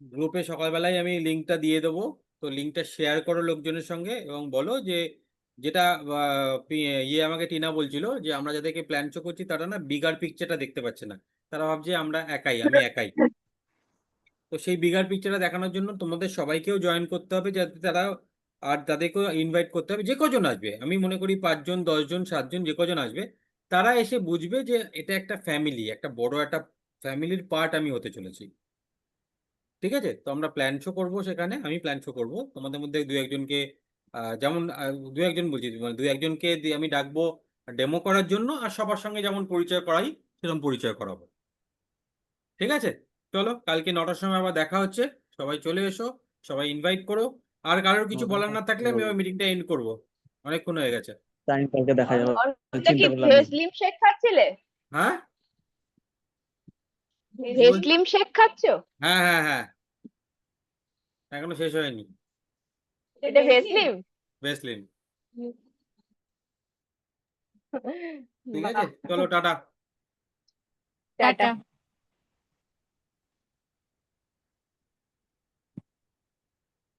গ্রুপে সকালবেলায় আমি লিঙ্কটা দিয়ে দেবো। তো লিঙ্কটা শেয়ার করো লোকজনের সঙ্গে এবং বলো যে যেটা আমাকে টিনা বলছিল যে আমরা যাদেরকে প্ল্যান শো করছি তারা না বিগার পিকচারটা দেখতে পাচ্ছে না। তারা ভাবছে আমরা একাই, আমি একাই। তো সেই বিগার পিকচারটা দেখানোর জন্য তোমাদের সবাইকেও জয়েন করতে হবে, যাতে তারা, আর তাদেরকেও ইনভাইট করতে হবে। যে কজন আসবে, আমি মনে করি 5 জন 10 জন 7 জন যে কজন আসবে, তারা এসে বুঝবে যে এটা একটা ফ্যামিলি, একটা বড় একটা ফ্যামিলির পার্ট আমি হতে চলেছি। ঠিক আছে? তো আমরা প্ল্যান শো করবো সেখানে, আমি প্ল্যান শো করবো তোমাদের মধ্যে 2-1 জনকে, যেমন 2-1 জন বলছি, মানে 2-1 জনকে দিয়ে আমি ডাকবো ডেমো করার জন্য, আর সবার সঙ্গে যেমন পরিচয় করাই সেরকম পরিচয় করাবো। ঠিক আছে? চলো কালকে 9টার সময় আবার দেখা হচ্ছে। সবাই চলে এসো, সবাই ইনভাইট করো। আর কারোর কিছু বলার না থাকলে আমি ওই মিটিংটা এন্ড করবো, অনেকক্ষণ হয়ে গেছে। টাইম কালকে দেখা যাবে, অর্ণবদা কি চিন্তা করলাম ভেজ লিম শেক খাচ্ছিলে? হ্যাঁ ভেজ লিম শেক খাচ্ছো? হ্যাঁ হ্যাঁ হ্যাঁ, এখনো শেষ হয়নি। এটা ভেজ লিম? বেসলিন। ঠিক আছে, চলো টাটা। টাটা।